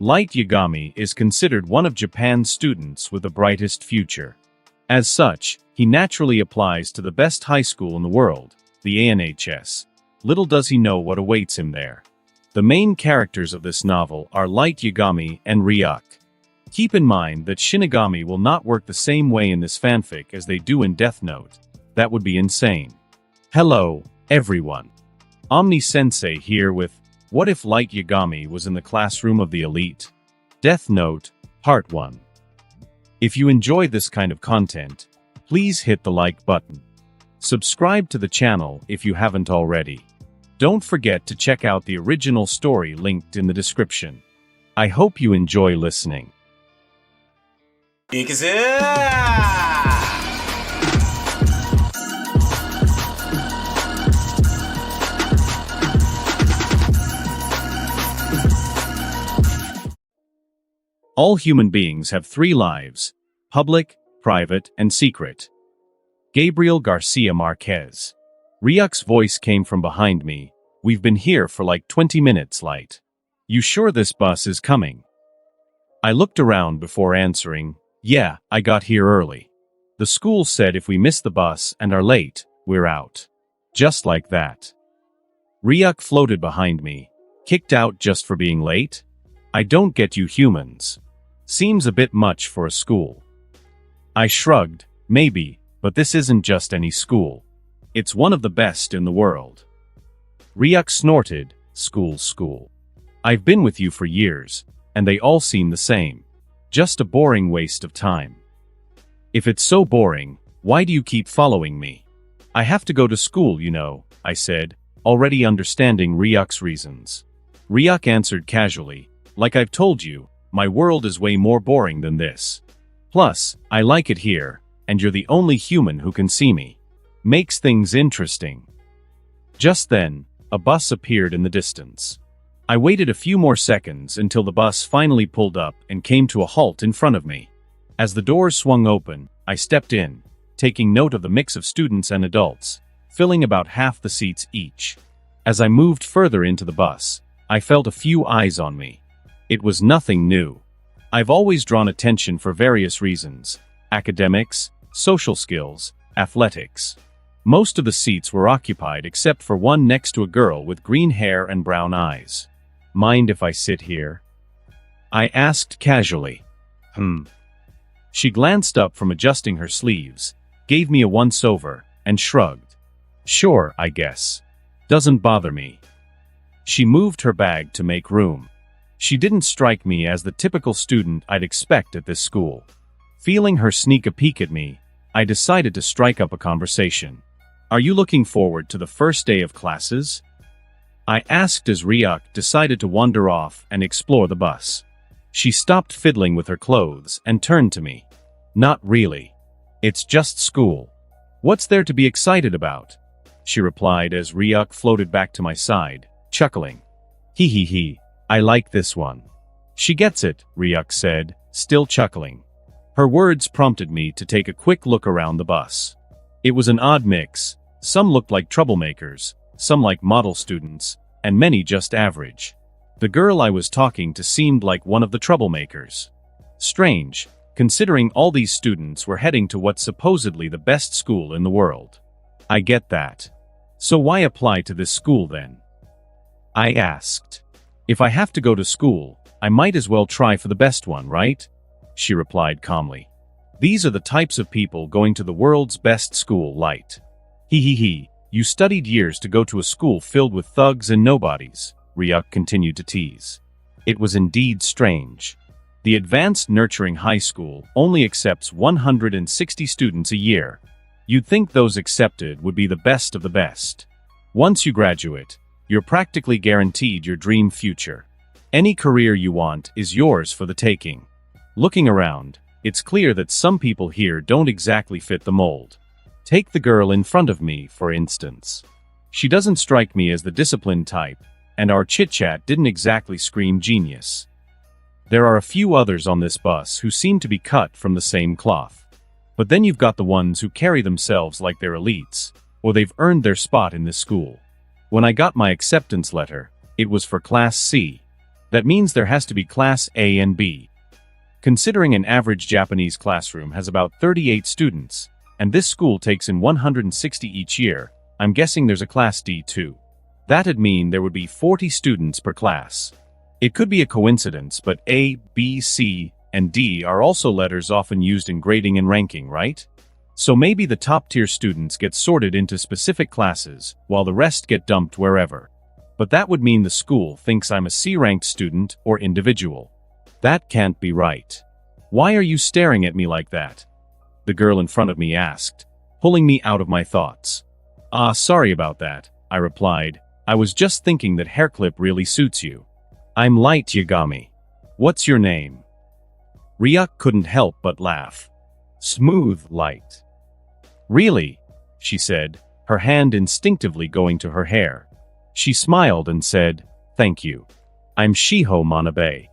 Light Yagami is considered one of Japan's students with the brightest future. As such, he naturally applies to the best high school in the world, the ANHS. Little does he know what awaits him there. The main characters of this novel are Light Yagami and Ryuk. Keep in mind that shinigami will not work the same way in this fanfic as they do in Death Note. That would be insane. Hello, everyone. Omni-sensei here with What If Light Yagami Was in the Classroom of the Elite? Death Note, Part 1. If you enjoy this kind of content, please hit the like button. Subscribe to the channel if you haven't already. Don't forget to check out the original story linked in the description. I hope you enjoy listening. All human beings have three lives: public, private, and secret. Gabriel Garcia Marquez. Ryuk's voice came from behind me. We've been here for like 20 minutes, Light. You sure this bus is coming? I looked around before answering. Yeah, I got here early. The school said if we miss the bus and are late, we're out. Just like that. Ryuk floated behind me. Kicked out just for being late? I don't get you humans. Seems a bit much for a school. I shrugged. Maybe, but this isn't just any school. It's one of the best in the world. Ryuk snorted. School. I've been with you for years, and they all seem the same. Just a boring waste of time. If it's so boring, why do you keep following me? I have to go to school, you know, I said, already understanding Ryuk's reasons. Ryuk answered casually, like I've told you, my world is way more boring than this. Plus, I like it here, and you're the only human who can see me. Makes things interesting. Just then, a bus appeared in the distance. I waited a few more seconds until the bus finally pulled up and came to a halt in front of me. As the doors swung open, I stepped in, taking note of the mix of students and adults, filling about half the seats each. As I moved further into the bus, I felt a few eyes on me. It was nothing new. I've always drawn attention for various reasons: academics, social skills, athletics. Most of the seats were occupied except for one next to a girl with green hair and brown eyes. Mind if I sit here? I asked casually. She glanced up from adjusting her sleeves, gave me a once-over, and shrugged. Sure, I guess. Doesn't bother me. She moved her bag to make room. She didn't strike me as the typical student I'd expect at this school. Feeling her sneak a peek at me, I decided to strike up a conversation. Are you looking forward to the first day of classes? I asked as Ryuk decided to wander off and explore the bus. She stopped fiddling with her clothes and turned to me. Not really. It's just school. What's there to be excited about? She replied as Ryuk floated back to my side, chuckling. He. I like this one. She gets it, Ryuk said, still chuckling. Her words prompted me to take a quick look around the bus. It was an odd mix. Some looked like troublemakers, some like model students, and many just average. The girl I was talking to seemed like one of the troublemakers. Strange, considering all these students were heading to what's supposedly the best school in the world. I get that. So why apply to this school then? I asked. If I have to go to school, I might as well try for the best one, right? She replied calmly. These are the types of people going to the world's best school, Light. He. You studied years to go to a school filled with thugs and nobodies, Ryuk continued to tease. It was indeed strange. The advanced nurturing high school only accepts 160 students a year. You'd think those accepted would be the best of the best. Once you graduate, you're practically guaranteed your dream future. Any career you want is yours for the taking. Looking around, it's clear that some people here don't exactly fit the mold. Take the girl in front of me, for instance. She doesn't strike me as the disciplined type, and our chit-chat didn't exactly scream genius. There are a few others on this bus who seem to be cut from the same cloth. But then you've got the ones who carry themselves like they're elites, or they've earned their spot in this school. When I got my acceptance letter, it was for Class C. That means there has to be Class A and B. Considering an average Japanese classroom has about 38 students, and this school takes in 160 each year, I'm guessing there's a Class D too. That'd mean there would be 40 students per class. It could be a coincidence, but A, B, C, and D are also letters often used in grading and ranking, right? So maybe the top-tier students get sorted into specific classes, while the rest get dumped wherever. But that would mean the school thinks I'm a C-ranked student or individual. That can't be right. Why are you staring at me like that? The girl in front of me asked, pulling me out of my thoughts. Sorry about that, I replied. I was just thinking that hair clip really suits you. I'm Light Yagami. What's your name? Ryuk couldn't help but laugh. Smooth Light. Really? She said, her hand instinctively going to her hair. She smiled and said, thank you. I'm Shiho Manabe.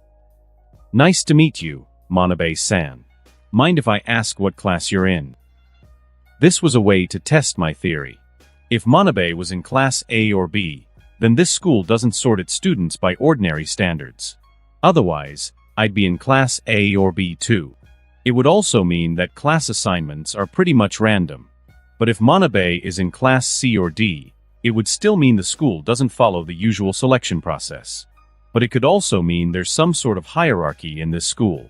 Nice to meet you, Manabe-san. Mind if I ask what class you're in? This was a way to test my theory. If Manabe was in Class A or B, then this school doesn't sort its students by ordinary standards. Otherwise, I'd be in Class A or B too. It would also mean that class assignments are pretty much random. But if Manabe is in Class C or D, it would still mean the school doesn't follow the usual selection process. But it could also mean there's some sort of hierarchy in this school.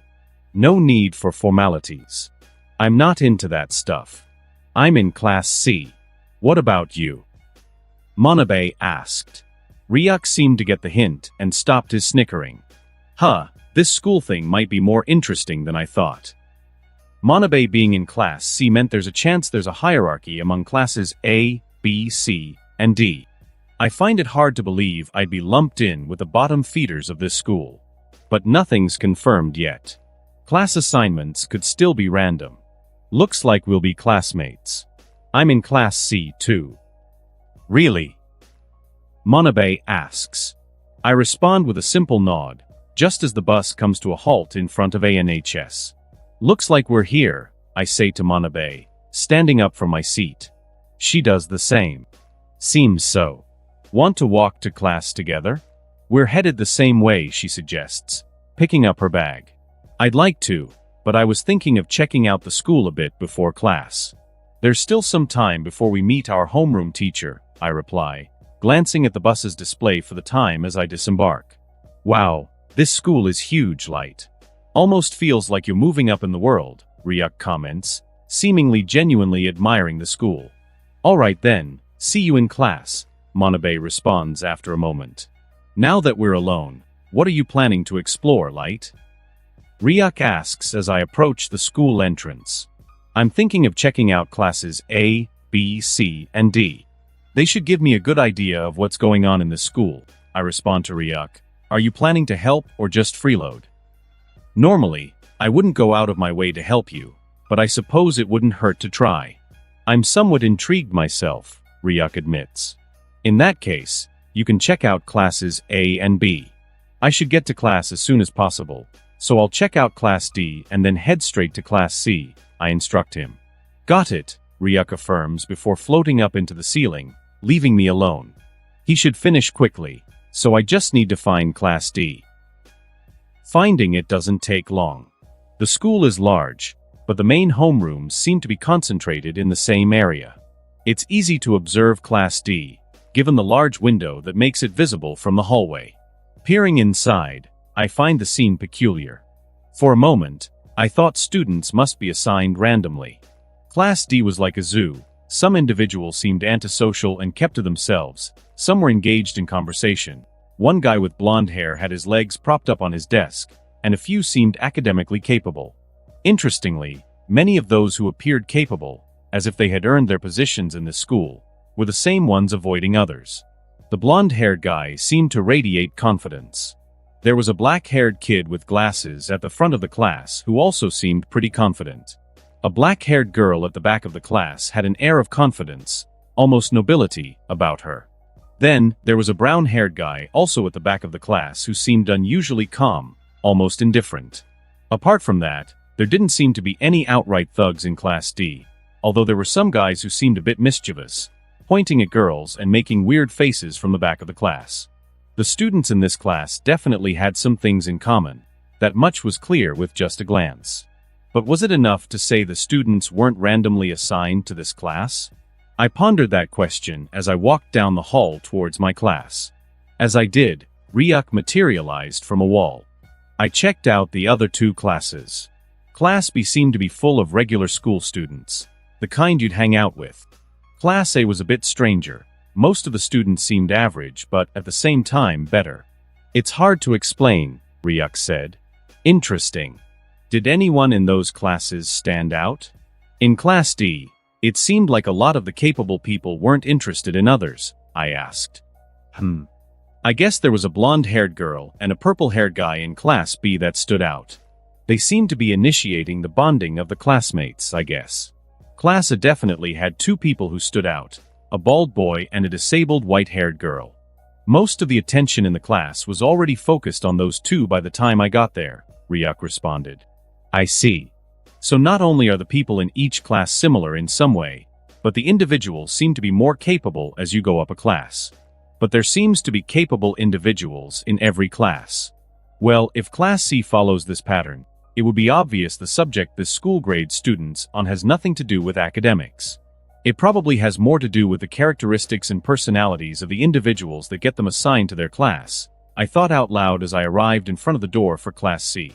No need for formalities. I'm not into that stuff. I'm in Class C. What about you? Manabe asked. Ryuk seemed to get the hint and stopped his snickering. This school thing might be more interesting than I thought. Manabe being in Class C meant there's a chance there's a hierarchy among classes A, B, C, and D. I find it hard to believe I'd be lumped in with the bottom feeders of this school. But nothing's confirmed yet. Class assignments could still be random. Looks like we'll be classmates. I'm in Class C too. Really? Manabe asks. I respond with a simple nod, just as the bus comes to a halt in front of ANHS. Looks like we're here, I say to Manabe, standing up from my seat. She does the same. Seems so. Want to walk to class together? We're headed the same way, she suggests, picking up her bag. I'd like to, but I was thinking of checking out the school a bit before class. There's still some time before we meet our homeroom teacher, I reply, glancing at the bus's display for the time as I disembark. Wow, this school is huge, Light. Almost feels like you're moving up in the world, Ryuk comments, seemingly genuinely admiring the school. All right then, see you in class, Manabe responds after a moment. Now that we're alone, what are you planning to explore, Light? Ryuk asks as I approach the school entrance. I'm thinking of checking out classes A, B, C, and D. They should give me a good idea of what's going on in this school, I respond to Ryuk. Are you planning to help or just freeload? Normally, I wouldn't go out of my way to help you, but I suppose it wouldn't hurt to try. I'm somewhat intrigued myself, Ryuk admits. In that case, you can check out classes A and B. I should get to class as soon as possible, so I'll check out Class D and then head straight to Class C, I instruct him. Got it, Ryuk affirms before floating up into the ceiling, leaving me alone. He should finish quickly, so I just need to find Class D. Finding it doesn't take long. The school is large, but the main homerooms seem to be concentrated in the same area. It's easy to observe Class D, given the large window that makes it visible from the hallway. Peering inside, I find the scene peculiar. For a moment, I thought students must be assigned randomly. Class D was like a zoo. Some individuals seemed antisocial and kept to themselves. Some were engaged in conversation. One guy with blonde hair had his legs propped up on his desk, and a few seemed academically capable. Interestingly, many of those who appeared capable, as if they had earned their positions in this school, were the same ones avoiding others. The blonde-haired guy seemed to radiate confidence. There was a black-haired kid with glasses at the front of the class who also seemed pretty confident. A black-haired girl at the back of the class had an air of confidence, almost nobility, about her. Then, there was a brown-haired guy also at the back of the class who seemed unusually calm, almost indifferent. Apart from that, there didn't seem to be any outright thugs in Class D, although there were some guys who seemed a bit mischievous, pointing at girls and making weird faces from the back of the class. The students in this class definitely had some things in common. That much was clear with just a glance. But was it enough to say the students weren't randomly assigned to this class? I pondered that question as I walked down the hall towards my class. As I did, Ryuk materialized from a wall. I checked out the other two classes. Class B seemed to be full of regular school students, the kind you'd hang out with. Class A was a bit stranger. Most of the students seemed average, but at the same time better. It's hard to explain, Ryuk said. Interesting. Did anyone in those classes stand out? In Class D, it seemed like a lot of the capable people weren't interested in others, I asked. I guess there was a blonde-haired girl and a purple-haired guy in Class B that stood out. They seemed to be initiating the bonding of the classmates, I guess. Class A definitely had two people who stood out, a bald boy and a disabled white-haired girl. Most of the attention in the class was already focused on those two by the time I got there, Ryuk responded. I see. So not only are the people in each class similar in some way, but the individuals seem to be more capable as you go up a class. But there seems to be capable individuals in every class. Well, if Class C follows this pattern, it would be obvious the subject this school grades students on has nothing to do with academics. It probably has more to do with the characteristics and personalities of the individuals that get them assigned to their class, I thought out loud as I arrived in front of the door for Class C.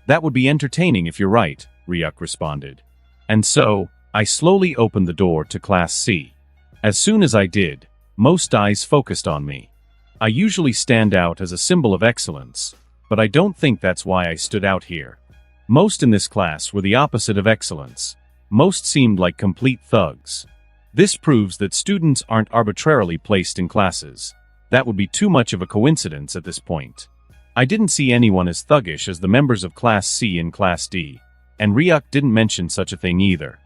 That would be entertaining if you're right, Ryuk responded. And so, I slowly opened the door to Class C. As soon as I did, most eyes focused on me. I usually stand out as a symbol of excellence, but I don't think that's why I stood out here. Most in this class were the opposite of excellence. Most seemed like complete thugs. This proves that students aren't arbitrarily placed in classes. That would be too much of a coincidence at this point. I didn't see anyone as thuggish as the members of Class C and Class D, and Ryuk didn't mention such a thing either.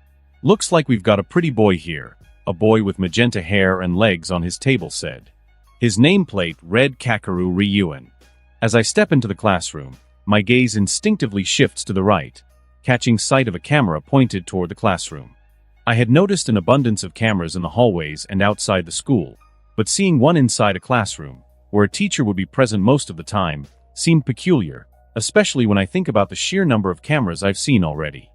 Looks like we've got a pretty boy here, a boy with magenta hair and legs on his table said. His nameplate read Kakeru Ryuan. As I step into the classroom, my gaze instinctively shifts to the right, catching sight of a camera pointed toward the classroom. I had noticed an abundance of cameras in the hallways and outside the school, but seeing one inside a classroom, where a teacher would be present most of the time, seemed peculiar, especially when I think about the sheer number of cameras I've seen already.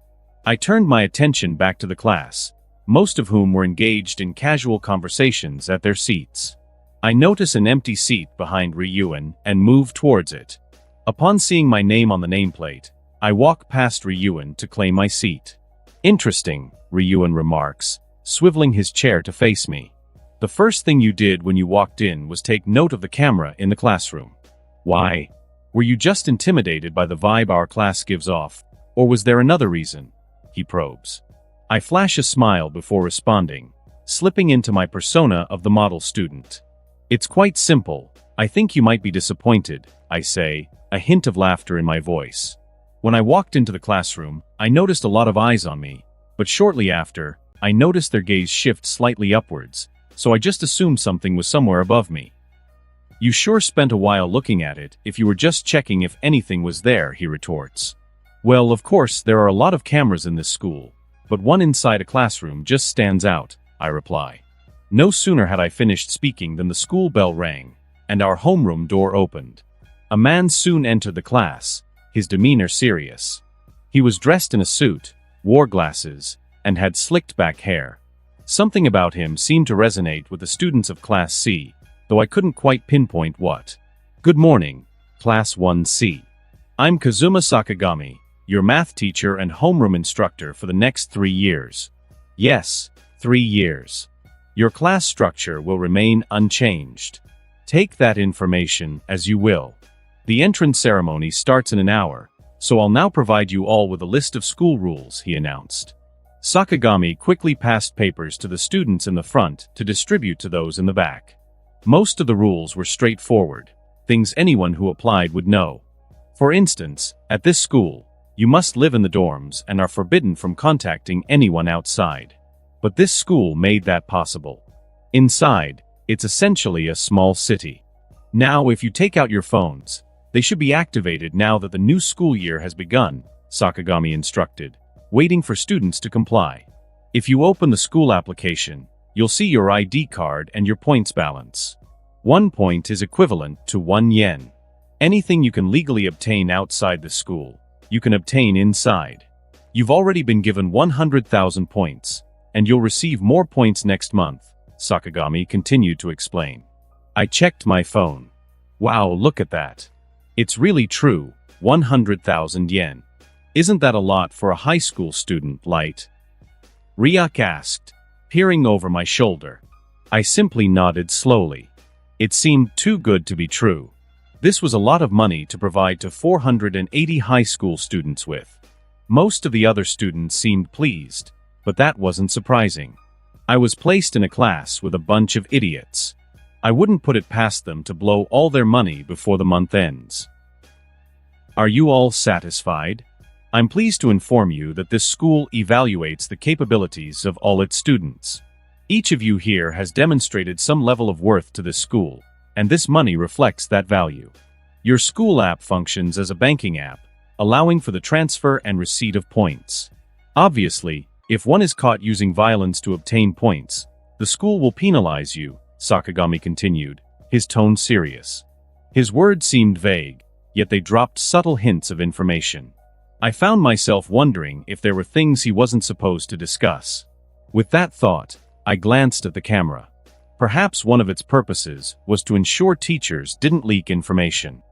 I turned my attention back to the class, most of whom were engaged in casual conversations at their seats. I notice an empty seat behind Ryuan and move towards it. Upon seeing my name on the nameplate, I walk past Ryuan to claim my seat. Interesting, Ryuan remarks, swiveling his chair to face me. The first thing you did when you walked in was take note of the camera in the classroom. Why? Were you just intimidated by the vibe our class gives off, or was there another reason? He probes. I flash a smile before responding, slipping into my persona of the model student. It's quite simple. I think you might be disappointed, I say, a hint of laughter in my voice. When I walked into the classroom, I noticed a lot of eyes on me, but shortly after, I noticed their gaze shift slightly upwards, so I just assumed something was somewhere above me. You sure spent a while looking at it if you were just checking if anything was there, he retorts. Well, of course, there are a lot of cameras in this school, but one inside a classroom just stands out, I reply. No sooner had I finished speaking than the school bell rang, and our homeroom door opened. A man soon entered the class, his demeanor serious. He was dressed in a suit, wore glasses, and had slicked back hair. Something about him seemed to resonate with the students of Class C, though I couldn't quite pinpoint what. Good morning, Class 1C. I'm Kazuma Sakagami, your math teacher and homeroom instructor for the next 3 years. Yes, 3 years. Your class structure will remain unchanged. Take that information as you will. The entrance ceremony starts in an hour, so I'll now provide you all with a list of school rules, he announced. Sakagami quickly passed papers to the students in the front to distribute to those in the back. Most of the rules were straightforward, things anyone who applied would know. For instance, at this school, you must live in the dorms and are forbidden from contacting anyone outside. But this school made that possible. Inside, it's essentially a small city. Now, if you take out your phones, they should be activated now that the new school year has begun, Sakagami instructed, waiting for students to comply. If you open the school application, you'll see your ID card and your points balance. 1 point is equivalent to 1 yen. Anything you can legally obtain outside the school, you can obtain inside. You've already been given 100,000 points, and you'll receive more points next month, Sakagami continued to explain. I checked my phone. Wow, look at that. It's really true, 100,000 yen. Isn't that a lot for a high school student, Light? Ryuk asked, peering over my shoulder. I simply nodded slowly. It seemed too good to be true. This was a lot of money to provide to 480 high school students with. Most of the other students seemed pleased, but that wasn't surprising. I was placed in a class with a bunch of idiots. I wouldn't put it past them to blow all their money before the month ends. Are you all satisfied? I'm pleased to inform you that this school evaluates the capabilities of all its students. Each of you here has demonstrated some level of worth to this school, and this money reflects that value. Your school app functions as a banking app, allowing for the transfer and receipt of points. Obviously, if one is caught using violence to obtain points, the school will penalize you, Sakagami continued, his tone serious. His words seemed vague, yet they dropped subtle hints of information. I found myself wondering if there were things he wasn't supposed to discuss. With that thought, I glanced at the camera. Perhaps one of its purposes was to ensure teachers didn't leak information.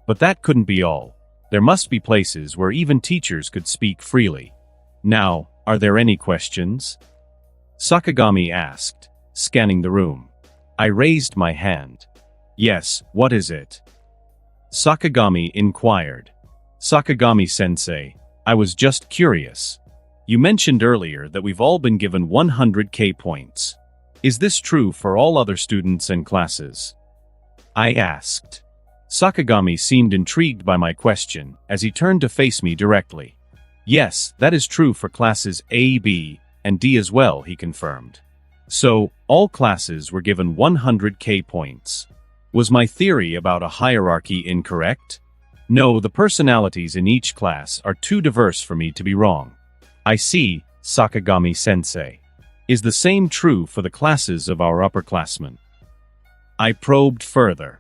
But that couldn't be all. There must be places where even teachers could speak freely. Now, are there any questions? Sakagami asked, scanning the room. I raised my hand. Yes, what is it? Sakagami inquired. Sakagami-sensei, I was just curious. You mentioned earlier that we've all been given 100k points. Is this true for all other students and classes? I asked. Sakagami seemed intrigued by my question as he turned to face me directly. Yes, that is true for classes A, B, and D as well, he confirmed. So, all classes were given 100k points. Was my theory about a hierarchy incorrect? No, the personalities in each class are too diverse for me to be wrong. I see, Sakagami-sensei. Is the same true for the classes of our upperclassmen? I probed further.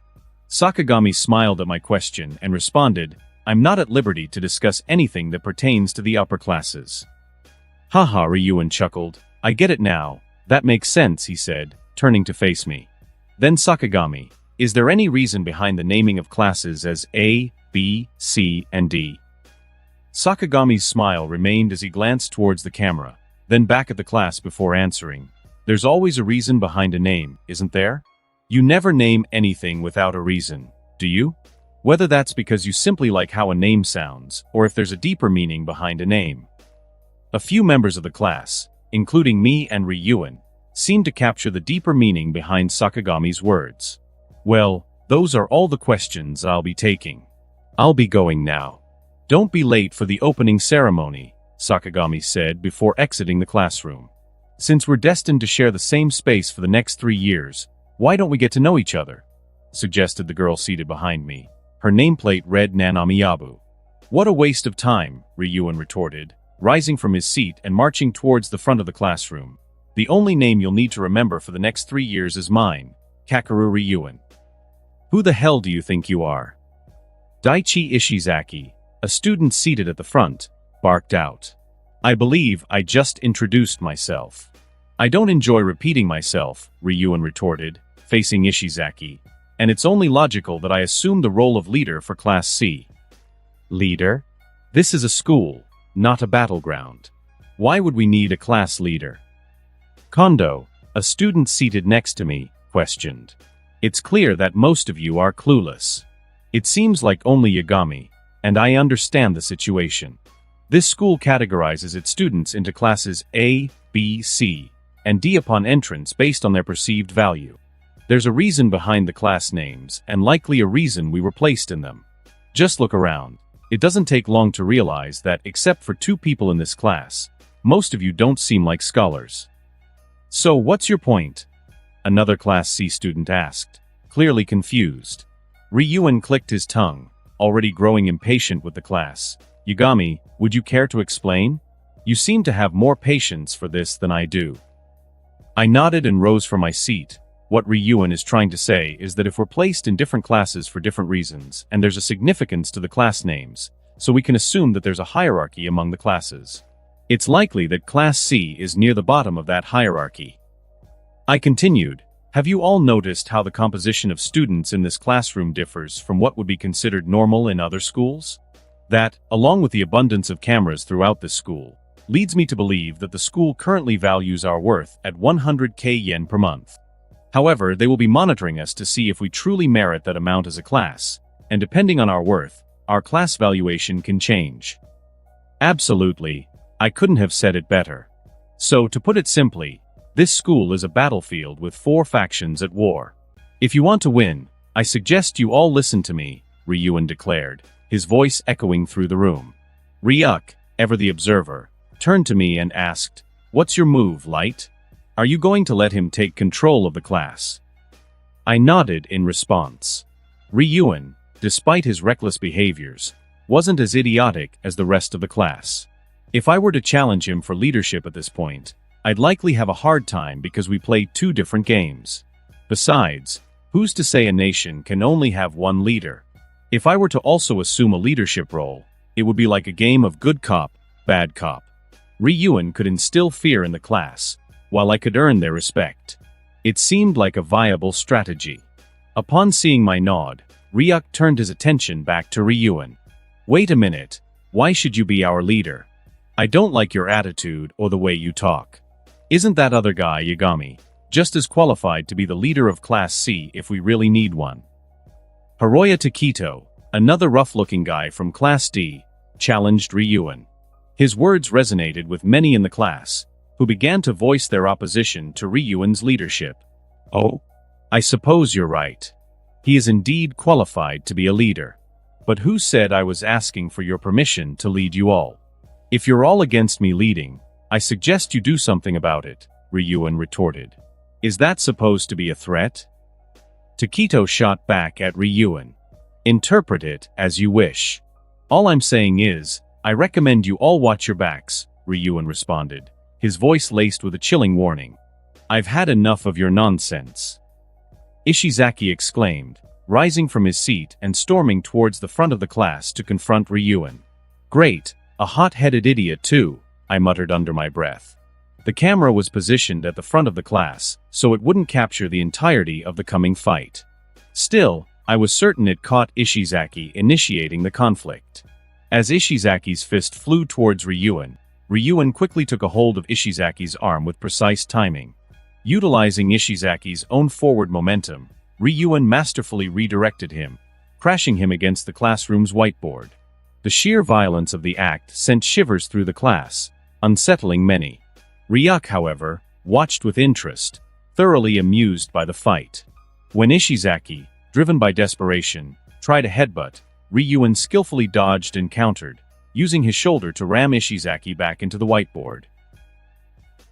Sakagami smiled at my question and responded, I'm not at liberty to discuss anything that pertains to the upper classes. Haha, Ryuan chuckled. I get it now. That makes sense, he said, turning to face me. Then Sakagami, is there any reason behind the naming of classes as A, B, C, and D? Sakagami's smile remained as he glanced towards the camera, then back at the class before answering. There's always a reason behind a name, isn't there? You never name anything without a reason, do you? Whether that's because you simply like how a name sounds, or if there's a deeper meaning behind a name. A few members of the class, including me and Ryuan, seemed to capture the deeper meaning behind Sakagami's words. Well, those are all the questions I'll be taking. I'll be going now. Don't be late for the opening ceremony, Sakagami said before exiting the classroom. Since we're destined to share the same space for the next 3 years, why don't we get to know each other? Suggested the girl seated behind me. Her nameplate read Nanamiyabu. What a waste of time, Ryuan retorted, rising from his seat and marching towards the front of the classroom. The only name you'll need to remember for the next 3 years is mine, Kakeru Ryuan. Who the hell do you think you are? Daichi Ishizaki, a student seated at the front, barked out. I believe I just introduced myself. I don't enjoy repeating myself, Ryuan retorted, facing Ishizaki, and it's only logical that I assume the role of leader for Class C. Leader? This is a school, not a battleground. Why would we need a class leader? Kondo, a student seated next to me, questioned. It's clear that most of you are clueless. It seems like only Yagami, and I understand the situation. This school categorizes its students into classes A, B, C, and D upon entrance based on their perceived value. There's a reason behind the class names, and likely a reason we were placed in them. Just look around. It doesn't take long to realize that, except for 2 people in this class, most of you don't seem like scholars. So what's your point? Another Class C student asked, clearly confused. Ryuan clicked his tongue, already growing impatient with the class. Yagami, would you care to explain? You seem to have more patience for this than I do. I nodded and rose from my seat, What Ryuan is trying to say is that if we're placed in different classes for different reasons, and there's a significance to the class names, so we can assume that there's a hierarchy among the classes. It's likely that Class C is near the bottom of that hierarchy. I continued, have you all noticed how the composition of students in this classroom differs from what would be considered normal in other schools? That, along with the abundance of cameras throughout this school, leads me to believe that the school currently values our worth at 100k yen per month. However, they will be monitoring us to see if we truly merit that amount as a class, and depending on our worth, our class valuation can change. Absolutely. I couldn't have said it better. So, to put it simply, this school is a battlefield with 4 factions at war. If you want to win, I suggest you all listen to me, Ryuan declared, his voice echoing through the room. Ryuk, ever the observer, turned to me and asked, "What's your move, Light? Are you going to let him take control of the class?" I nodded in response. Ryuan, despite his reckless behaviors, wasn't as idiotic as the rest of the class. If I were to challenge him for leadership at this point, I'd likely have a hard time because we play 2 different games. Besides, who's to say a nation can only have one leader? If I were to also assume a leadership role, it would be like a game of good cop, bad cop. Ryuan could instill fear in the class, while I could earn their respect. It seemed like a viable strategy. Upon seeing my nod, Ryuk turned his attention back to Ryuan. "Wait a minute, why should you be our leader? I don't like your attitude or the way you talk. Isn't that other guy, Yagami, just as qualified to be the leader of Class C if we really need one?" Hiroya Takito, another rough-looking guy from Class D, challenged Ryuan. His words resonated with many in the class, who began to voice their opposition to Ryuan's leadership. "Oh, I suppose you're right. He is indeed qualified to be a leader. But who said I was asking for your permission to lead you all? If you're all against me leading, I suggest you do something about it," Ryuan retorted. "Is that supposed to be a threat?" Takito shot back at Ryuan. "Interpret it as you wish. All I'm saying is, I recommend you all watch your backs," Ryuan responded, his voice laced with a chilling warning. "I've had enough of your nonsense." Ishizaki exclaimed, rising from his seat and storming towards the front of the class to confront Ryuan. "Great, a hot-headed idiot too," I muttered under my breath. The camera was positioned at the front of the class, so it wouldn't capture the entirety of the coming fight. Still, I was certain it caught Ishizaki initiating the conflict. As Ishizaki's fist flew towards Ryuan, Ryuan quickly took a hold of Ishizaki's arm with precise timing. Utilizing Ishizaki's own forward momentum, Ryuan masterfully redirected him, crashing him against the classroom's whiteboard. The sheer violence of the act sent shivers through the class, unsettling many. Ryuk, however, watched with interest, thoroughly amused by the fight. When Ishizaki, driven by desperation, tried a headbutt, Ryuan skillfully dodged and countered, using his shoulder to ram Ishizaki back into the whiteboard.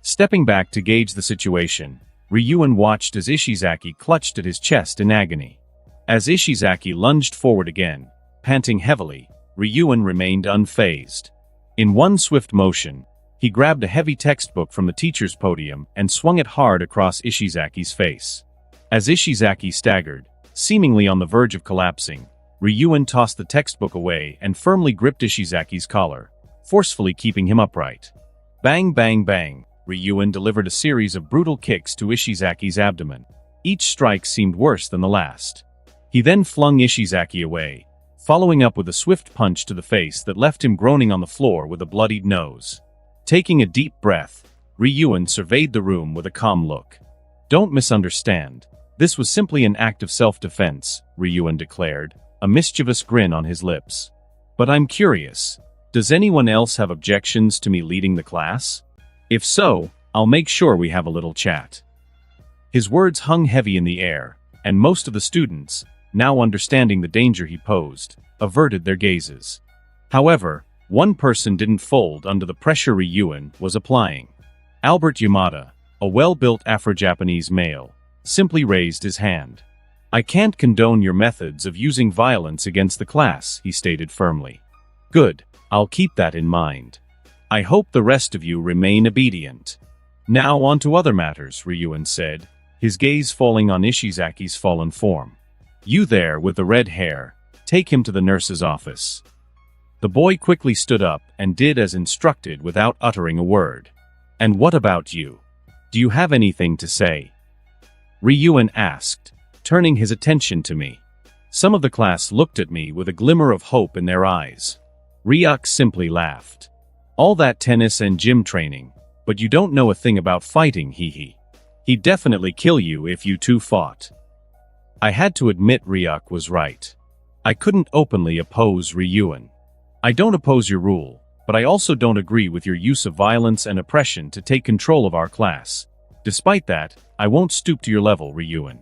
Stepping back to gauge the situation, Ryuan watched as Ishizaki clutched at his chest in agony. As Ishizaki lunged forward again, panting heavily, Ryuan remained unfazed. In one swift motion, he grabbed a heavy textbook from the teacher's podium and swung it hard across Ishizaki's face. As Ishizaki staggered, seemingly on the verge of collapsing, Ryuan tossed the textbook away and firmly gripped Ishizaki's collar, forcefully keeping him upright. Bang bang bang, Ryuan delivered a series of brutal kicks to Ishizaki's abdomen. Each strike seemed worse than the last. He then flung Ishizaki away, following up with a swift punch to the face that left him groaning on the floor with a bloodied nose. Taking a deep breath, Ryuan surveyed the room with a calm look. "Don't misunderstand. This was simply an act of self-defense," Ryuan declared, a mischievous grin on his lips. "But I'm curious, does anyone else have objections to me leading the class? If so, I'll make sure we have a little chat." His words hung heavy in the air, and most of the students, now understanding the danger he posed, averted their gazes. However, one person didn't fold under the pressure Ryuan was applying. Albert Yamada, a well-built Afro-Japanese male, simply raised his hand. "I can't condone your methods of using violence against the class," he stated firmly. "Good, I'll keep that in mind. I hope the rest of you remain obedient." "Now on to other matters," Ryuan said, his gaze falling on Ishizaki's fallen form. "You there with the red hair, take him to the nurse's office." The boy quickly stood up and did as instructed without uttering a word. "And what about you? Do you have anything to say?" Ryuan asked, turning his attention to me. Some of the class looked at me with a glimmer of hope in their eyes. Ryuk simply laughed. "All that tennis and gym training, but you don't know a thing about fighting, hee. He'd definitely kill you if you two fought." I had to admit Ryuk was right. I couldn't openly oppose Ryuan. "I don't oppose your rule, but I also don't agree with your use of violence and oppression to take control of our class. Despite that, I won't stoop to your level, Ryuan.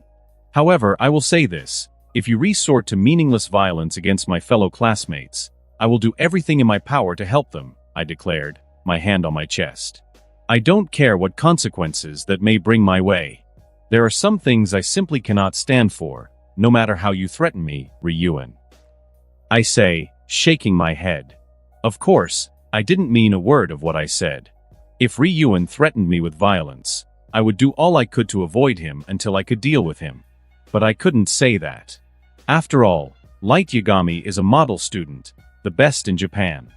However, I will say this, if you resort to meaningless violence against my fellow classmates, I will do everything in my power to help them," I declared, my hand on my chest. "I don't care what consequences that may bring my way. There are some things I simply cannot stand for, no matter how you threaten me, Ryuan," I say, shaking my head. Of course, I didn't mean a word of what I said. If Ryuan threatened me with violence, I would do all I could to avoid him until I could deal with him. But I couldn't say that. After all, Light Yagami is a model student, the best in Japan.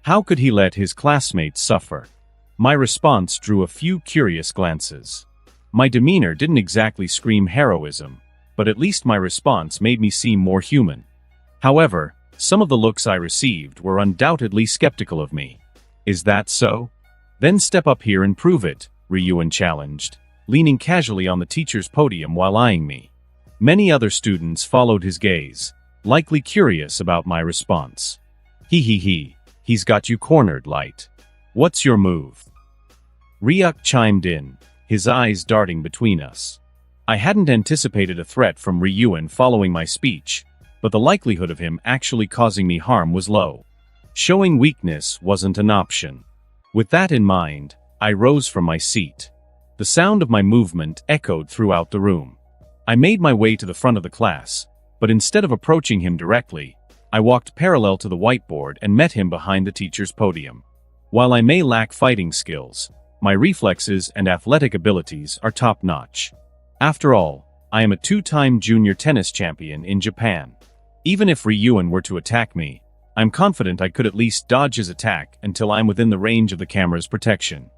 How could he let his classmates suffer? My response drew a few curious glances. My demeanor didn't exactly scream heroism, but at least my response made me seem more human. However, some of the looks I received were undoubtedly skeptical of me. "Is that so? Then step up here and prove it," Ryuan challenged, leaning casually on the teacher's podium while eyeing me. Many other students followed his gaze, likely curious about my response. He, he's got you cornered, Light. What's your move?" Ryuk chimed in, his eyes darting between us. I hadn't anticipated a threat from Ryuan following my speech, but the likelihood of him actually causing me harm was low. Showing weakness wasn't an option. With that in mind, I rose from my seat. The sound of my movement echoed throughout the room. I made my way to the front of the class, but instead of approaching him directly, I walked parallel to the whiteboard and met him behind the teacher's podium. While I may lack fighting skills, my reflexes and athletic abilities are top-notch. After all, I am a two-time junior tennis champion in Japan. Even if Ryuan were to attack me, I'm confident I could at least dodge his attack until I'm within the range of the camera's protection.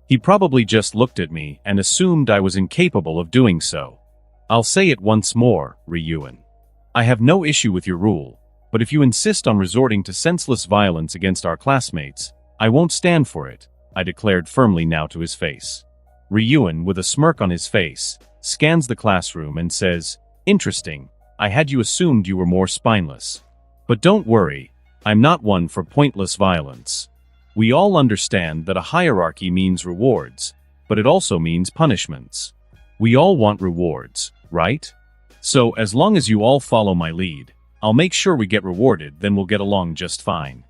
He probably just looked at me and assumed I was incapable of doing so. I'll say it once more, Ryuan. I have no issue with your rule, but if you insist on resorting to senseless violence against our classmates, I won't stand for it, I declared firmly now to his face. Ryuan, with a smirk on his face, scans the classroom and says, "Interesting, I had you assumed you were more spineless. But don't worry, I'm not one for pointless violence. We all understand that a hierarchy means rewards, but it also means punishments. We all want rewards, right? So as long as you all follow my lead, I'll make sure we get rewarded, then we'll get along just fine."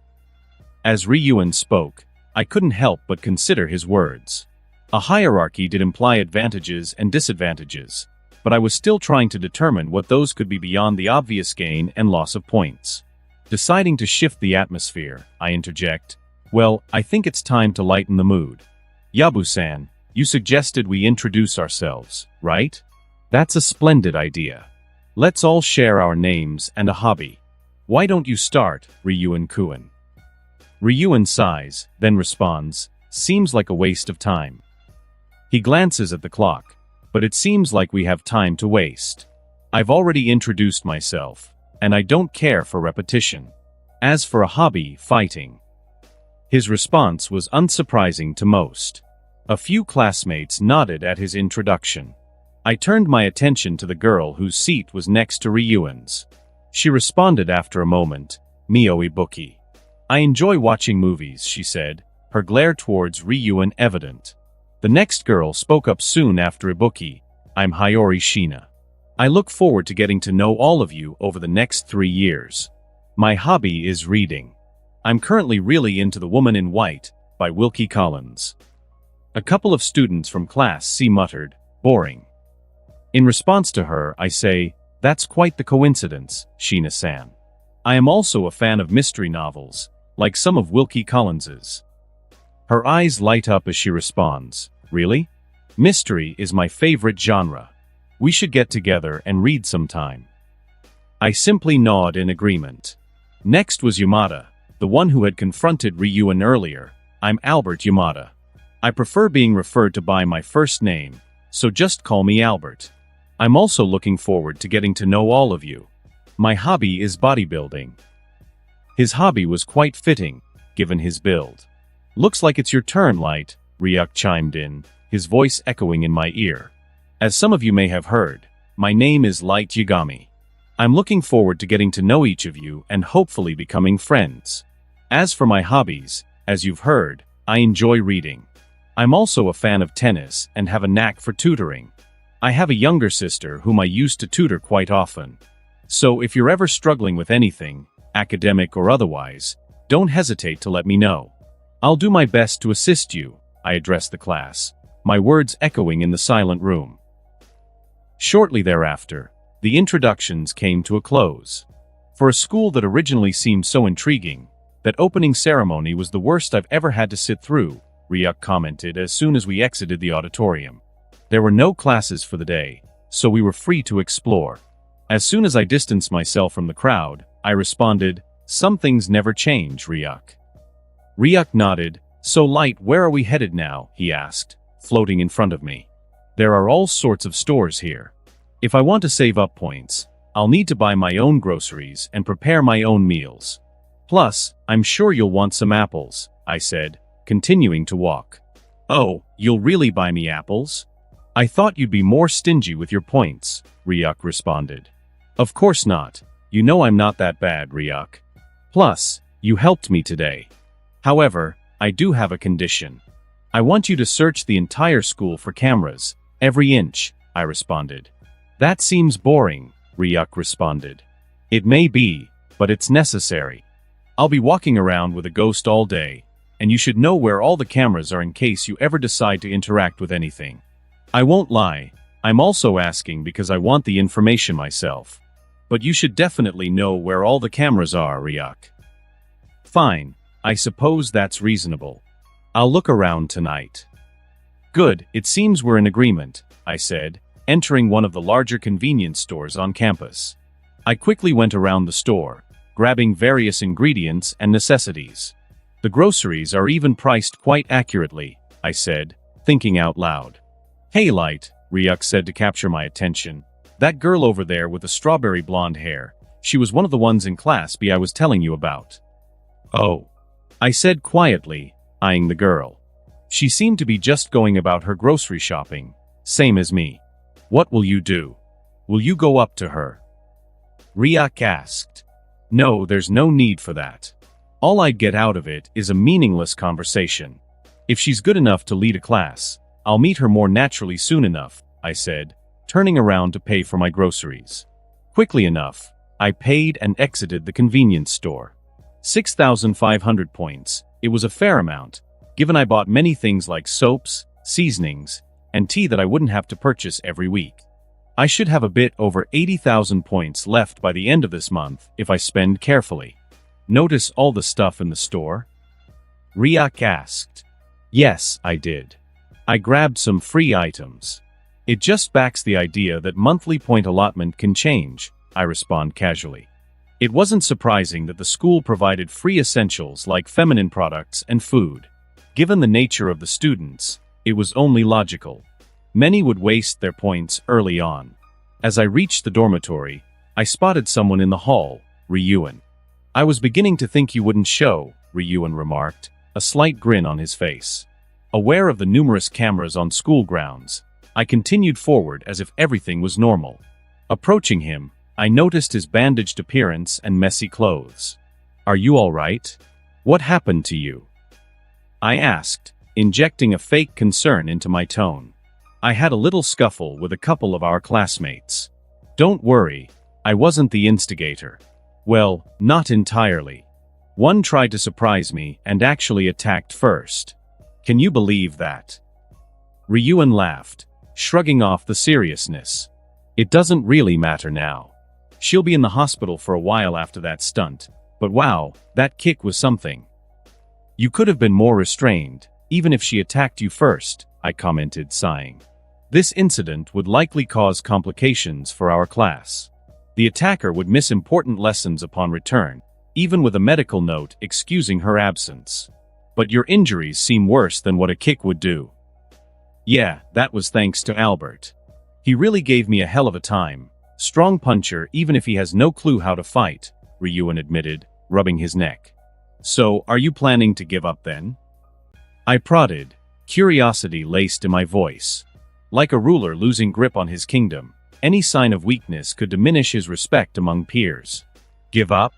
As Ryuan spoke, I couldn't help but consider his words. A hierarchy did imply advantages and disadvantages, but I was still trying to determine what those could be beyond the obvious gain and loss of points. Deciding to shift the atmosphere, I interject, "Well, I think it's time to lighten the mood. Yabu-san, you suggested we introduce ourselves, right? That's a splendid idea. Let's all share our names and a hobby. Why don't you start, Ryuan-kun?" Ryuan sighs, then responds, "Seems like a waste of time." He glances at the clock, but it seems like we have time to waste. I've already introduced myself, and I don't care for repetition. As for a hobby, fighting. His response was unsurprising to most. A few classmates nodded at his introduction. I turned my attention to the girl whose seat was next to Ryuan's. She responded after a moment, "Mio Ibuki. I enjoy watching movies," she said, her glare towards Ryuan evident. The next girl spoke up soon after Ibuki, "I'm Hiyori Shina. I look forward to getting to know all of you over the next 3 years. My hobby is reading. I'm currently really into The Woman in White, by Wilkie Collins." A couple of students from Class C muttered, "Boring." In response to her, I say, "That's quite the coincidence, Shina-san. I am also a fan of mystery novels, like some of Wilkie Collins's." Her eyes light up as she responds, "Really? Mystery is my favorite genre. We should get together and read sometime. I simply nod in agreement. Next was Yamada, the one who had confronted Ryuan earlier. I'm Albert Yamada. I prefer being referred to by my first name, so just call me Albert. I'm also looking forward to getting to know all of you. My hobby is bodybuilding. His hobby was quite fitting, given his build. Looks like it's your turn, Light, Ryuk chimed in, his voice echoing in my ear. As some of you may have heard, my name is Light Yagami. I'm looking forward to getting to know each of you and hopefully becoming friends. As for my hobbies, as you've heard, I enjoy reading. I'm also a fan of tennis and have a knack for tutoring. I have a younger sister whom I used to tutor quite often. So if you're ever struggling with anything, academic or otherwise, don't hesitate to let me know. I'll do my best to assist you, I addressed the class, my words echoing in the silent room. Shortly thereafter, the introductions came to a close. For a school that originally seemed so intriguing, that opening ceremony was the worst I've ever had to sit through, Ryuk commented as soon as we exited the auditorium. There were no classes for the day, so we were free to explore. As soon as I distanced myself from the crowd, I responded, "Some things never change, Ryuk." Ryuk nodded. "So Light, where are we headed now?" he asked, floating in front of me. "There are all sorts of stores here. If I want to save up points, I'll need to buy my own groceries and prepare my own meals. Plus, I'm sure you'll want some apples," I said, continuing to walk. "Oh, you'll really buy me apples? I thought you'd be more stingy with your points," Ryuk responded. "Of course not. You know I'm not that bad, Ryuk. Plus, you helped me today. However, I do have a condition. I want you to search the entire school for cameras, every inch," I responded. "That seems boring," Ryuk responded. "It may be, but it's necessary. I'll be walking around with a ghost all day, and you should know where all the cameras are in case you ever decide to interact with anything. I won't lie, I'm also asking because I want the information myself. But you should definitely know where all the cameras are, Ryuk." "Fine, I suppose that's reasonable. I'll look around tonight." "Good, it seems we're in agreement," I said, entering one of the larger convenience stores on campus. I quickly went around the store, grabbing various ingredients and necessities. "The groceries are even priced quite accurately," I said, thinking out loud. "Hey Light," Ryuk said to capture my attention. "That girl over there with the strawberry blonde hair, she was one of the ones in Class B I was telling you about." "Oh," I said quietly, eyeing the girl. She seemed to be just going about her grocery shopping, same as me. "What will you do? Will you go up to her?" Ryuk asked. "No, there's no need for that. All I'd get out of it is a meaningless conversation. If she's good enough to lead a class, I'll meet her more naturally soon enough," I said, turning around to pay for my groceries. Quickly enough, I paid and exited the convenience store. 6,500 points, it was a fair amount, given I bought many things like soaps, seasonings, and tea that I wouldn't have to purchase every week. I should have a bit over 80,000 points left by the end of this month if I spend carefully. "Notice all the stuff in the store?" Ryuk asked. Yes, I did. I grabbed some free items. "It just backs the idea that monthly point allotment can change," I respond casually. It wasn't surprising that the school provided free essentials like feminine products and food. Given the nature of the students, it was only logical. Many would waste their points early on. As I reached the dormitory, I spotted someone in the hall, Ryuan. "I was beginning to think you wouldn't show," Ryuan remarked, a slight grin on his face. Aware of the numerous cameras on school grounds, I continued forward as if everything was normal. Approaching him, I noticed his bandaged appearance and messy clothes. "Are you all right? What happened to you?" I asked, injecting a fake concern into my tone. "I had a little scuffle with a couple of our classmates." "Don't worry, I wasn't the instigator." "Well, not entirely. One tried to surprise me and actually attacked first. Can you believe that?" Ryuan laughed, shrugging off the seriousness. "It doesn't really matter now. She'll be in the hospital for a while after that stunt, but wow, that kick was something." "You could have been more restrained, even if she attacked you first," I commented, sighing. This incident would likely cause complications for our class. The attacker would miss important lessons upon return, even with a medical note excusing her absence. But your injuries seem worse than what a kick would do. Yeah, that was thanks to Albert. He really gave me a hell of a time. Strong puncher even if he has no clue how to fight, Ryuan admitted, rubbing his neck. So, are you planning to give up then? I prodded, curiosity laced in my voice. Like a ruler losing grip on his kingdom, any sign of weakness could diminish his respect among peers. Give up?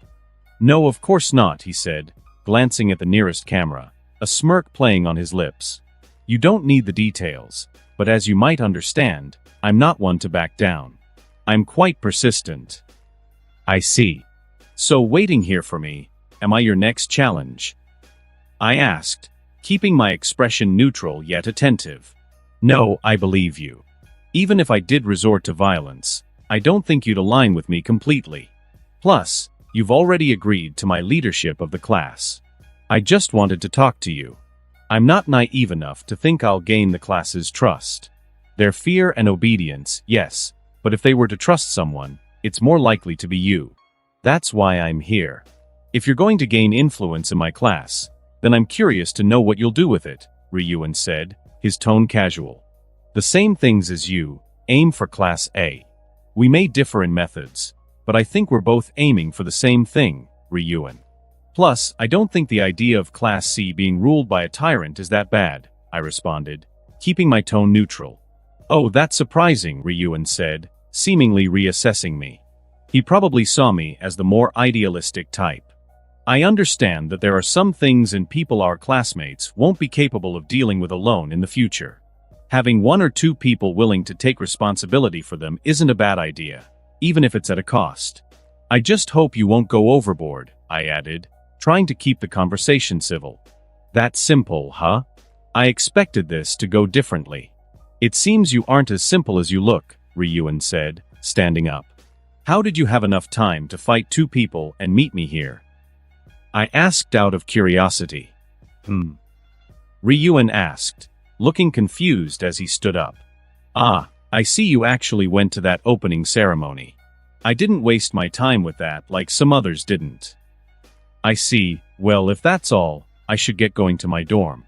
No, of course not, he said, glancing at the nearest camera, a smirk playing on his lips. You don't need the details, but as you might understand, I'm not one to back down. I'm quite persistent. I see. So waiting here for me, am I your next challenge? I asked, keeping my expression neutral yet attentive. No, I believe you. Even if I did resort to violence, I don't think you'd align with me completely. Plus, you've already agreed to my leadership of the class. I just wanted to talk to you. I'm not naive enough to think I'll gain the class's trust. Their fear and obedience, yes, but if they were to trust someone, it's more likely to be you. That's why I'm here. If you're going to gain influence in my class, then I'm curious to know what you'll do with it, Ryuan said, his tone casual. The same things as you, aim for Class A. We may differ in methods, but I think we're both aiming for the same thing, Ryuan. Plus, I don't think the idea of Class C being ruled by a tyrant is that bad, I responded, keeping my tone neutral. Oh, that's surprising, Ryuan said, seemingly reassessing me. He probably saw me as the more idealistic type. I understand that there are some things and people our classmates won't be capable of dealing with alone in the future. Having one or two people willing to take responsibility for them isn't a bad idea, even if it's at a cost. I just hope you won't go overboard, I added, trying to keep the conversation civil. That simple, huh? I expected this to go differently. It seems you aren't as simple as you look, Ryuan said, standing up. How did you have enough time to fight two people and meet me here? I asked out of curiosity. Ryuan asked, looking confused as he stood up. Ah, I see you actually went to that opening ceremony. I didn't waste my time with that like some others didn't. I see. Well, if that's all, I should get going to my dorm.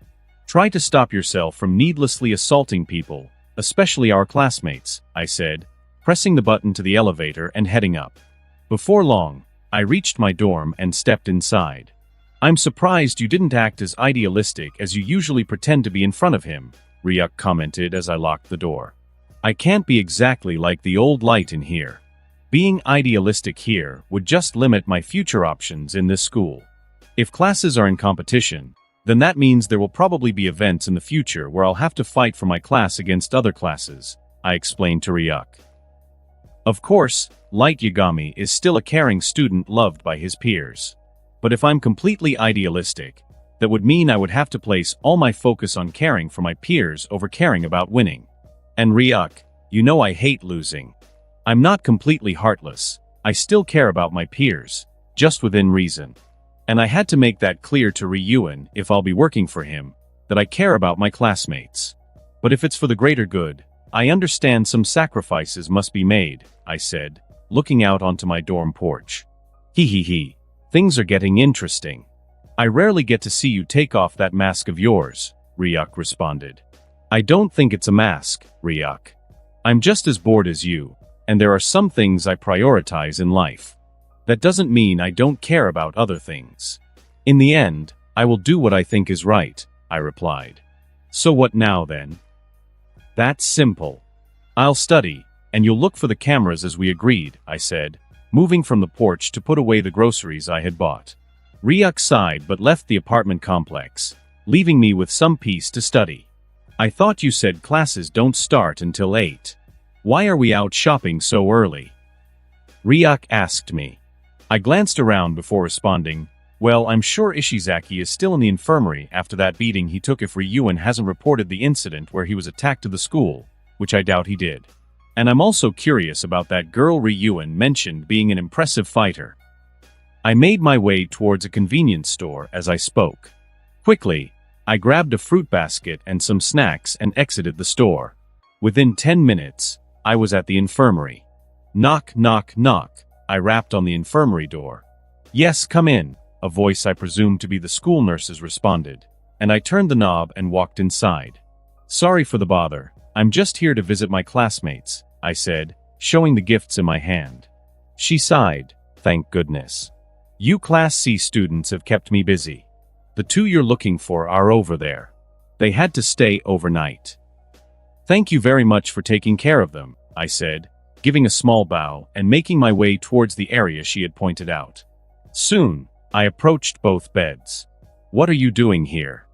Try to stop yourself from needlessly assaulting people, especially our classmates, I said, pressing the button to the elevator and heading up. Before long, I reached my dorm and stepped inside. I'm surprised you didn't act as idealistic as you usually pretend to be in front of him, Ryuk commented as I locked the door. I can't be exactly like the old Light in here. Being idealistic here would just limit my future options in this school. If classes are in competition, then that means there will probably be events in the future where I'll have to fight for my class against other classes, I explained to Ryuk. Of course, Light Yagami is still a caring student loved by his peers. But if I'm completely idealistic, that would mean I would have to place all my focus on caring for my peers over caring about winning. And Ryuk, you know I hate losing. I'm not completely heartless. I still care about my peers, just within reason. And I had to make that clear to Ryuan if I'll be working for him, that I care about my classmates. But if it's for the greater good, I understand some sacrifices must be made, I said, looking out onto my dorm porch. Hee. Things are getting interesting. I rarely get to see you take off that mask of yours, Ryuk responded. I don't think it's a mask, Ryuk. I'm just as bored as you, and there are some things I prioritize in life. That doesn't mean I don't care about other things. In the end, I will do what I think is right, I replied. So what now then? That's simple. I'll study, and you'll look for the cameras as we agreed, I said, moving from the porch to put away the groceries I had bought. Ryuk sighed but left the apartment complex, leaving me with some peace to study. I thought you said classes don't start until 8. Why are we out shopping so early? Ryuk asked me. I glanced around before responding, well, I'm sure Ishizaki is still in the infirmary after that beating he took if Ryuan hasn't reported the incident where he was attacked to the school, which I doubt he did. And I'm also curious about that girl Ryuan mentioned being an impressive fighter. I made my way towards a convenience store as I spoke. Quickly, I grabbed a fruit basket and some snacks and exited the store. Within 10 minutes, I was at the infirmary. Knock, knock, knock. I rapped on the infirmary door. Yes, come in, a voice I presumed to be the school nurse's responded, and I turned the knob and walked inside. Sorry for the bother, I'm just here to visit my classmates, I said, showing the gifts in my hand. She sighed, thank goodness. You Class C students have kept me busy. The two you're looking for are over there. They had to stay overnight. Thank you very much for taking care of them, I said, giving a small bow and making my way towards the area she had pointed out. Soon, I approached both beds. What are you doing here?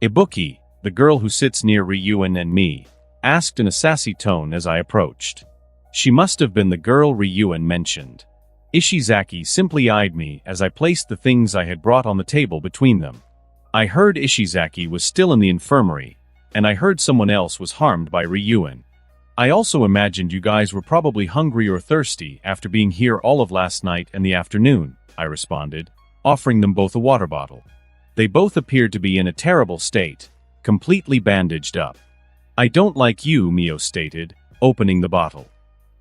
Ibuki, the girl who sits near Ryuan and me, asked in a sassy tone as I approached. She must have been the girl Ryuan mentioned. Ishizaki simply eyed me as I placed the things I had brought on the table between them. I heard Ishizaki was still in the infirmary, and I heard someone else was harmed by Ryuan. I also imagined you guys were probably hungry or thirsty after being here all of last night and the afternoon, I responded, offering them both a water bottle. They both appeared to be in a terrible state, completely bandaged up. I don't like you, Mio stated, opening the bottle.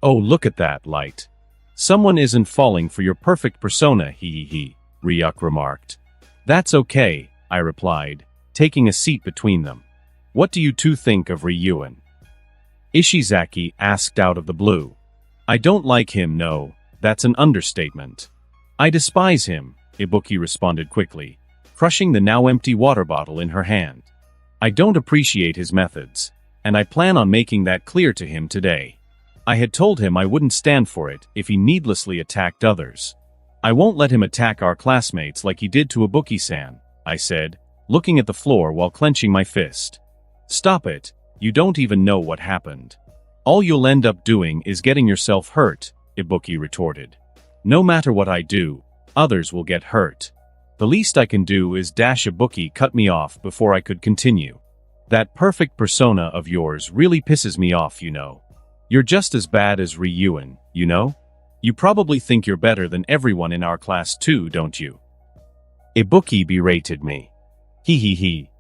Oh, look at that, Light. Someone isn't falling for your perfect persona, Ryuk remarked. That's okay, I replied, taking a seat between them. What do you two think of Ryuan? Ishizaki asked out of the blue. I don't like him, no, that's an understatement. I despise him, Ibuki responded quickly, crushing the now empty water bottle in her hand. I don't appreciate his methods, and I plan on making that clear to him today. I had told him I wouldn't stand for it if he needlessly attacked others. I won't let him attack our classmates like he did to Ibuki-san, I said, looking at the floor while clenching my fist. Stop it, you don't even know what happened. All you'll end up doing is getting yourself hurt, Ibuki retorted. No matter what I do, others will get hurt. The least I can do is Ibuki cut me off before I could continue. That perfect persona of yours really pisses me off, you know. You're just as bad as Ryuan, you know? You probably think you're better than everyone in our class too, don't you? Ibuki berated me.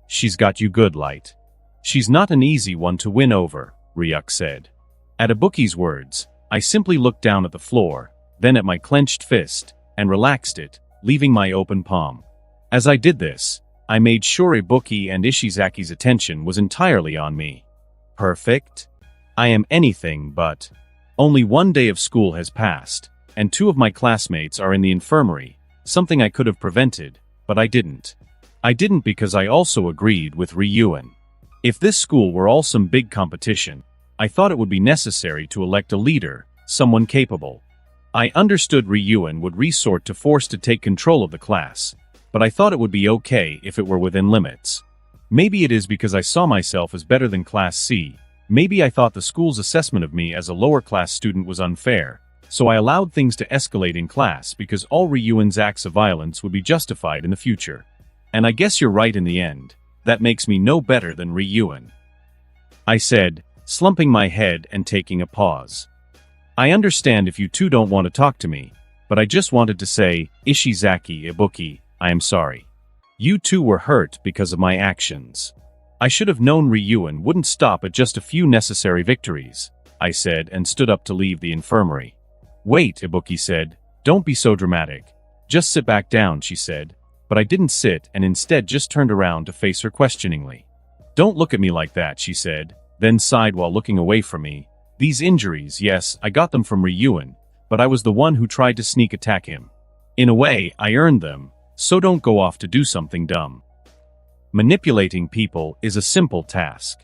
She's got you good, Light. She's not an easy one to win over, Ryuk said. At Ibuki's words, I simply looked down at the floor, then at my clenched fist, and relaxed it, leaving my open palm. As I did this, I made sure Ibuki and Ishizaki's attention was entirely on me. Perfect? I am anything but. Only one day of school has passed, and two of my classmates are in the infirmary, something I could have prevented, but I didn't. I didn't because I also agreed with Ryuan. If this school were all some big competition, I thought it would be necessary to elect a leader, someone capable. I understood Ryuan would resort to force to take control of the class, but I thought it would be okay if it were within limits. Maybe it is because I saw myself as better than Class C. Maybe I thought the school's assessment of me as a lower-class student was unfair, so I allowed things to escalate in class because all Ryuan's acts of violence would be justified in the future. And I guess you're right in the end. That makes me no better than Ryuan. I said, slumping my head and taking a pause. I understand if you two don't want to talk to me, but I just wanted to say, Ishizaki, Ibuki, I am sorry. You two were hurt because of my actions. I should have known Ryuan wouldn't stop at just a few necessary victories, I said and stood up to leave the infirmary. Wait, Ibuki said, don't be so dramatic. Just sit back down, she said, but I didn't sit and instead just turned around to face her questioningly. Don't look at me like that, she said, then sighed while looking away from me. These injuries, yes, I got them from Ryuan, but I was the one who tried to sneak attack him. In a way, I earned them, so don't go off to do something dumb. Manipulating people is a simple task.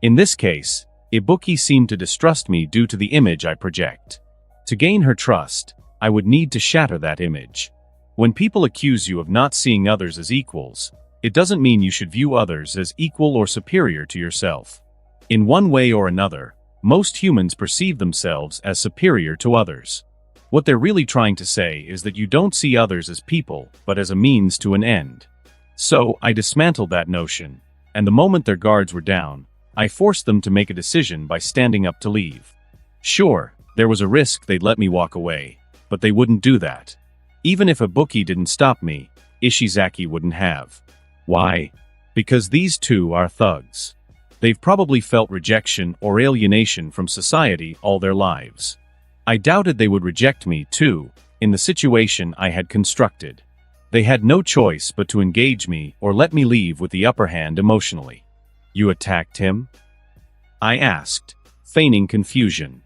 In this case, Ibuki seemed to distrust me due to the image I project. To gain her trust, I would need to shatter that image. When people accuse you of not seeing others as equals, it doesn't mean you should view others as equal or superior to yourself. In one way or another, most humans perceive themselves as superior to others. What they're really trying to say is that you don't see others as people, but as a means to an end. So, I dismantled that notion, and the moment their guards were down, I forced them to make a decision by standing up to leave. Sure, there was a risk they'd let me walk away, but they wouldn't do that. Even if Ibuki didn't stop me, Ishizaki wouldn't have. Why? Because these two are thugs. They've probably felt rejection or alienation from society all their lives. I doubted they would reject me, too, in the situation I had constructed. They had no choice but to engage me or let me leave with the upper hand emotionally. You attacked him? I asked, feigning confusion.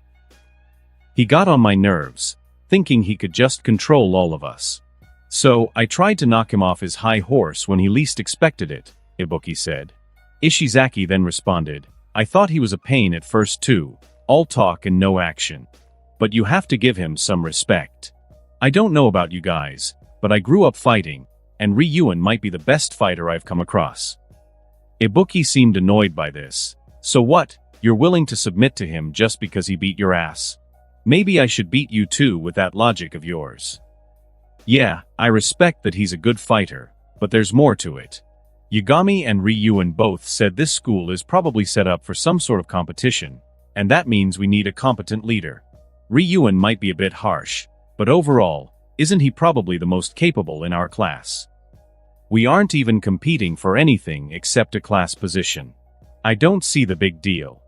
He got on my nerves, thinking he could just control all of us. So, I tried to knock him off his high horse when he least expected it, Ibuki said. Ishizaki then responded, I thought he was a pain at first too, all talk and no action. But you have to give him some respect. I don't know about you guys, but I grew up fighting, and Ryuan might be the best fighter I've come across. Ibuki seemed annoyed by this. So what, you're willing to submit to him just because he beat your ass? Maybe I should beat you too with that logic of yours. Yeah, I respect that he's a good fighter, but there's more to it. Yagami and Ryuan both said this school is probably set up for some sort of competition, and that means we need a competent leader. Ryuan might be a bit harsh, but overall, isn't he probably the most capable in our class? We aren't even competing for anything except a class position. I don't see the big deal.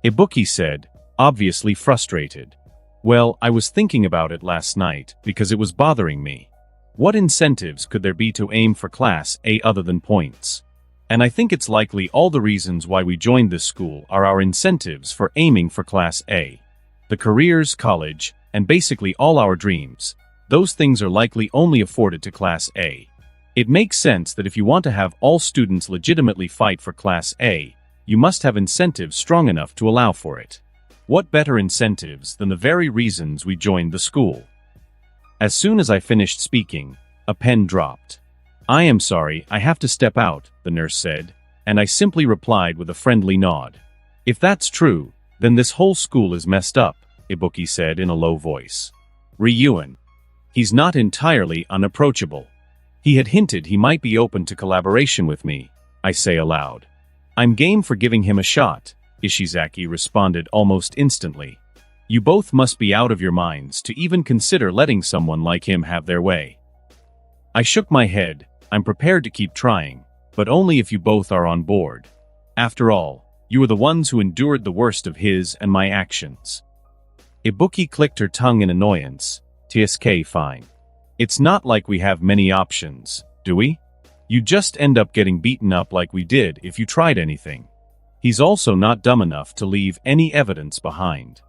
Ibuki said, obviously frustrated. Well, I was thinking about it last night because it was bothering me. What incentives could there be to aim for Class A other than points? And I think it's likely all the reasons why we joined this school are our incentives for aiming for Class A. The careers, college, and basically all our dreams. Those things are likely only afforded to Class A. It makes sense that if you want to have all students legitimately fight for Class A, you must have incentives strong enough to allow for it. What better incentives than the very reasons we joined the school? As soon as I finished speaking, a pen dropped. I am sorry, I have to step out, the nurse said, and I simply replied with a friendly nod. If that's true, then this whole school is messed up, Ibuki said in a low voice. Ryuan. He's not entirely unapproachable. He had hinted he might be open to collaboration with me, I say aloud. I'm game for giving him a shot, Ishizaki responded almost instantly. You both must be out of your minds to even consider letting someone like him have their way. I shook my head. I'm prepared to keep trying, but only if you both are on board. After all, you are the ones who endured the worst of his and my actions. Ibuki clicked her tongue in annoyance. TSK fine. It's not like we have many options, do we? You just end up getting beaten up like we did if you tried anything. He's also not dumb enough to leave any evidence behind.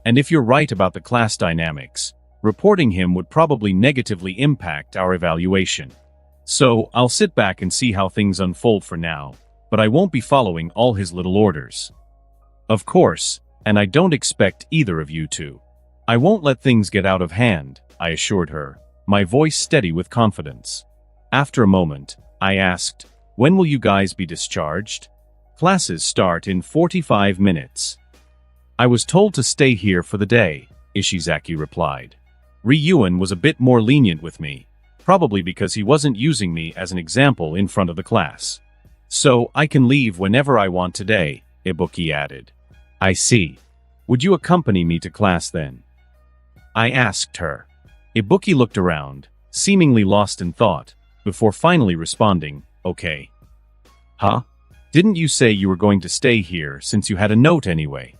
And if you're right about the class dynamics, reporting him would probably negatively impact our evaluation. So, I'll sit back and see how things unfold for now, but I won't be following all his little orders. Of course, and I don't expect either of you to. I won't let things get out of hand, I assured her, my voice steady with confidence. After a moment, I asked, when will you guys be discharged? Classes start in 45 minutes. I was told to stay here for the day, Ishizaki replied. Ryuan was a bit more lenient with me, probably because he wasn't using me as an example in front of the class. So, I can leave whenever I want today, Ibuki added. I see. Would you accompany me to class then? I asked her. Ibuki looked around, seemingly lost in thought, before finally responding, okay. Huh? Didn't you say you were going to stay here since you had a note anyway?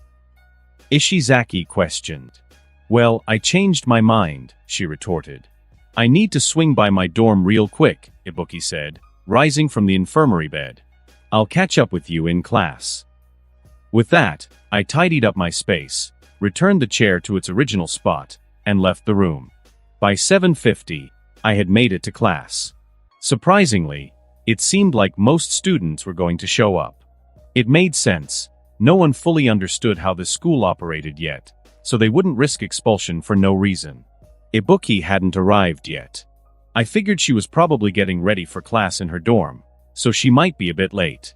Ishizaki questioned. Well, I changed my mind, she retorted. I need to swing by my dorm real quick, Ibuki said, rising from the infirmary bed. I'll catch up with you in class. With that, I tidied up my space, returned the chair to its original spot, and left the room. By 7:50, I had made it to class. Surprisingly, it seemed like most students were going to show up. It made sense. No one fully understood how the school operated yet, so they wouldn't risk expulsion for no reason. Ibuki hadn't arrived yet. I figured she was probably getting ready for class in her dorm, so she might be a bit late.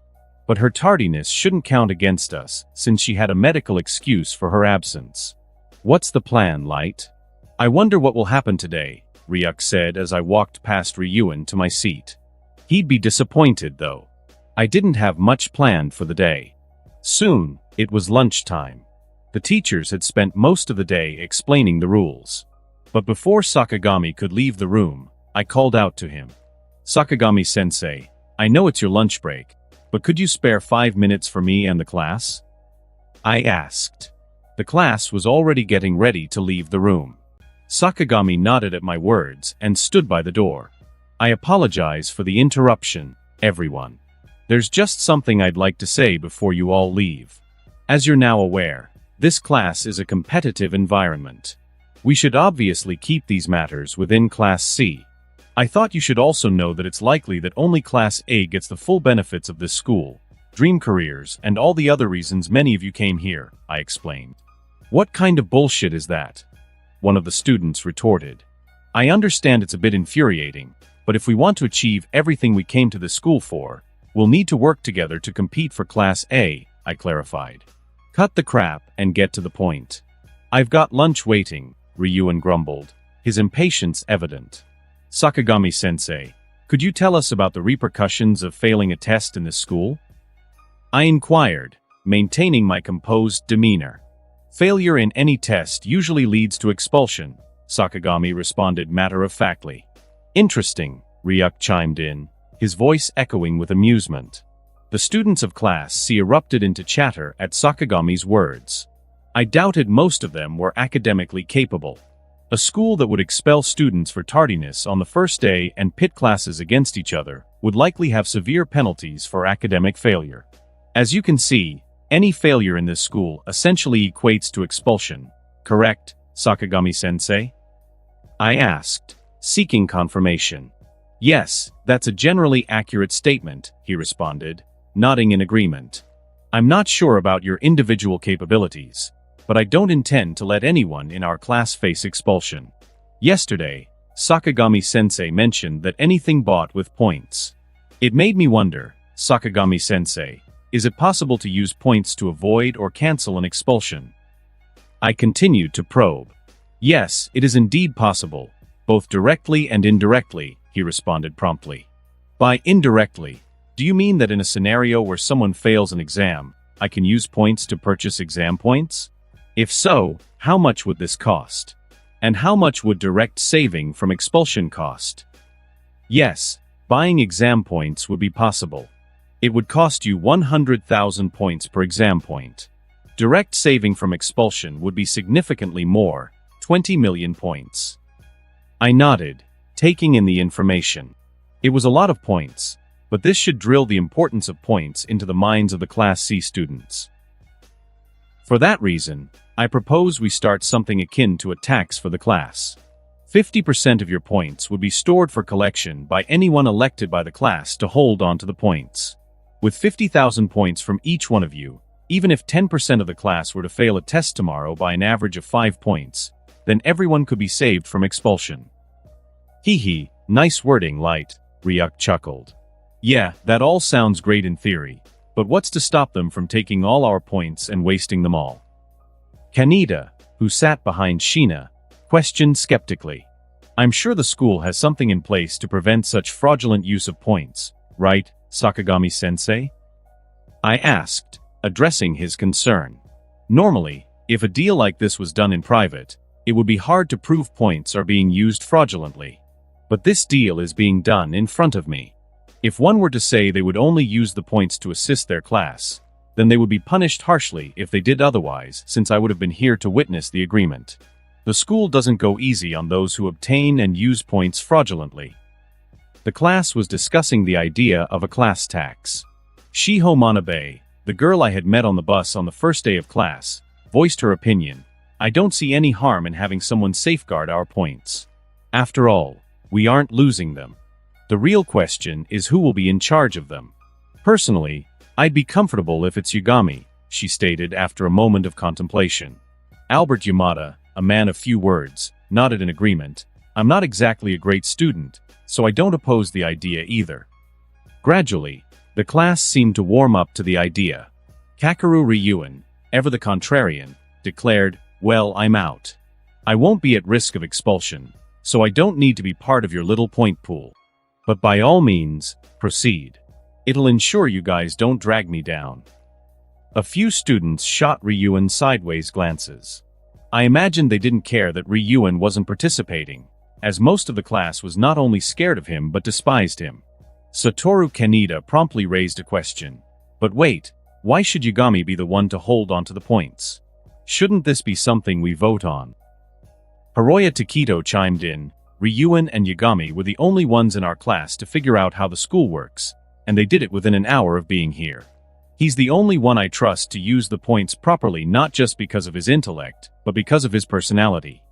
But her tardiness shouldn't count against us, since she had a medical excuse for her absence. What's the plan, Light? I wonder what will happen today, Ryuk said as I walked past Ryuan to my seat. He'd be disappointed, though. I didn't have much planned for the day. Soon, it was lunchtime. The teachers had spent most of the day explaining the rules. But before Sakagami could leave the room, I called out to him. Sakagami-sensei, I know it's your lunch break, But could you spare 5 minutes for me and the class? I asked. The class was already getting ready to leave the room. Sakagami nodded at my words and stood by the door. I apologize for the interruption, everyone. There's just something I'd like to say before you all leave. As you're now aware, this class is a competitive environment. We should obviously keep these matters within Class C. I thought you should also know that it's likely that only Class A gets the full benefits of this school, dream careers, and all the other reasons many of you came here, I explained. What kind of bullshit is that? One of the students retorted. I understand it's a bit infuriating, but if we want to achieve everything we came to this school for, we'll need to work together to compete for Class A, I clarified. Cut the crap and get to the point. I've got lunch waiting, Ryuk grumbled, his impatience evident. Sakagami-sensei, could you tell us about the repercussions of failing a test in this school? I inquired, maintaining my composed demeanor. Failure in any test usually leads to expulsion, Sakagami responded matter-of-factly. Interesting, Ryuk chimed in, his voice echoing with amusement. The students of Class C erupted into chatter at Sakagami's words. I doubted most of them were academically capable. A school that would expel students for tardiness on the first day and pit classes against each other would likely have severe penalties for academic failure. As you can see, any failure in this school essentially equates to expulsion, correct, Sakagami-sensei? I asked, seeking confirmation. Yes, that's a generally accurate statement, he responded, nodding in agreement. I'm not sure about your individual capabilities, but I don't intend to let anyone in our class face expulsion. Yesterday, Sakagami-sensei mentioned that anything bought with points. It made me wonder, Sakagami-sensei, is it possible to use points to avoid or cancel an expulsion? I continued to probe. Yes, it is indeed possible, both directly and indirectly, he responded promptly. By indirectly, do you mean that in a scenario where someone fails an exam, I can use points to purchase exam points? If so, how much would this cost? And how much would direct saving from expulsion cost? Yes, buying exam points would be possible. It would cost you 100,000 points per exam point. Direct saving from expulsion would be significantly more, 20 million points. I nodded, taking in the information. It was a lot of points, but this should drill the importance of points into the minds of the Class C students. For that reason, I propose we start something akin to a tax for the class. 50% of your points would be stored for collection by anyone elected by the class to hold on to the points. With 50,000 points from each one of you, even if 10% of the class were to fail a test tomorrow by an average of 5 points, then everyone could be saved from expulsion. Hee, nice wording, Light, Ryuk chuckled. Yeah, that all sounds great in theory, but what's to stop them from taking all our points and wasting them all? Kaneda, who sat behind Shina, questioned skeptically. I'm sure the school has something in place to prevent such fraudulent use of points, right, Sakagami-sensei? I asked, addressing his concern. Normally, if a deal like this was done in private, it would be hard to prove points are being used fraudulently. But this deal is being done in front of me. If one were to say they would only use the points to assist their class, then they would be punished harshly if they did otherwise, since I would have been here to witness the agreement. The school doesn't go easy on those who obtain and use points fraudulently. The class was discussing the idea of a class tax. Shiho Manabe, the girl I had met on the bus on the first day of class, voiced her opinion. I don't see any harm in having someone safeguard our points. After all, we aren't losing them. The real question is who will be in charge of them. Personally, I'd be comfortable if it's Yagami, she stated after a moment of contemplation. Albert Yamada, a man of few words, nodded in agreement. I'm not exactly a great student, so I don't oppose the idea either. Gradually, the class seemed to warm up to the idea. Kakeru Ryuk, ever the contrarian, declared, well, I'm out. I won't be at risk of expulsion, so I don't need to be part of your little point pool. But by all means, proceed. It'll ensure you guys don't drag me down. A few students shot Ryuk sideways glances. I imagined they didn't care that Ryuk wasn't participating, as most of the class was not only scared of him but despised him. Satoru Kaneda promptly raised a question. But wait, why should Yagami be the one to hold onto the points? Shouldn't this be something we vote on? Hiroya Takito chimed in. Ryuan and Yagami were the only ones in our class to figure out how the school works, and they did it within an hour of being here. He's the only one I trust to use the points properly, not just because of his intellect, but because of his personality.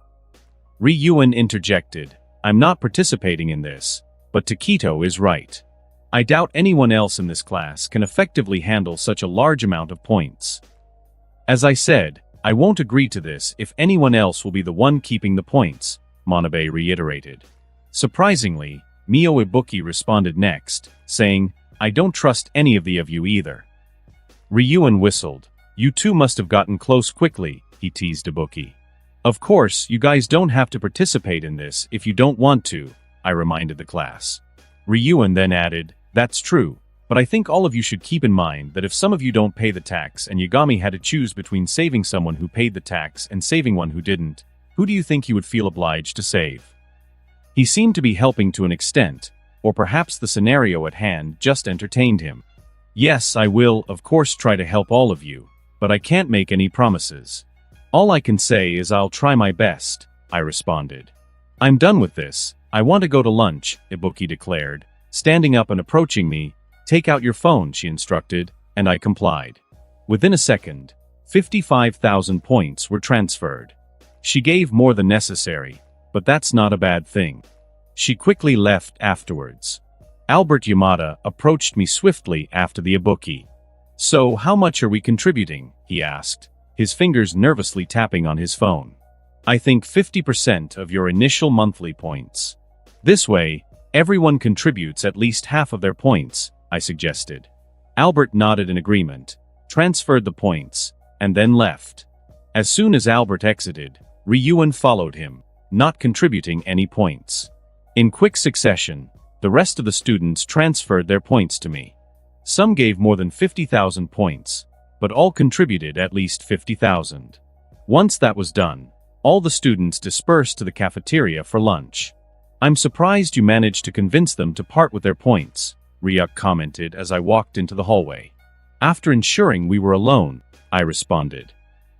Ryuan interjected. I'm not participating in this, but Takito is right. I doubt anyone else in this class can effectively handle such a large amount of points. As I said, I won't agree to this if anyone else will be the one keeping the points, Manabe reiterated. Surprisingly, Mio Ibuki responded next, saying, I don't trust any of you either. Ryuan whistled. You two must have gotten close quickly, he teased Ibuki. Of course, you guys don't have to participate in this if you don't want to, I reminded the class. Ryuan then added, that's true, but I think all of you should keep in mind that if some of you don't pay the tax and Yagami had to choose between saving someone who paid the tax and saving one who didn't, who do you think he would feel obliged to save? He seemed to be helping to an extent, or perhaps the scenario at hand just entertained him. Yes, I will, of course, try to help all of you, but I can't make any promises. All I can say is I'll try my best, I responded. I'm done with this. I want to go to lunch, Ibuki declared, standing up and approaching me. Take out your phone, she instructed, and I complied. Within a second, 55,000 points were transferred. She gave more than necessary, but that's not a bad thing. She quickly left afterwards. Albert Yamada approached me swiftly after the Ibuki. So how much are we contributing? He asked, his fingers nervously tapping on his phone. I think 50% of your initial monthly points. This way, everyone contributes at least half of their points, I suggested. Albert nodded in agreement, transferred the points, and then left. As soon as Albert exited, Ryuan followed him, not contributing any points. In quick succession, the rest of the students transferred their points to me. Some gave more than 50,000 points, but all contributed at least 50,000. Once that was done, all the students dispersed to the cafeteria for lunch. I'm surprised you managed to convince them to part with their points, Ryuk commented as I walked into the hallway. After ensuring we were alone, I responded.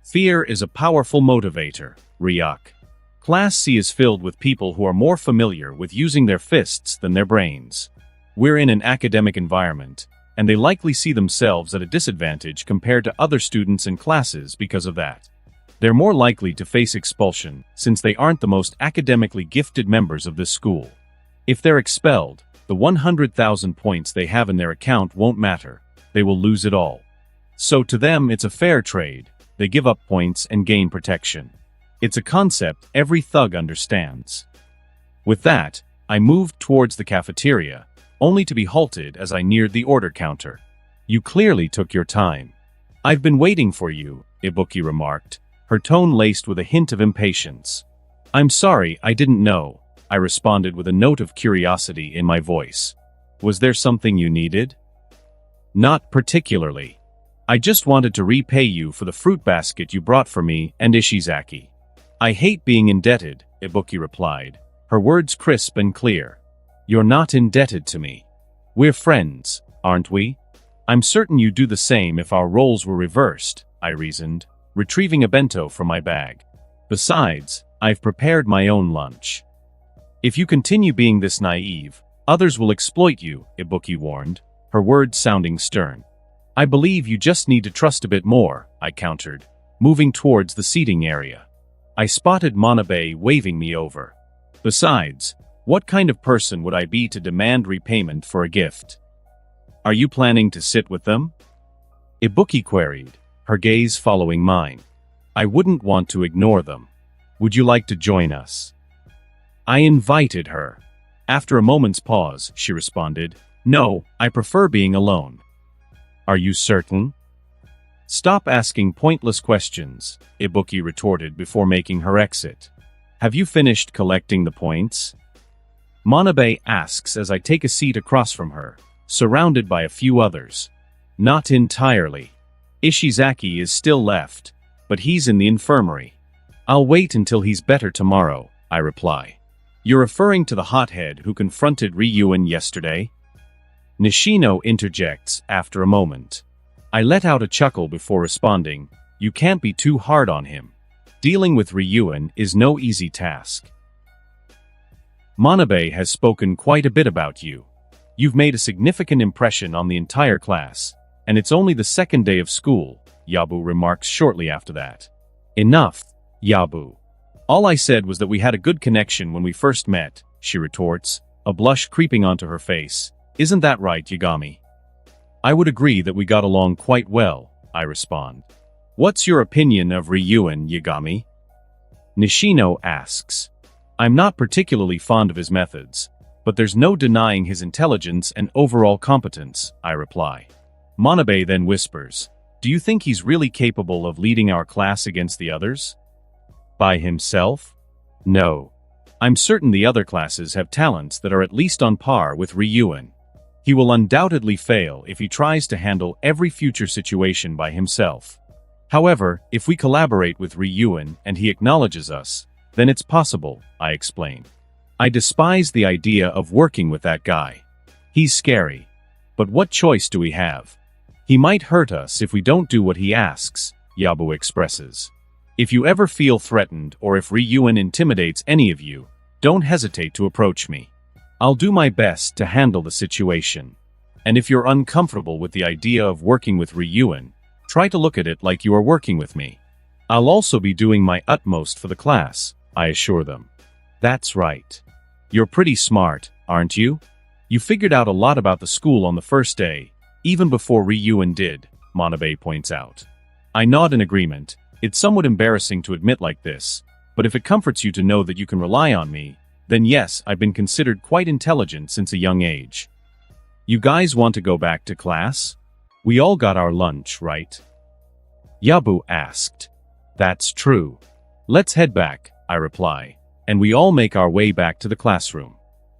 Fear is a powerful motivator, Ryuk. Class C is filled with people who are more familiar with using their fists than their brains. We're in an academic environment, and they likely see themselves at a disadvantage compared to other students and classes because of that. They're more likely to face expulsion since they aren't the most academically gifted members of this school. If they're expelled, the 100,000 points they have in their account won't matter. They will lose it all. So to them, it's a fair trade. They give up points and gain protection. It's a concept every thug understands. With that, I moved towards the cafeteria, only to be halted as I neared the order counter. You clearly took your time. I've been waiting for you, Ibuki remarked, her tone laced with a hint of impatience. I'm sorry, I didn't know, I responded with a note of curiosity in my voice. Was there something you needed? Not particularly. I just wanted to repay you for the fruit basket you brought for me and Ishizaki. I hate being indebted, Ibuki replied, her words crisp and clear. You're not indebted to me. We're friends, aren't we? I'm certain you'd do the same if our roles were reversed, I reasoned, retrieving a bento from my bag. Besides, I've prepared my own lunch. If you continue being this naive, others will exploit you, Ibuki warned, her words sounding stern. I believe you just need to trust a bit more, I countered, moving towards the seating area. I spotted Manabe waving me over. Besides, what kind of person would I be to demand repayment for a gift? Are you planning to sit with them? Ibuki queried, her gaze following mine. I wouldn't want to ignore them. Would you like to join us? I invited her. After a moment's pause, she responded, No, I prefer being alone. Are you certain? Stop asking pointless questions, Ibuki retorted before making her exit. Have you finished collecting the points? Manabe asks as I take a seat across from her, surrounded by a few others. Not entirely. Ishizaki is still left, but he's in the infirmary. I'll wait until he's better tomorrow, I reply. You're referring to the hothead who confronted Ryuan yesterday? Nishino interjects after a moment. I let out a chuckle before responding, you can't be too hard on him. Dealing with Ryuan is no easy task. Manabe has spoken quite a bit about you. You've made a significant impression on the entire class, and it's only the second day of school, Yabu remarks shortly after that. Enough, Yabu. All I said was that we had a good connection when we first met, she retorts, a blush creeping onto her face. Isn't that right, Yagami? I would agree that we got along quite well, I respond. What's your opinion of Ryuan, Yagami? Nishino asks. I'm not particularly fond of his methods, but there's no denying his intelligence and overall competence, I reply. Manabe then whispers, do you think he's really capable of leading our class against the others? By himself? No. I'm certain the other classes have talents that are at least on par with Ryuan. He will undoubtedly fail if he tries to handle every future situation by himself. However, if we collaborate with Ryuan and he acknowledges us, then it's possible, I explain. I despise the idea of working with that guy. He's scary. But what choice do we have? He might hurt us if we don't do what he asks, Yabu expresses. If you ever feel threatened or if Ryuan intimidates any of you, don't hesitate to approach me. I'll do my best to handle the situation. And if you're uncomfortable with the idea of working with Ryuan, try to look at it like you are working with me. I'll also be doing my utmost for the class, I assure them. That's right. You're pretty smart, aren't you? You figured out a lot about the school on the first day, even before Ryuan did, Manabe points out. I nod in agreement. It's somewhat embarrassing to admit like this, but if it comforts you to know that you can rely on me, then yes, I've been considered quite intelligent since a young age. You guys want to go back to class? We all got our lunch, right? Yabu asked. That's true. Let's head back, I reply, and we all make our way back to the classroom.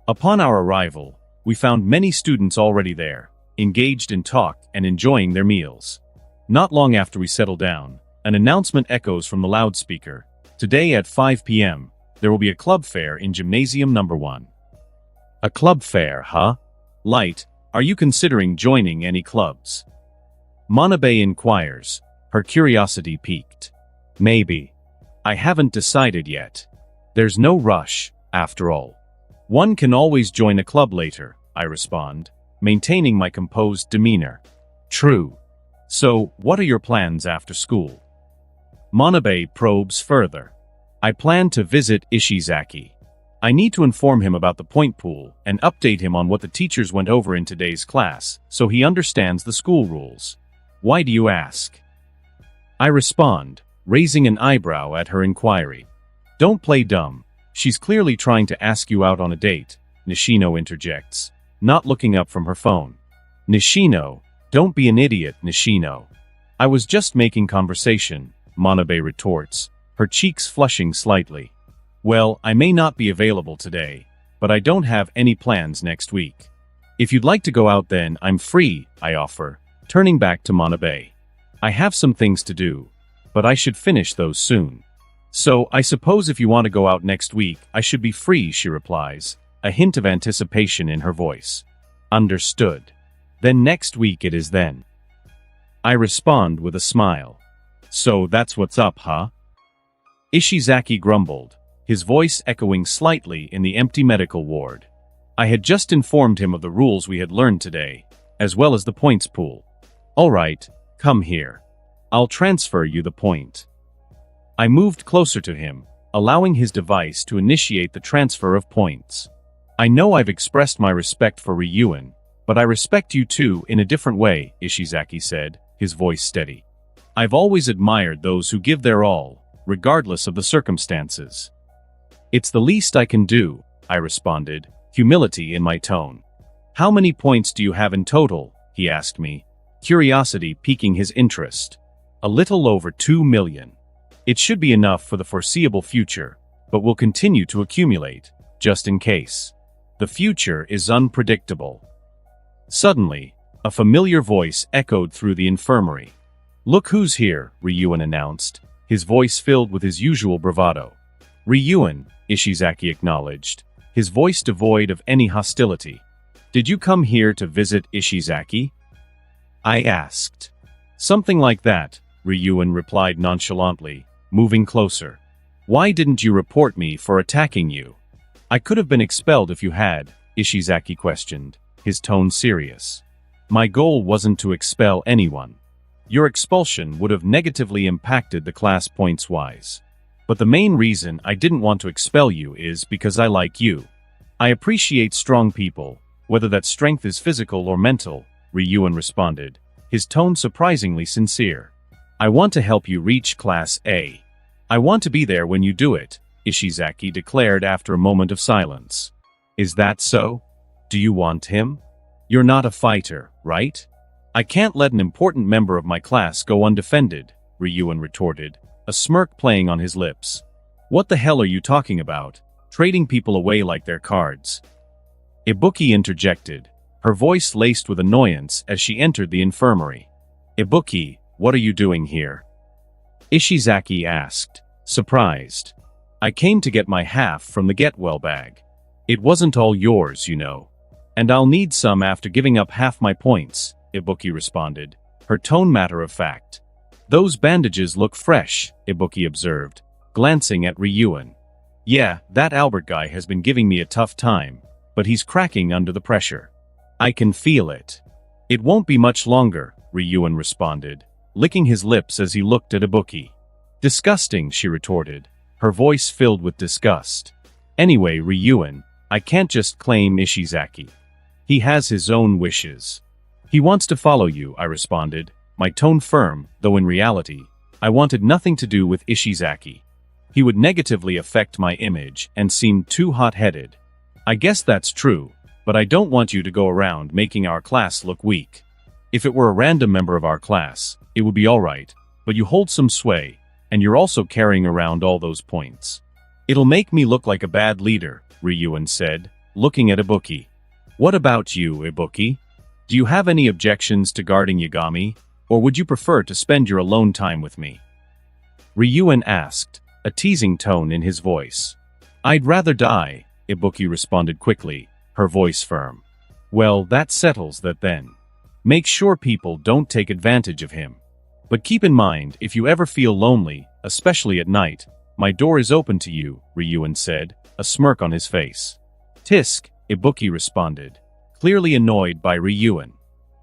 Upon our arrival, we found many students already there, engaged in talk and enjoying their meals. Not long after we settle down, an announcement echoes from the loudspeaker. Today at 5 p.m., there will be a club fair in Gymnasium number 1. A club fair, huh? Light, are you considering joining any clubs? Manabe inquires, her curiosity piqued. Maybe. I haven't decided yet. There's no rush, after all. One can always join a club later, I respond, maintaining my composed demeanor. True. So, what are your plans after school? Manabe probes further. I plan to visit Ishizaki. I need to inform him about the point pool and update him on what the teachers went over in today's class, so he understands the school rules. Why do you ask? I respond, raising an eyebrow at her inquiry. Don't play dumb. She's clearly trying to ask you out on a date, Nishino interjects, not looking up from her phone. Nishino, don't be an idiot, Nishino. I was just making conversation, Manabe retorts, her cheeks flushing slightly. Well, I may not be available today, but I don't have any plans next week. If you'd like to go out then, I'm free, I offer, turning back to Manabe. I have some things to do, but I should finish those soon. So, I suppose if you want to go out next week, I should be free, she replies, a hint of anticipation in her voice. Understood. Then next week it is then. I respond with a smile. So that's what's up, huh? Ishizaki grumbled, his voice echoing slightly in the empty medical ward. I had just informed him of the rules we had learned today, as well as the points pool. All right, come here. I'll transfer you the point. I moved closer to him, allowing his device to initiate the transfer of points. I know I've expressed my respect for Ryuan, but I respect you too in a different way, Ishizaki said, his voice steady. I've always admired those who give their all, regardless of the circumstances. It's the least I can do, I responded, humility in my tone. How many points do you have in total? He asked me, curiosity piquing his interest. A little over 2 million. It should be enough for the foreseeable future, but will continue to accumulate, just in case. The future is unpredictable. Suddenly, a familiar voice echoed through the infirmary. Look who's here, Ryuan announced, his voice filled with his usual bravado. Ryuan, Ishizaki acknowledged, his voice devoid of any hostility. Did you come here to visit Ishizaki? I asked. Something like that, Ryuan replied nonchalantly, moving closer. Why didn't you report me for attacking you? I could have been expelled if you had, Ishizaki questioned, his tone serious. My goal wasn't to expel anyone. Your expulsion would have negatively impacted the class points-wise. But the main reason I didn't want to expel you is because I like you. I appreciate strong people, whether that strength is physical or mental, Ryuan responded, his tone surprisingly sincere. I want to help you reach Class A. I want to be there when you do it, Ishizaki declared after a moment of silence. Is that so? Do you want him? You're not a fighter, right? I can't let an important member of my class go undefended, Ryuan retorted, a smirk playing on his lips. What the hell are you talking about? Trading people away like they're cards. Ibuki interjected, her voice laced with annoyance as she entered the infirmary. Ibuki, what are you doing here? Ishizaki asked, surprised. I came to get my half from the get-well bag. It wasn't all yours, you know. And I'll need some after giving up half my points, Ibuki responded, her tone matter-of-fact. Those bandages look fresh, Ibuki observed, glancing at Ryuan. Yeah, that Albert guy has been giving me a tough time, but he's cracking under the pressure. I can feel it. It won't be much longer, Ryuan responded, licking his lips as he looked at Ibuki. Disgusting, she retorted, her voice filled with disgust. Anyway, Ryuan, I can't just claim Ishizaki. He has his own wishes. He wants to follow you, I responded, my tone firm, though in reality, I wanted nothing to do with Ishizaki. He would negatively affect my image and seemed too hot-headed. I guess that's true, but I don't want you to go around making our class look weak. If it were a random member of our class, it would be alright, but you hold some sway, and you're also carrying around all those points. It'll make me look like a bad leader, Ryuan said, looking at Ibuki. What about you, Ibuki? Do you have any objections to guarding Yagami, or would you prefer to spend your alone time with me? Ryuan asked, a teasing tone in his voice. I'd rather die, Ibuki responded quickly, her voice firm. Well, that settles that then. Make sure people don't take advantage of him. But keep in mind, if you ever feel lonely, especially at night, my door is open to you, Ryuan said, a smirk on his face. Tisk, Ibuki responded, clearly annoyed by Ryuan.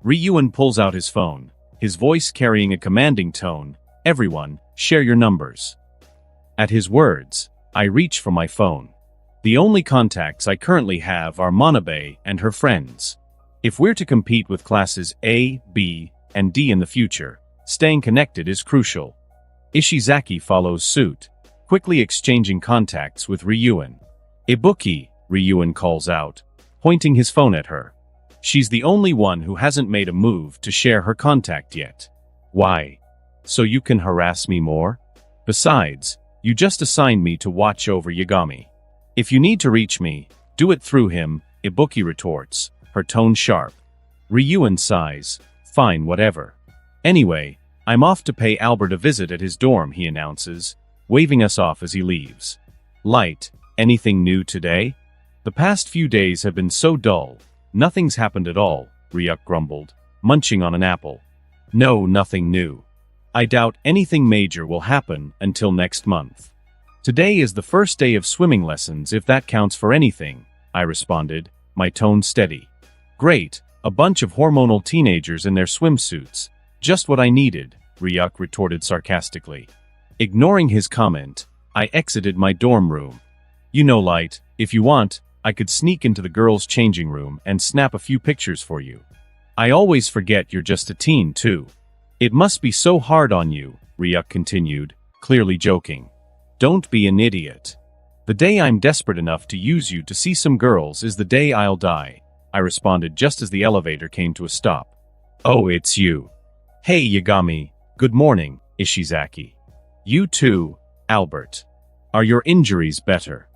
Ryuan pulls out his phone, his voice carrying a commanding tone. Everyone, share your numbers. At his words, I reach for my phone. The only contacts I currently have are Manabe and her friends. If we're to compete with classes A, B, and D in the future, staying connected is crucial. Ishizaki follows suit, quickly exchanging contacts with Ryuan. Ibuki, Ryuan calls out, pointing his phone at her. She's the only one who hasn't made a move to share her contact yet. Why? So you can harass me more? Besides, you just assigned me to watch over Yagami. If you need to reach me, do it through him, Ibuki retorts, her tone sharp. Ryuan sighs, fine, whatever. Anyway, I'm off to pay Albert a visit at his dorm, he announces, waving us off as he leaves. Light, anything new today? The past few days have been so dull. Nothing's happened at all, Ryuk grumbled, munching on an apple. No, nothing new. I doubt anything major will happen until next month. Today is the first day of swimming lessons, if that counts for anything, I responded, my tone steady. Great, a bunch of hormonal teenagers in their swimsuits. Just what I needed, Ryuk retorted sarcastically. Ignoring his comment, I exited my dorm room. You know, Light, if you want, I could sneak into the girls' changing room and snap a few pictures for you. I always forget you're just a teen, too. It must be so hard on you, Ryuk continued, clearly joking. Don't be an idiot. The day I'm desperate enough to use you to see some girls is the day I'll die, I responded just as the elevator came to a stop. Oh, it's you. Hey, Yagami. Good morning, Ishizaki. You too, Albert. Are your injuries better?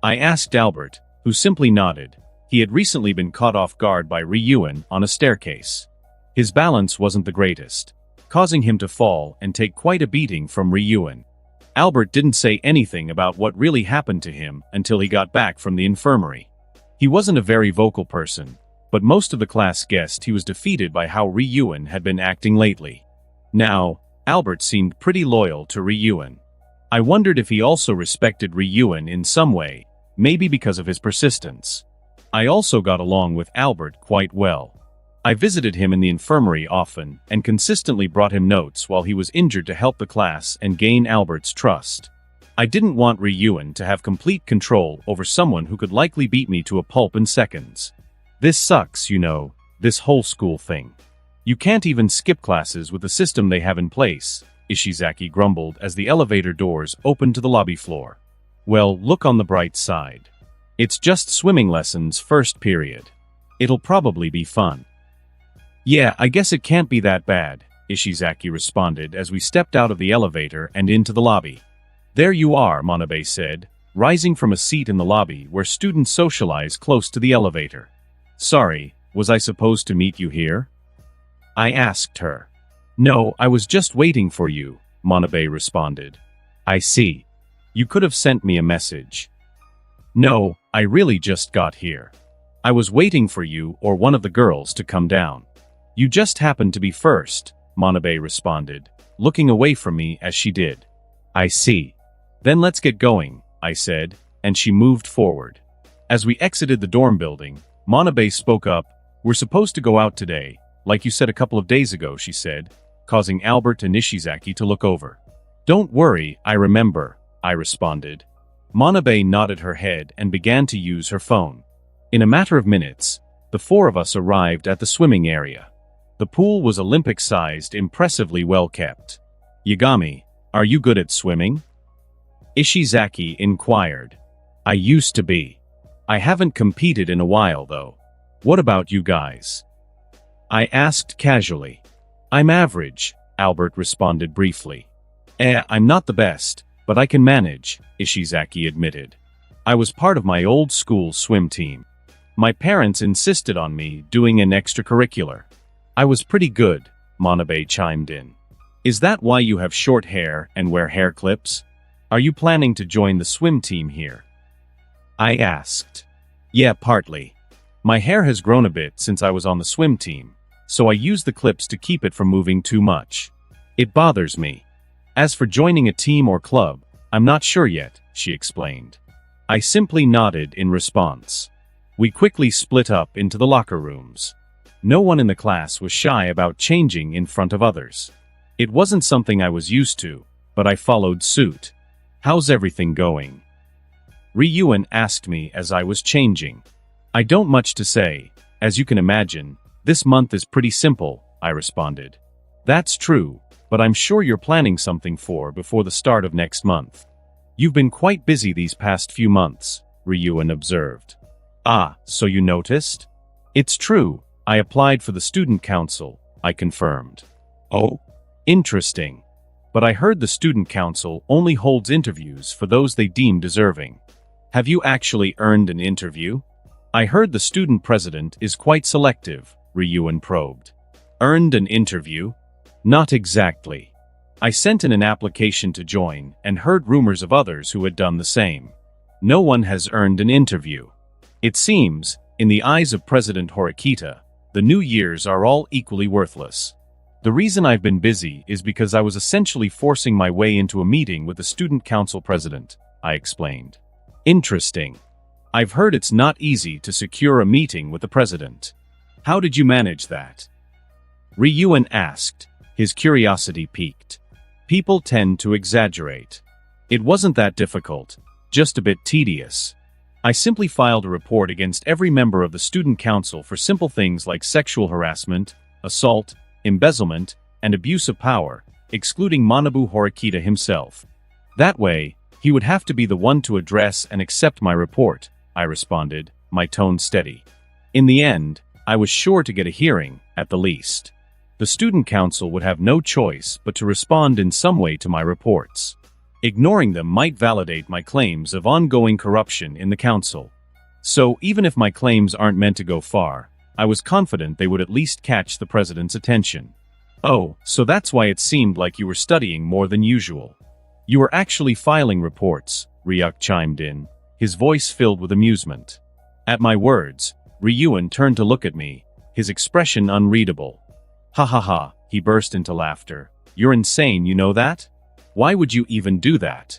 I asked Albert, who simply nodded. He had recently been caught off guard by Ryuan on a staircase. His balance wasn't the greatest, causing him to fall and take quite a beating from Ryuan. Albert didn't say anything about what really happened to him until he got back from the infirmary. He wasn't a very vocal person, but most of the class guessed he was defeated by how Ryuk had been acting lately. Now, Albert seemed pretty loyal to Ryuk. I wondered if he also respected Ryuk in some way, maybe because of his persistence. I also got along with Albert quite well. I visited him in the infirmary often and consistently brought him notes while he was injured to help the class and gain Albert's trust. I didn't want Ryuk to have complete control over someone who could likely beat me to a pulp in seconds. This sucks, you know, this whole school thing. You can't even skip classes with the system they have in place, Ishizaki grumbled as the elevator doors opened to the lobby floor. Well, look on the bright side. It's just swimming lessons first period. It'll probably be fun. Yeah, I guess it can't be that bad, Ishizaki responded as we stepped out of the elevator and into the lobby. There you are, Manabe said, rising from a seat in the lobby where students socialize close to the elevator. Sorry, was I supposed to meet you here? I asked her. No, I was just waiting for you, Manabe responded. I see. You could have sent me a message. No, I really just got here. I was waiting for you or one of the girls to come down. You just happened to be first, Manabe responded, looking away from me as she did. I see. Then let's get going, I said, and she moved forward. As we exited the dorm building, Manabe spoke up. We're supposed to go out today, like you said a couple of days ago, she said, causing Albert and Ishizaki to look over. Don't worry, I remember, I responded. Manabe nodded her head and began to use her phone. In a matter of minutes, the four of us arrived at the swimming area. The pool was Olympic-sized, impressively well kept. Yagami, are you good at swimming? Ishizaki inquired. I used to be. I haven't competed in a while though. What about you guys? I asked casually. I'm average, Albert responded briefly. I'm not the best, but I can manage, Ishizaki admitted. I was part of my old school swim team. My parents insisted on me doing an extracurricular. I was pretty good, Manabe chimed in. Is that why you have short hair and wear hair clips? Are you planning to join the swim team here? I asked. Yeah, partly. My hair has grown a bit since I was on the swim team, so I use the clips to keep it from moving too much. It bothers me. As for joining a team or club, I'm not sure yet, she explained. I simply nodded in response. We quickly split up into the locker rooms. No one in the class was shy about changing in front of others. It wasn't something I was used to, but I followed suit. How's everything going? Ryuk asked me as I was changing. I don't much to say. As you can imagine, this month is pretty simple, I responded. That's true, but I'm sure you're planning something before the start of next month. You've been quite busy these past few months, Ryuk observed. Ah, so you noticed? It's true, I applied for the student council, I confirmed. Oh? Interesting. But I heard the student council only holds interviews for those they deem deserving. Have you actually earned an interview? I heard the student president is quite selective, Ryuk probed. Earned an interview? Not exactly. I sent in an application to join and heard rumors of others who had done the same. No one has earned an interview. It seems, in the eyes of President Horikita, the New Year's are all equally worthless. The reason I've been busy is because I was essentially forcing my way into a meeting with the student council president, I explained. Interesting. I've heard it's not easy to secure a meeting with the president. How did you manage that? Ryuk asked, his curiosity piqued. People tend to exaggerate. It wasn't that difficult, just a bit tedious. I simply filed a report against every member of the student council for simple things like sexual harassment, assault, embezzlement, and abuse of power, excluding Manabu Horikita himself. That way, he would have to be the one to address and accept my report, I responded, my tone steady. In the end, I was sure to get a hearing, at the least. The student council would have no choice but to respond in some way to my reports. Ignoring them might validate my claims of ongoing corruption in the council. So even if my claims aren't meant to go far, I was confident they would at least catch the president's attention. Oh, so that's why it seemed like you were studying more than usual. You were actually filing reports, Ryuk chimed in, his voice filled with amusement. At my words, Ryuan turned to look at me, his expression unreadable. Ha ha ha, he burst into laughter. You're insane, you know that? Why would you even do that?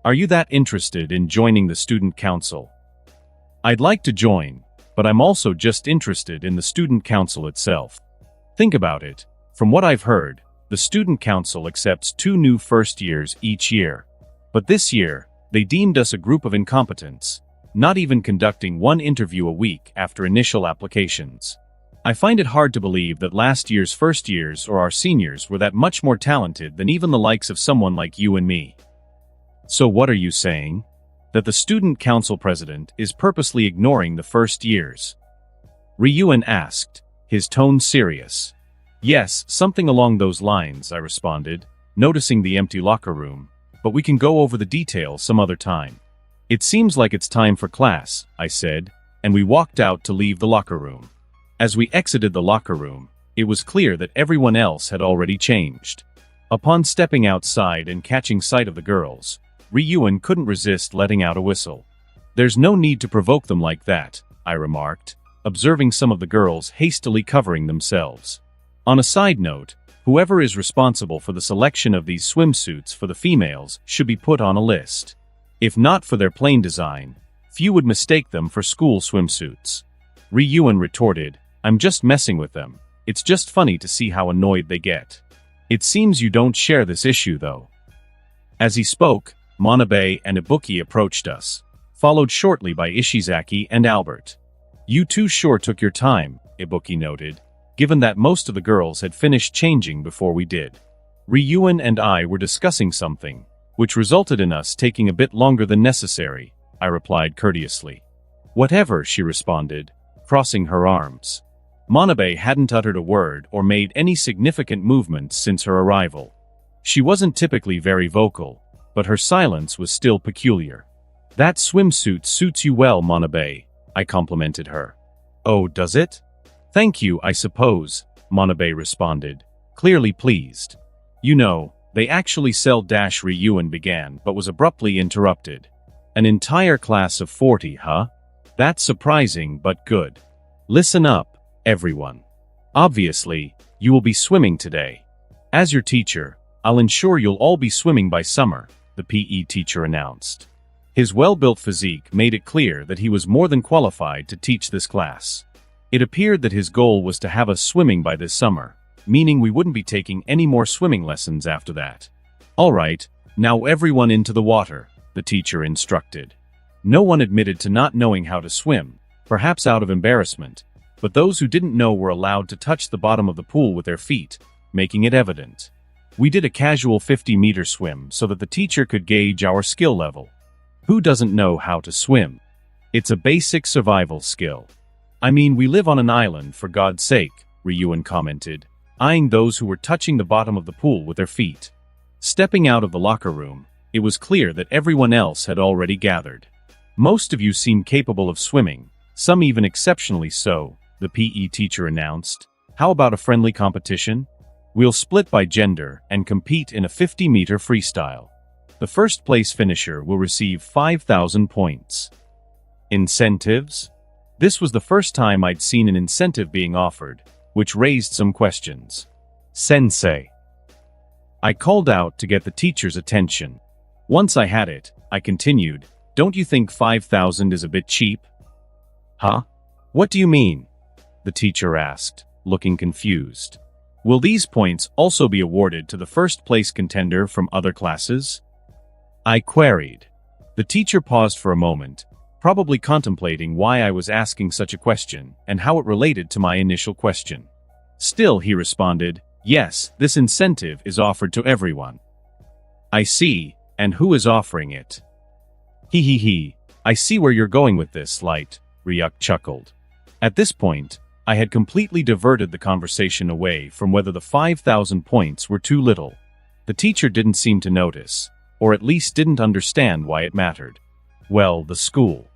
Are you that interested in joining the student council? I'd like to join, but I'm also just interested in the student council itself. Think about it. From what I've heard, the student council accepts 2 new first years each year. But this year, they deemed us a group of incompetents, not even conducting 1 interview a week after initial applications. I find it hard to believe that last year's first years or our seniors were that much more talented than even the likes of someone like you and me. So what are you saying? That the student council president is purposely ignoring the first years? Ryuan asked, his tone serious. Yes, something along those lines, I responded, noticing the empty locker room, but we can go over the details some other time. It seems like it's time for class, I said, and we walked out to leave the locker room. As we exited the locker room, it was clear that everyone else had already changed. Upon stepping outside and catching sight of the girls, Ryuan couldn't resist letting out a whistle. There's no need to provoke them like that, I remarked, observing some of the girls hastily covering themselves. On a side note, whoever is responsible for the selection of these swimsuits for the females should be put on a list. If not for their plain design, few would mistake them for school swimsuits. Ryuan retorted, I'm just messing with them. It's just funny to see how annoyed they get. It seems you don't share this issue, though. As he spoke, Manabe and Ibuki approached us, followed shortly by Ishizaki and Albert. You two sure took your time, Ibuki noted, given that most of the girls had finished changing before we did. Ryuan and I were discussing something, which resulted in us taking a bit longer than necessary, I replied courteously. Whatever, she responded, crossing her arms. Manabe hadn't uttered a word or made any significant movements since her arrival. She wasn't typically very vocal, but her silence was still peculiar. That swimsuit suits you well, Manabe, I complimented her. Oh, does it? Thank you, I suppose, Manabe responded, clearly pleased. You know, they actually sell Ryuan began but was abruptly interrupted. An entire class of 40, huh? That's surprising but good. Listen up, everyone. Obviously, you will be swimming today. As your teacher, I'll ensure you'll all be swimming by summer, the PE teacher announced. His well-built physique made it clear that he was more than qualified to teach this class. It appeared that his goal was to have us swimming by this summer, meaning we wouldn't be taking any more swimming lessons after that. All right, now everyone into the water, the teacher instructed. No one admitted to not knowing how to swim, perhaps out of embarrassment, but those who didn't know were allowed to touch the bottom of the pool with their feet, making it evident. We did a casual 50-meter swim so that the teacher could gauge our skill level. Who doesn't know how to swim? It's a basic survival skill. I mean, we live on an island, for God's sake, Ryuan commented, eyeing those who were touching the bottom of the pool with their feet. Stepping out of the locker room, it was clear that everyone else had already gathered. Most of you seem capable of swimming, some even exceptionally so, the PE teacher announced. How about a friendly competition? We'll split by gender and compete in a 50-meter freestyle. The first place finisher will receive 5,000 points. Incentives? This was the first time I'd seen an incentive being offered, which raised some questions. Sensei. I called out to get the teacher's attention. Once I had it, I continued, don't you think 5,000 is a bit cheap? Huh? What do you mean? The teacher asked, looking confused. Will these points also be awarded to the first place contender from other classes? I queried. The teacher paused for a moment, probably contemplating why I was asking such a question and how it related to my initial question. Still, he responded, yes, this incentive is offered to everyone. I see, and who is offering it? He, I see where you're going with this, Light, Ryuk chuckled. At this point, I had completely diverted the conversation away from whether the 5,000 points were too little. The teacher didn't seem to notice, or at least didn't understand why it mattered. Well, the school.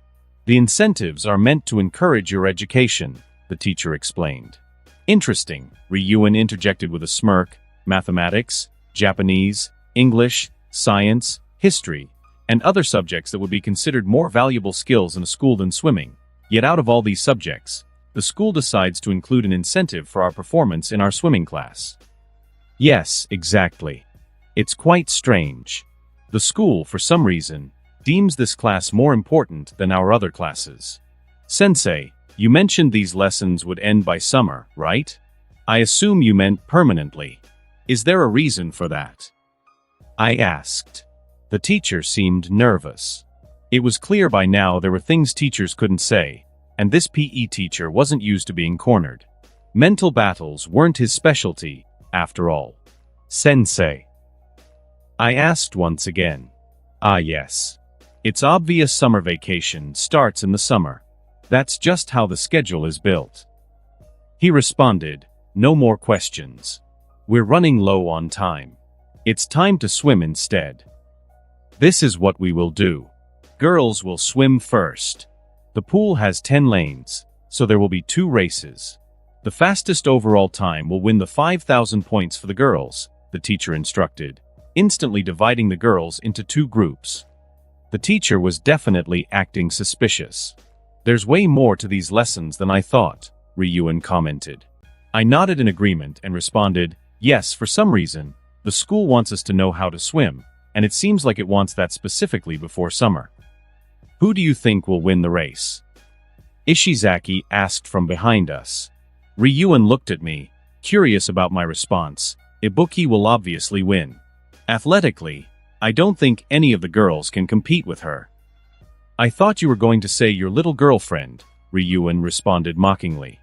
The incentives are meant to encourage your education, the teacher explained. Interesting, Ryuan interjected with a smirk. Mathematics, Japanese, English, science, history, and other subjects that would be considered more valuable skills in a school than swimming. Yet out of all these subjects, the school decides to include an incentive for our performance in our swimming class. Yes, exactly. It's quite strange. The school, for some reason, deems this class more important than our other classes. Sensei, you mentioned these lessons would end by summer, right? I assume you meant permanently. Is there a reason for that? I asked. The teacher seemed nervous. It was clear by now there were things teachers couldn't say, and this PE teacher wasn't used to being cornered. Mental battles weren't his specialty, after all. Sensei. I asked once again. Ah yes. It's obvious summer vacation starts in the summer. That's just how the schedule is built. He responded, no more questions. We're running low on time. It's time to swim instead. This is what we will do. Girls will swim first. The pool has 10 lanes, so there will be 2 races. The fastest overall time will win the 5,000 points for the girls, the teacher instructed, instantly dividing the girls into 2 groups. The teacher was definitely acting suspicious. There's way more to these lessons than I thought, Ryuk commented. I nodded in agreement and responded, yes, for some reason, the school wants us to know how to swim, and it seems like it wants that specifically before summer. Who do you think will win the race? Ishizaki asked from behind us. Ryuk looked at me, curious about my response. Ibuki will obviously win. Athletically, I don't think any of the girls can compete with her. I thought you were going to say your little girlfriend, Ryuk responded mockingly.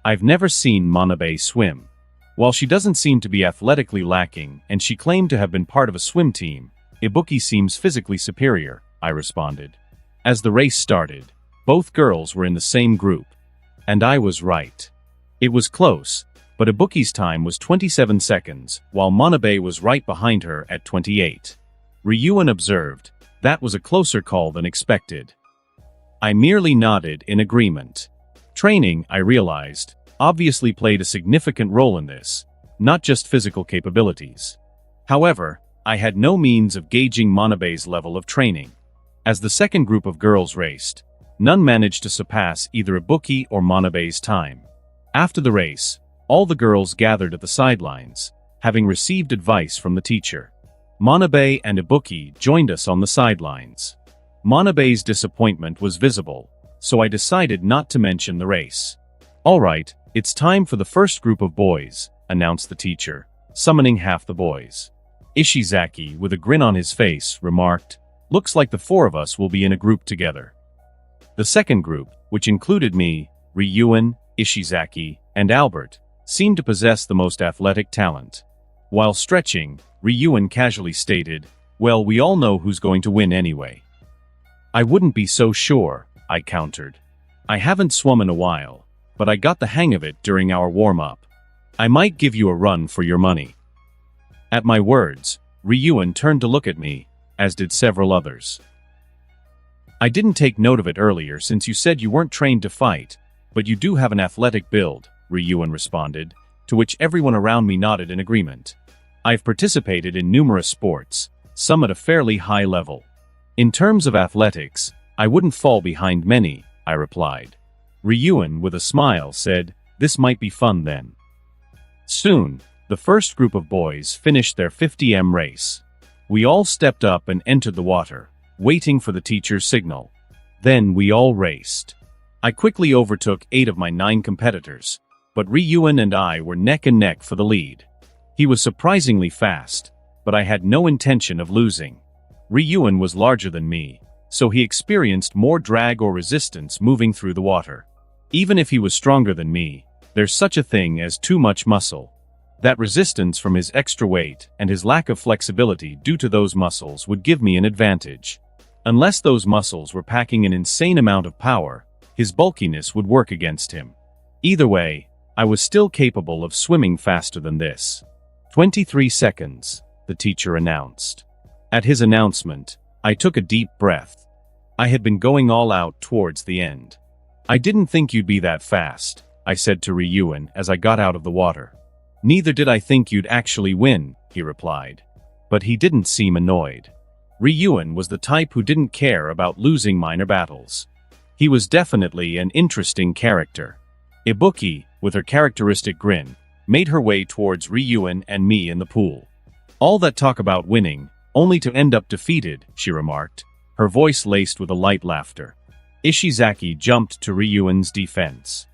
I've never seen Manabe swim. While she doesn't seem to be athletically lacking and she claimed to have been part of a swim team, Ibuki seems physically superior, I responded. As the race started, both girls were in the same group. And I was right. It was close, but Ibuki's time was 27 seconds, while Manabe was right behind her at 28. Ryuk observed, that was a closer call than expected. I merely nodded in agreement. Training, I realized, obviously played a significant role in this, not just physical capabilities. However, I had no means of gauging Manabe's level of training. As the second group of girls raced, none managed to surpass either Ibuki or Manabe's time. After the race, all the girls gathered at the sidelines, having received advice from the teacher. Manabe and Ibuki joined us on the sidelines. Manabe's disappointment was visible, so I decided not to mention the race. All right, it's time for the first group of boys, announced the teacher, summoning half the boys. Ishizaki, with a grin on his face, remarked, looks like the 4 of us will be in a group together. The second group, which included me, Ryuk, Ishizaki, and Albert, seemed to possess the most athletic talent. While stretching, Ryuk casually stated, well, we all know who's going to win anyway. I wouldn't be so sure, I countered. I haven't swum in a while, but I got the hang of it during our warm-up. I might give you a run for your money. At my words, Ryuk turned to look at me, as did several others. I didn't take note of it earlier since you said you weren't trained to fight, but you do have an athletic build, Ryuk responded, to which everyone around me nodded in agreement. I've participated in numerous sports, some at a fairly high level. In terms of athletics, I wouldn't fall behind many, I replied. Ryuk, with a smile, said, this might be fun then. Soon, the first group of boys finished their 50m race. We all stepped up and entered the water, waiting for the teacher's signal. Then we all raced. I quickly overtook 8 of my 9 competitors, but Ryuk and I were neck and neck for the lead. He was surprisingly fast, but I had no intention of losing. Ryuk was larger than me, so he experienced more drag or resistance moving through the water. Even if he was stronger than me, there's such a thing as too much muscle. That resistance from his extra weight and his lack of flexibility due to those muscles would give me an advantage. Unless those muscles were packing an insane amount of power, his bulkiness would work against him. Either way, I was still capable of swimming faster than this. 23 seconds, the teacher announced. At his announcement, I took a deep breath. I had been going all out towards the end. I didn't think you'd be that fast, I said to Ryuk as I got out of the water. Neither did I think you'd actually win, he replied. But he didn't seem annoyed. Ryuk was the type who didn't care about losing minor battles. He was definitely an interesting character. Ibuki, with her characteristic grin, made her way towards Ryuk and me in the pool. "All that talk about winning, only to end up defeated," she remarked, her voice laced with a light laughter. Ishizaki jumped to Ryu's defense.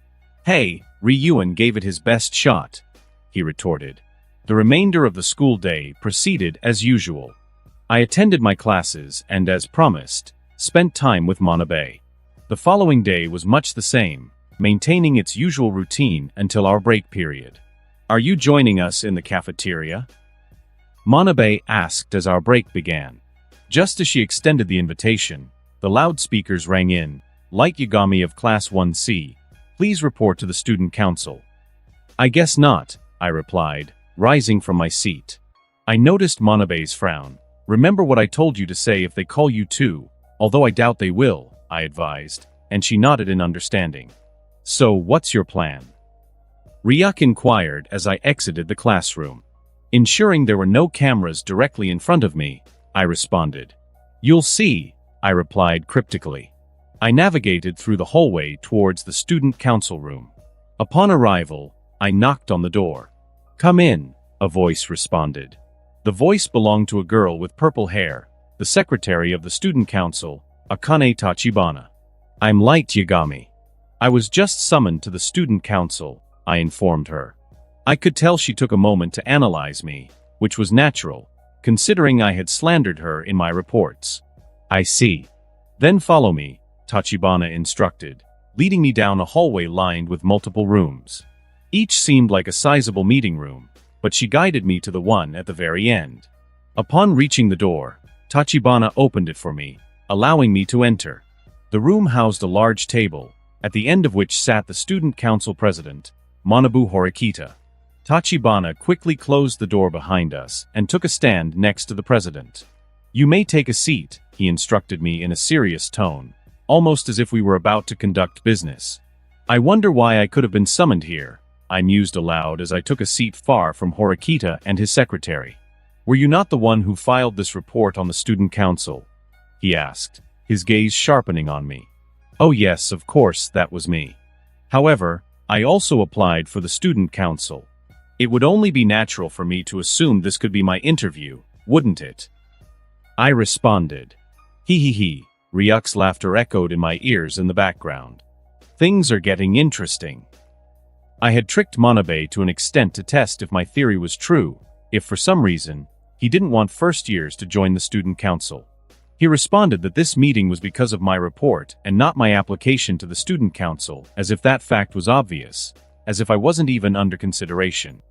"Hey, Ryuk gave it his best shot," he retorted. The remainder of the school day proceeded as usual. I attended my classes and, as promised, spent time with Manabe. The following day was much the same, maintaining its usual routine until our break period. "Are you joining us in the cafeteria?" Manabe asked as our break began. Just as she extended the invitation, the loudspeakers rang in. "Light Yagami of Class 1C, please report to the Student Council." "I guess not," I replied, rising from my seat. I noticed Manabe's frown. "Remember what I told you to say if they call you too, although I doubt they will," I advised, and she nodded in understanding. "So, what's your plan?" Ryuk inquired as I exited the classroom. Ensuring there were no cameras directly in front of me, I responded. "You'll see," I replied cryptically. I navigated through the hallway towards the student council room. Upon arrival, I knocked on the door. "Come in," a voice responded. The voice belonged to a girl with purple hair, the secretary of the student council, Akane Tachibana. "I'm Light Yagami. I was just summoned to the student council," I informed her. I could tell she took a moment to analyze me, which was natural, considering I had slandered her in my reports. "I see. Then follow me," Tachibana instructed, leading me down a hallway lined with multiple rooms. Each seemed like a sizable meeting room, but she guided me to the one at the very end. Upon reaching the door, Tachibana opened it for me, allowing me to enter. The room housed a large table, at the end of which sat the student council president, Manabu Horikita. Tachibana quickly closed the door behind us and took a stand next to the president. "You may take a seat," he instructed me in a serious tone, almost as if we were about to conduct business. "I wonder why I could have been summoned here," I mused aloud as I took a seat far from Horikita and his secretary. "Were you not the one who filed this report on the student council?" he asked, his gaze sharpening on me. "Oh yes, of course, that was me. However, I also applied for the student council. It would only be natural for me to assume this could be my interview, wouldn't it?" I responded. He, Ryuk's laughter echoed in my ears in the background. Things are getting interesting. I had tricked Manabe to an extent to test if my theory was true, if for some reason, he didn't want first years to join the student council. He responded that this meeting was because of my report and not my application to the student council, as if that fact was obvious, as if I wasn't even under consideration.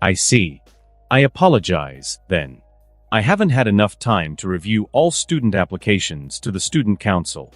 "I see. I apologize, then. I haven't had enough time to review all student applications to the student council.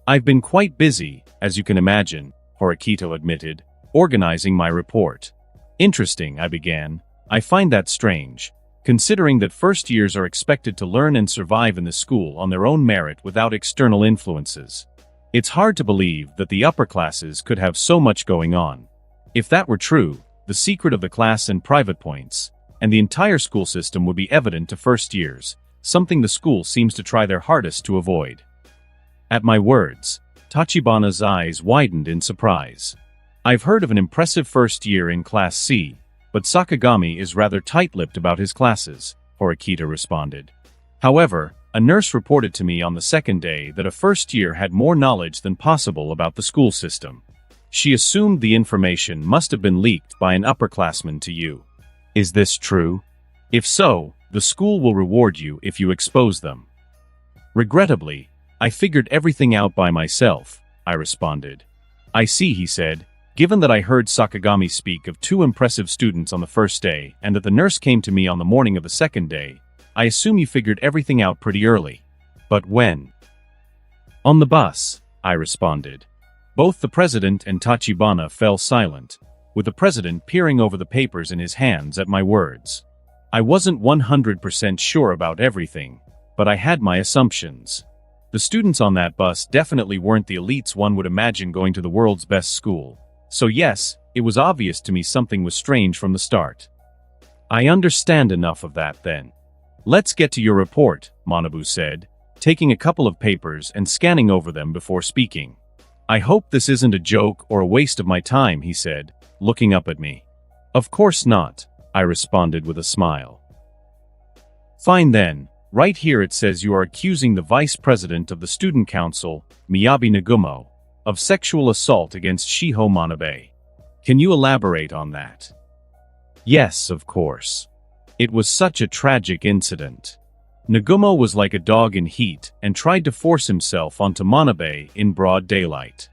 I've been quite busy, as you can imagine," Horikita admitted, organizing my report. "Interesting," I began. "I find that strange, considering that first years are expected to learn and survive in the school on their own merit without external influences. It's hard to believe that the upper classes could have so much going on. If that were true, the secret of the class and private points, and the entire school system would be evident to first years, something the school seems to try their hardest to avoid." At my words, Tachibana's eyes widened in surprise. "I've heard of an impressive first year in Class C, but Sakagami is rather tight-lipped about his classes," Horikita responded. "However, a nurse reported to me on the second day that a first year had more knowledge than possible about the school system. She assumed the information must have been leaked by an upperclassman to you. Is this true? If so, the school will reward you if you expose them." "Regrettably, I figured everything out by myself," I responded. "I see," he said. "Given that I heard Sakagami speak of 2 impressive students on the first day and that the nurse came to me on the morning of the second day, I assume you figured everything out pretty early. But when?" "On the bus," I responded. Both the president and Tachibana fell silent, with the president peering over the papers in his hands at my words. I wasn't 100% sure about everything, but I had my assumptions. The students on that bus definitely weren't the elites one would imagine going to the world's best school. So yes, it was obvious to me something was strange from the start. "I understand enough of that then. Let's get to your report," Manabu said, taking a couple of papers and scanning over them before speaking. I hope this isn't a joke or a waste of my time, he said, looking up at me. Of course not, I responded with a smile. Fine then, right here it says you are accusing the vice president of the student council, Miyabi Nagumo, of sexual assault against Shiho Manabe. Can you elaborate on that? Yes, of course. It was such a tragic incident. Nagumo was like a dog in heat and tried to force himself onto Manabe in broad daylight.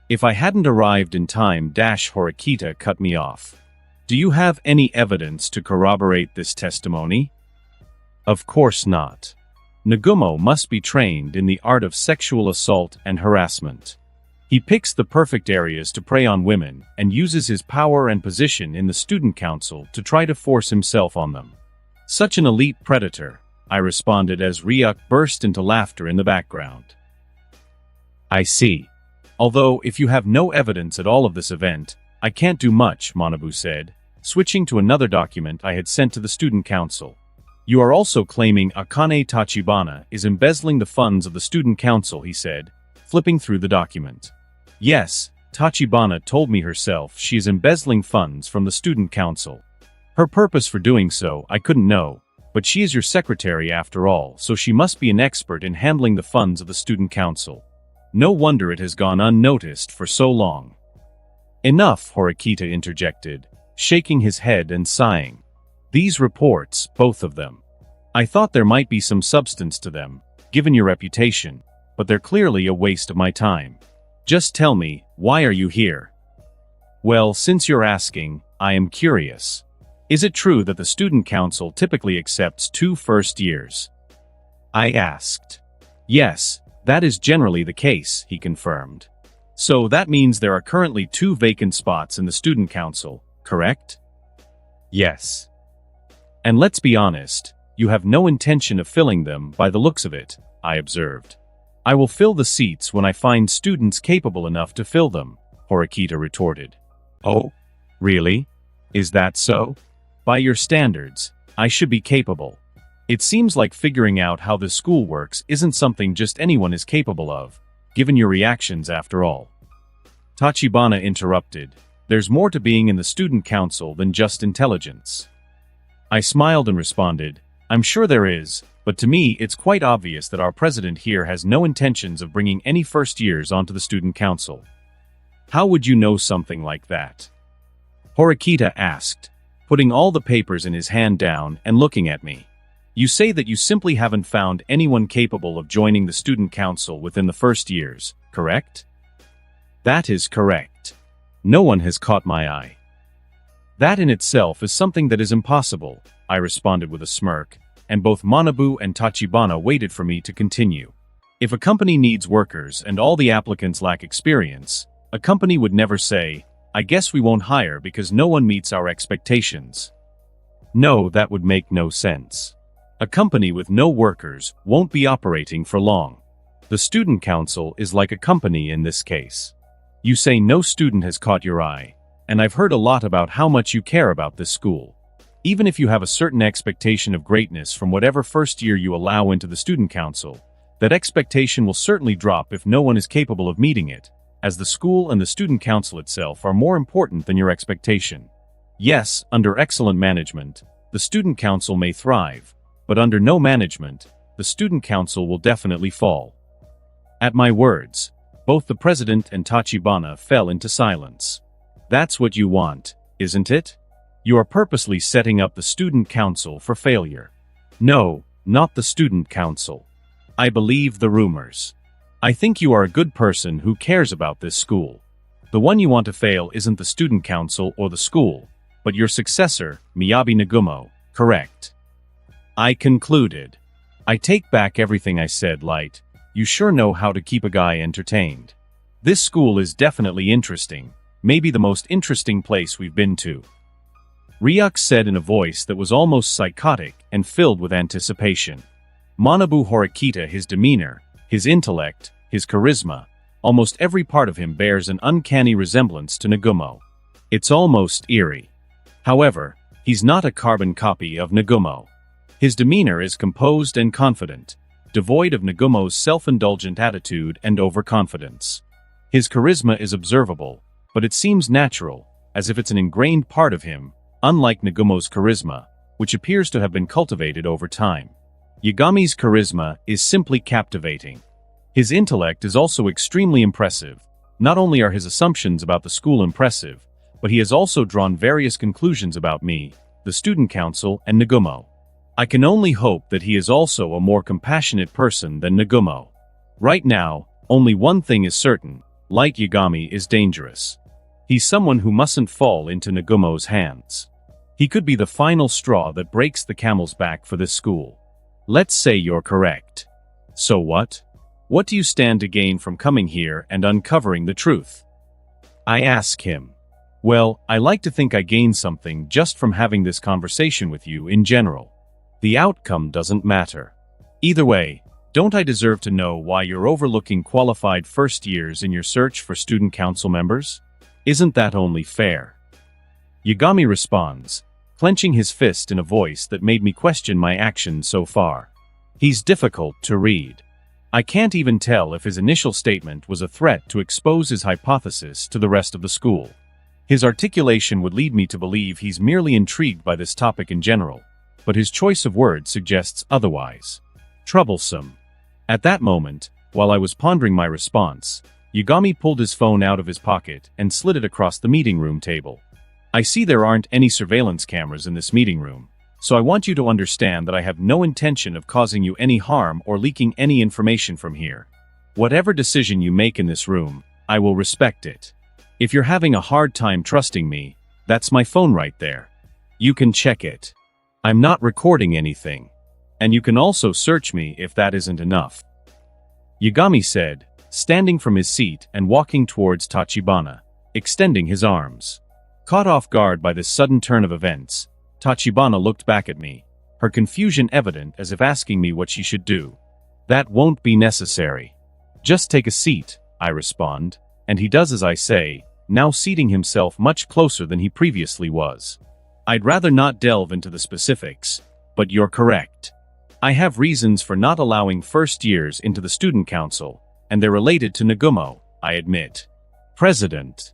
If I hadn't arrived in time, Horikita cut me off. Do you have any evidence to corroborate this testimony? Of course not. Nagumo must be trained in the art of sexual assault and harassment. He picks the perfect areas to prey on women and uses his power and position in the student council to try to force himself on them. Such an elite predator, I responded as Ryuk burst into laughter in the background. I see. Although, if you have no evidence at all of this event, I can't do much, Manabu said, switching to another document I had sent to the student council. You are also claiming Akane Tachibana is embezzling the funds of the student council, he said, flipping through the document. Yes, Tachibana told me herself she is embezzling funds from the student council. Her purpose for doing so I couldn't know, but she is your secretary after all, so she must be an expert in handling the funds of the student council. No wonder it has gone unnoticed for so long. Enough, Horikita interjected, shaking his head and sighing. These reports, both of them. I thought there might be some substance to them, given your reputation, but they're clearly a waste of my time. Just tell me, why are you here? Well, since you're asking, I am curious. Is it true that the student council typically accepts 2 first years? I asked. Yes, that is generally the case, he confirmed. So that means there are currently 2 vacant spots in the student council, correct? Yes. And let's be honest, you have no intention of filling them by the looks of it, I observed. I will fill the seats when I find students capable enough to fill them, Horikita retorted. Oh, really? Is that so? By your standards, I should be capable. It seems like figuring out how this school works isn't something just anyone is capable of, given your reactions after all. Tachibana interrupted. There's more to being in the student council than just intelligence. I smiled and responded, I'm sure there is, but to me it's quite obvious that our president here has no intentions of bringing any first years onto the student council. How would you know something like that? Horikita asked, putting all the papers in his hand down and looking at me. You say that you simply haven't found anyone capable of joining the student council within the first years, correct? That is correct. No one has caught my eye. That in itself is something that is impossible, I responded with a smirk, and both Manabu and Tachibana waited for me to continue. If a company needs workers and all the applicants lack experience, a company would never say, I guess we won't hire because no one meets our expectations. No, that would make no sense. A company with no workers won't be operating for long. The student council is like a company in this case. You say no student has caught your eye, and I've heard a lot about how much you care about this school. Even if you have a certain expectation of greatness from whatever first year you allow into the student council, that expectation will certainly drop if no one is capable of meeting it, as the school and the student council itself are more important than your expectation. Yes, under excellent management, the student council may thrive, but under no management, the student council will definitely fall. At my words, both the president and Tachibana fell into silence. That's what you want, isn't it? You are purposely setting up the student council for failure. No, not the student council. I believe the rumors. I think you are a good person who cares about this school. The one you want to fail isn't the student council or the school, but your successor, Miyabi Nagumo, correct? I concluded. I take back everything I said, Light. You sure know how to keep a guy entertained. This school is definitely interesting, maybe the most interesting place we've been to. Ryuk said in a voice that was almost psychotic and filled with anticipation. Manabu Horikita, his demeanor, his intellect, his charisma, almost every part of him bears an uncanny resemblance to Nagumo. It's almost eerie. However, he's not a carbon copy of Nagumo. His demeanor is composed and confident, devoid of Nagumo's self-indulgent attitude and overconfidence. His charisma is observable, but it seems natural, as if it's an ingrained part of him, unlike Nagumo's charisma, which appears to have been cultivated over time. Yagami's charisma is simply captivating. His intellect is also extremely impressive. Not only are his assumptions about the school impressive, but he has also drawn various conclusions about me, the student council, and Nagumo. I can only hope that he is also a more compassionate person than Nagumo. Right now, only one thing is certain: Light Yagami is dangerous. He's someone who mustn't fall into Nagumo's hands. He could be the final straw that breaks the camel's back for this school. Let's say you're correct. So what? What do you stand to gain from coming here and uncovering the truth? I ask him. Well, I like to think I gain something just from having this conversation with you in general. The outcome doesn't matter. Either way, don't I deserve to know why you're overlooking qualified first years in your search for student council members? Isn't that only fair? Yagami responds, clenching his fist in a voice that made me question my actions so far. He's difficult to read. I can't even tell if his initial statement was a threat to expose his hypothesis to the rest of the school. His articulation would lead me to believe he's merely intrigued by this topic in general, but his choice of words suggests otherwise. Troublesome. At that moment, while I was pondering my response, Yagami pulled his phone out of his pocket and slid it across the meeting room table. I see there aren't any surveillance cameras in this meeting room, so I want you to understand that I have no intention of causing you any harm or leaking any information from here. Whatever decision you make in this room, I will respect it. If you're having a hard time trusting me, that's my phone right there. You can check it. I'm not recording anything. And you can also search me if that isn't enough. Yagami said, standing from his seat and walking towards Tachibana, extending his arms. Caught off guard by this sudden turn of events, Tachibana looked back at me, her confusion evident as if asking me what she should do. That won't be necessary. Just take a seat, I respond, and he does as I say, now seating himself much closer than he previously was. I'd rather not delve into the specifics, but you're correct. I have reasons for not allowing first years into the student council, and they're related to Nagumo, I admit. President.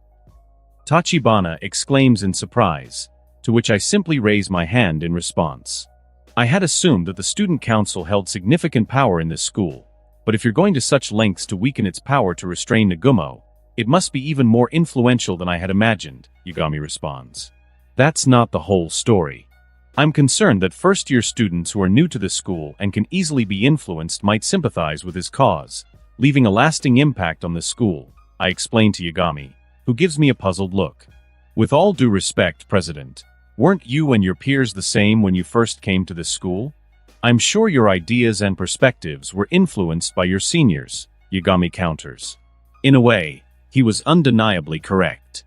Tachibana exclaims in surprise, to which I simply raise my hand in response. I had assumed that the student council held significant power in this school, but if you're going to such lengths to weaken its power to restrain Nagumo, it must be even more influential than I had imagined, Yagami responds. That's not the whole story. I'm concerned that first-year students who are new to this school and can easily be influenced might sympathize with his cause, leaving a lasting impact on this school, I explain to Yagami, who gives me a puzzled look. With all due respect, President, weren't you and your peers the same when you first came to this school? I'm sure your ideas and perspectives were influenced by your seniors, Yagami counters. In a way, he was undeniably correct.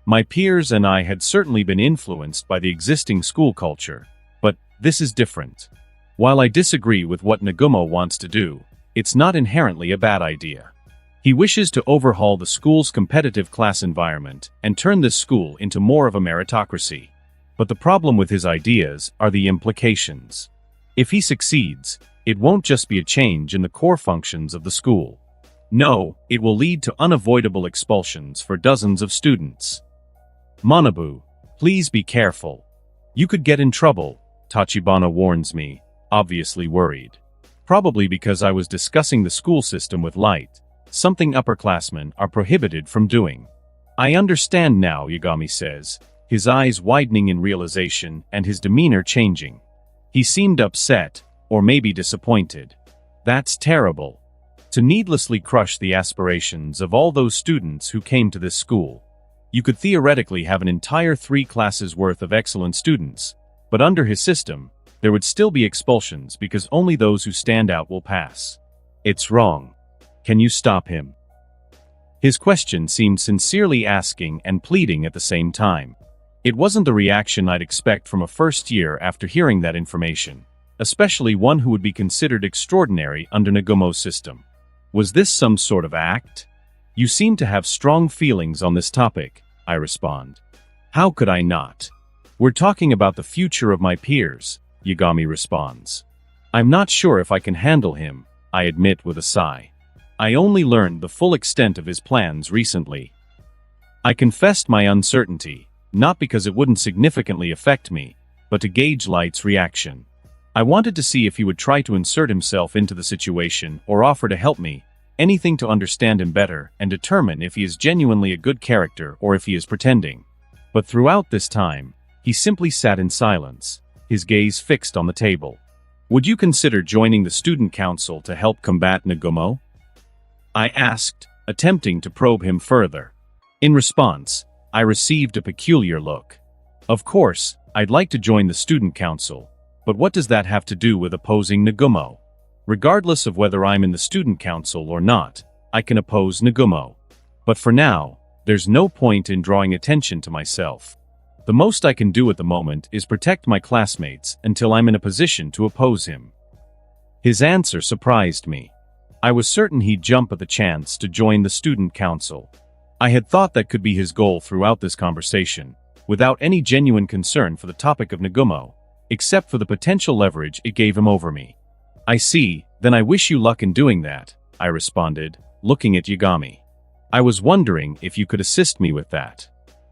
My peers and I had certainly been influenced by the existing school culture, but this is different. While I disagree with what Nagumo wants to do, it's not inherently a bad idea. He wishes to overhaul the school's competitive class environment and turn this school into more of a meritocracy. But the problem with his ideas are the implications. If he succeeds, it won't just be a change in the core functions of the school. No, it will lead to unavoidable expulsions for dozens of students. Manabu, please be careful. You could get in trouble, Tachibana warns me, obviously worried. Probably because I was discussing the school system with Light, something upperclassmen are prohibited from doing. I understand now, Yagami says, his eyes widening in realization and his demeanor changing. He seemed upset, or maybe disappointed. That's terrible. To needlessly crush the aspirations of all those students who came to this school. You could theoretically have an entire 3 classes worth of excellent students, but under his system, there would still be expulsions because only those who stand out will pass. It's wrong. Can you stop him? His question seemed sincerely asking and pleading at the same time. It wasn't the reaction I'd expect from a first year after hearing that information, especially one who would be considered extraordinary under Nagumo's system. Was this some sort of act? You seem to have strong feelings on this topic, I respond. How could I not? We're talking about the future of my peers, Yagami responds. I'm not sure if I can handle him, I admit with a sigh. I only learned the full extent of his plans recently. I confessed my uncertainty, not because it wouldn't significantly affect me, but to gauge Light's reaction. I wanted to see if he would try to insert himself into the situation or offer to help me, anything to understand him better and determine if he is genuinely a good character or if he is pretending. But throughout this time, he simply sat in silence, his gaze fixed on the table. Would you consider joining the student council to help combat Nagumo? I asked, attempting to probe him further. In response, I received a peculiar look. Of course, I'd like to join the student council, but what does that have to do with opposing Nagumo? Regardless of whether I'm in the student council or not, I can oppose Nagumo. But for now, there's no point in drawing attention to myself. The most I can do at the moment is protect my classmates until I'm in a position to oppose him. His answer surprised me. I was certain he'd jump at the chance to join the student council. I had thought that could be his goal throughout this conversation, without any genuine concern for the topic of Nagumo, except for the potential leverage it gave him over me. I see, then I wish you luck in doing that, I responded, looking at Yagami. I was wondering if you could assist me with that.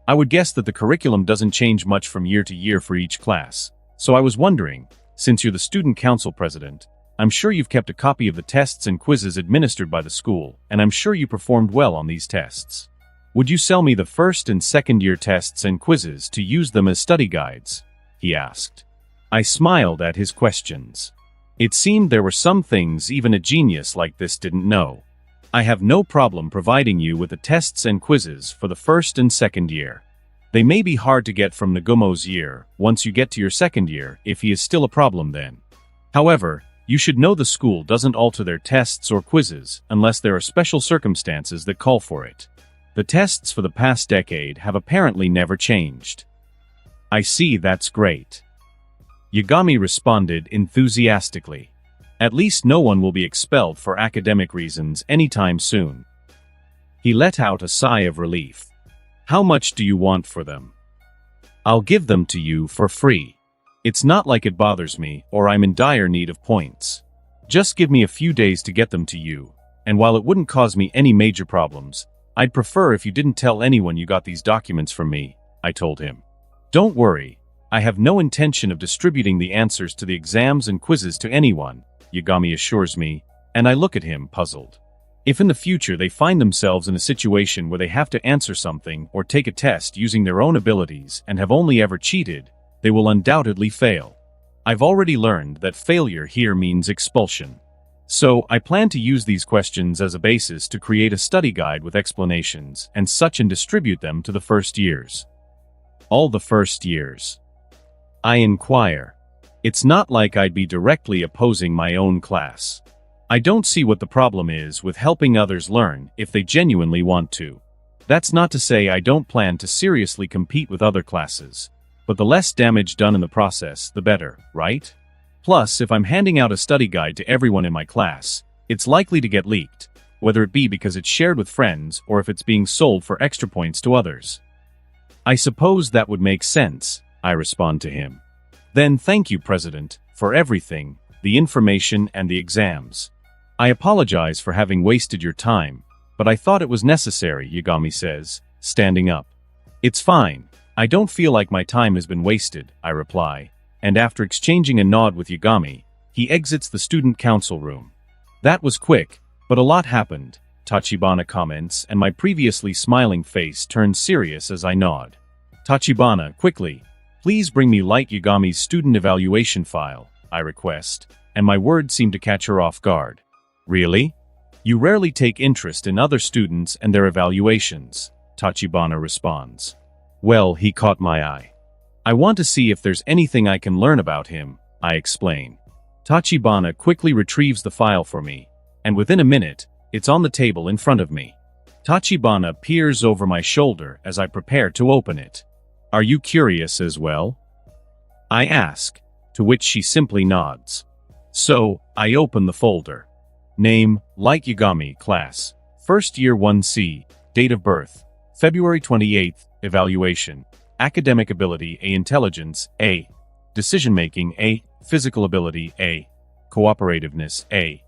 I would guess that the curriculum doesn't change much from year to year for each class, so I was wondering, since you're the student council president, I'm sure you've kept a copy of the tests and quizzes administered by the school, and I'm sure you performed well on these tests. Would you sell me the first and second year tests and quizzes to use them as study guides? He asked. I smiled at his questions. It seemed there were some things even a genius like this didn't know. I have no problem providing you with the tests and quizzes for the first and second year. They may be hard to get from Nagumo's year once you get to your second year if he is still a problem then. However, you should know the school doesn't alter their tests or quizzes unless there are special circumstances that call for it. The tests for the past decade have apparently never changed. I see, that's great. Yagami responded enthusiastically. At least no one will be expelled for academic reasons anytime soon. He let out a sigh of relief. How much do you want for them? I'll give them to you for free. It's not like it bothers me or I'm in dire need of points. Just give me a few days to get them to you, and while it wouldn't cause me any major problems, I'd prefer if you didn't tell anyone you got these documents from me, I told him. Don't worry, I have no intention of distributing the answers to the exams and quizzes to anyone, Yagami assures me, and I look at him puzzled. If in the future they find themselves in a situation where they have to answer something or take a test using their own abilities and have only ever cheated, they will undoubtedly fail. I've already learned that failure here means expulsion. So, I plan to use these questions as a basis to create a study guide with explanations and such and distribute them to the first years. All the first years. I inquire. It's not like I'd be directly opposing my own class. I don't see what the problem is with helping others learn if they genuinely want to. That's not to say I don't plan to seriously compete with other classes, but the less damage done in the process, the better, right? Plus, if I'm handing out a study guide to everyone in my class, it's likely to get leaked, whether it be because it's shared with friends or if it's being sold for extra points to others. I suppose that would make sense, I respond to him. Then thank you, President, for everything, the information and the exams. I apologize for having wasted your time, but I thought it was necessary, Yagami says, standing up. It's fine. I don't feel like my time has been wasted, I reply, and after exchanging a nod with Yagami, he exits the student council room. That was quick, but a lot happened, Tachibana comments, and my previously smiling face turns serious as I nod. Tachibana, quickly, please bring me Light Yagami's student evaluation file, I request, and my words seem to catch her off guard. Really? You rarely take interest in other students and their evaluations, Tachibana responds. Well, he caught my eye. I want to see if there's anything I can learn about him, I explain. Tachibana quickly retrieves the file for me, and within a minute, it's on the table in front of me. Tachibana peers over my shoulder as I prepare to open it. Are you curious as well? I ask, to which she simply nods. So, I open the folder. Name, Light Yagami, class, first year 1C, date of birth, February 28th, evaluation, academic ability A, intelligence A, decision-making A, physical ability A, cooperativeness A.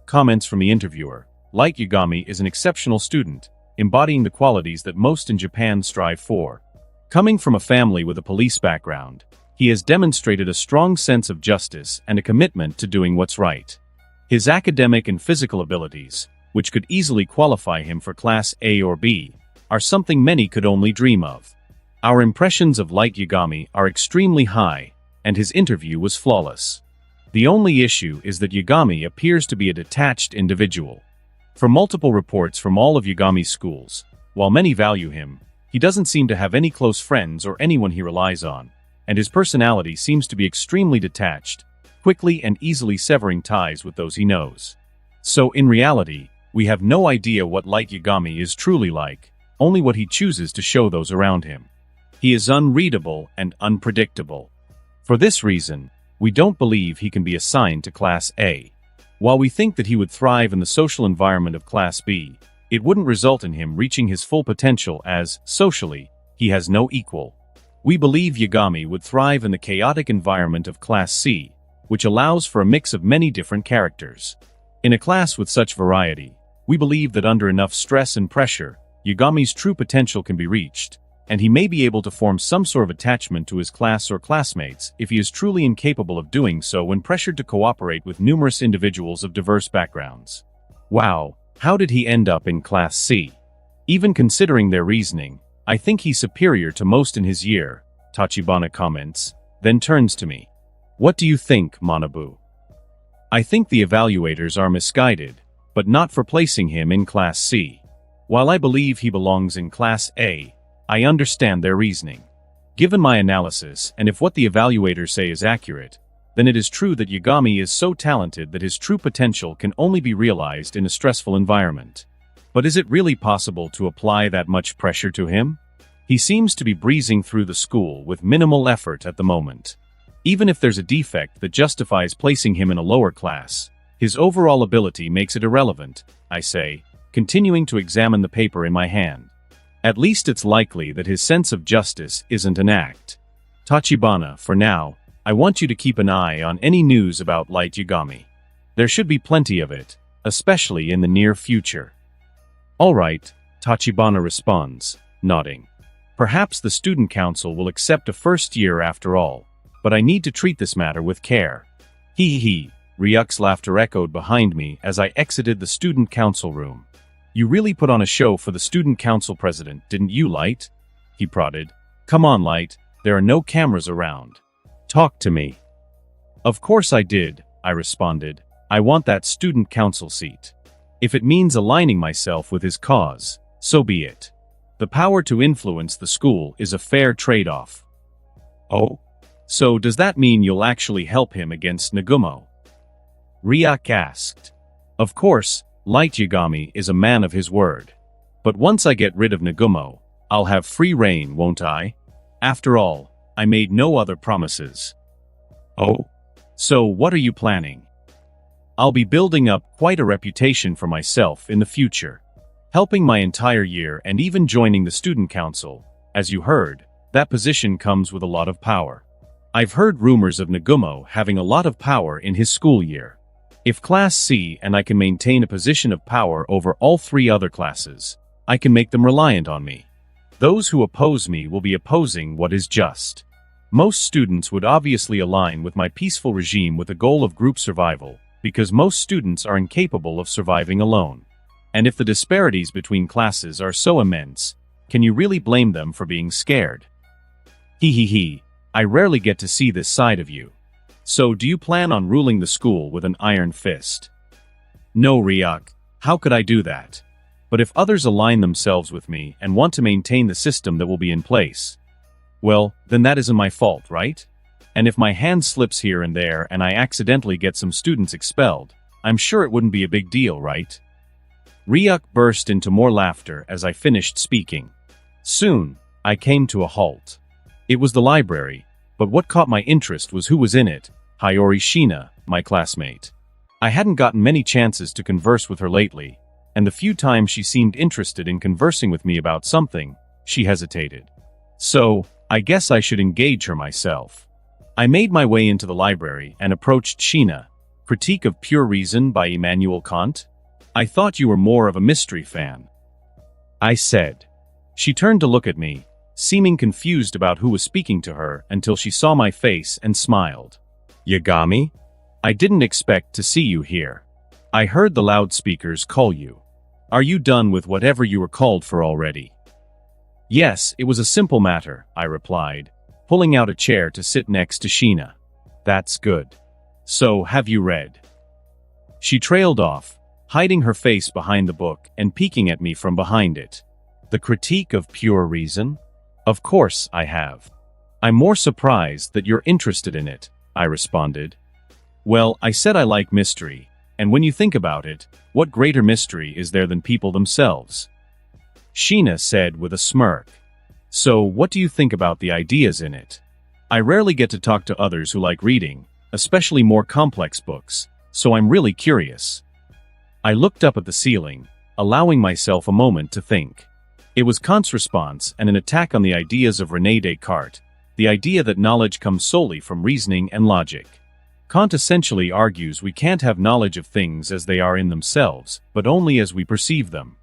Comments from the interviewer. Light Yagami is an exceptional student, embodying the qualities that most in Japan strive for. Coming from a family with a police background, he has demonstrated a strong sense of justice and a commitment to doing what's right. His academic and physical abilities, which could easily qualify him for Class A or B, are something many could only dream of. Our impressions of Light Yagami are extremely high, and his interview was flawless. The only issue is that Yagami appears to be a detached individual. From multiple reports from all of Yagami's schools, while many value him, he doesn't seem to have any close friends or anyone he relies on, and his personality seems to be extremely detached, quickly and easily severing ties with those he knows. So in reality, we have no idea what Light Yagami is truly like, only what he chooses to show those around him. He is unreadable and unpredictable. For this reason, we don't believe he can be assigned to Class A. While we think that he would thrive in the social environment of Class B, it wouldn't result in him reaching his full potential as, socially, he has no equal. We believe Yagami would thrive in the chaotic environment of Class C, which allows for a mix of many different characters. In a class with such variety, we believe that under enough stress and pressure, Yagami's true potential can be reached, and he may be able to form some sort of attachment to his class or classmates if he is truly incapable of doing so when pressured to cooperate with numerous individuals of diverse backgrounds. Wow, how did he end up in Class C? Even considering their reasoning, I think he's superior to most in his year, Tachibana comments, then turns to me. What do you think, Manabu? I think the evaluators are misguided, but not for placing him in Class C. While I believe he belongs in Class A, I understand their reasoning. Given my analysis, and if what the evaluators say is accurate, then it is true that Yagami is so talented that his true potential can only be realized in a stressful environment. But is it really possible to apply that much pressure to him? He seems to be breezing through the school with minimal effort at the moment. Even if there's a defect that justifies placing him in a lower class, his overall ability makes it irrelevant, I say, continuing to examine the paper in my hand. At least it's likely that his sense of justice isn't an act. Tachibana, for now, I want you to keep an eye on any news about Light Yagami. There should be plenty of it, especially in the near future. All right, Tachibana responds, nodding. Perhaps the student council will accept a first year after all, but I need to treat this matter with care. Hee, Ryuk's laughter echoed behind me as I exited the student council room. You really put on a show for the student council president, didn't you, Light? He prodded. Come on, Light, there are no cameras around. Talk to me. Of course I did, I responded. I want that student council seat. If it means aligning myself with his cause, so be it. The power to influence the school is a fair trade-off. Oh? So does that mean you'll actually help him against Nagumo? Ryuk asked. Of course, Light Yagami is a man of his word. But once I get rid of Nagumo, I'll have free reign, won't I? After all, I made no other promises. Oh? So what are you planning? I'll be building up quite a reputation for myself in the future. Helping my entire year and even joining the student council, as you heard, that position comes with a lot of power. I've heard rumors of Nagumo having a lot of power in his school year. If Class C and I can maintain a position of power over all three other classes, I can make them reliant on me. Those who oppose me will be opposing what is just. Most students would obviously align with my peaceful regime with the goal of group survival, because most students are incapable of surviving alone. And if the disparities between classes are so immense, can you really blame them for being scared? I rarely get to see this side of you. So do you plan on ruling the school with an iron fist? No, Ryuk, how could I do that? But if others align themselves with me and want to maintain the system that will be in place, well, then that isn't my fault, right? And if my hand slips here and there and I accidentally get some students expelled, I'm sure it wouldn't be a big deal, right? Ryuk burst into more laughter as I finished speaking. Soon, I came to a halt. It was the library, but what caught my interest was who was in it, Hayori Shina, my classmate. I hadn't gotten many chances to converse with her lately, and the few times she seemed interested in conversing with me about something, she hesitated. So, I guess I should engage her myself. I made my way into the library and approached Shina, Critique of Pure Reason by Immanuel Kant. I thought you were more of a mystery fan, I said. She turned to look at me, seeming confused about who was speaking to her until she saw my face and smiled. Yagami? I didn't expect to see you here. I heard the loudspeakers call you. Are you done with whatever you were called for already? Yes, it was a simple matter, I replied, pulling out a chair to sit next to Sheena. That's good. So, have you read? She trailed off, hiding her face behind the book and peeking at me from behind it. The Critique of Pure Reason? Of course I have. I'm more surprised that you're interested in it, I responded. Well, I said I like mystery, and when you think about it, what greater mystery is there than people themselves? Sheena said with a smirk. So, what do you think about the ideas in it? I rarely get to talk to others who like reading, especially more complex books, so I'm really curious. I looked up at the ceiling, allowing myself a moment to think. It was Kant's response and an attack on the ideas of René Descartes, the idea that knowledge comes solely from reasoning and logic. Kant essentially argues we can't have knowledge of things as they are in themselves, but only as we perceive them.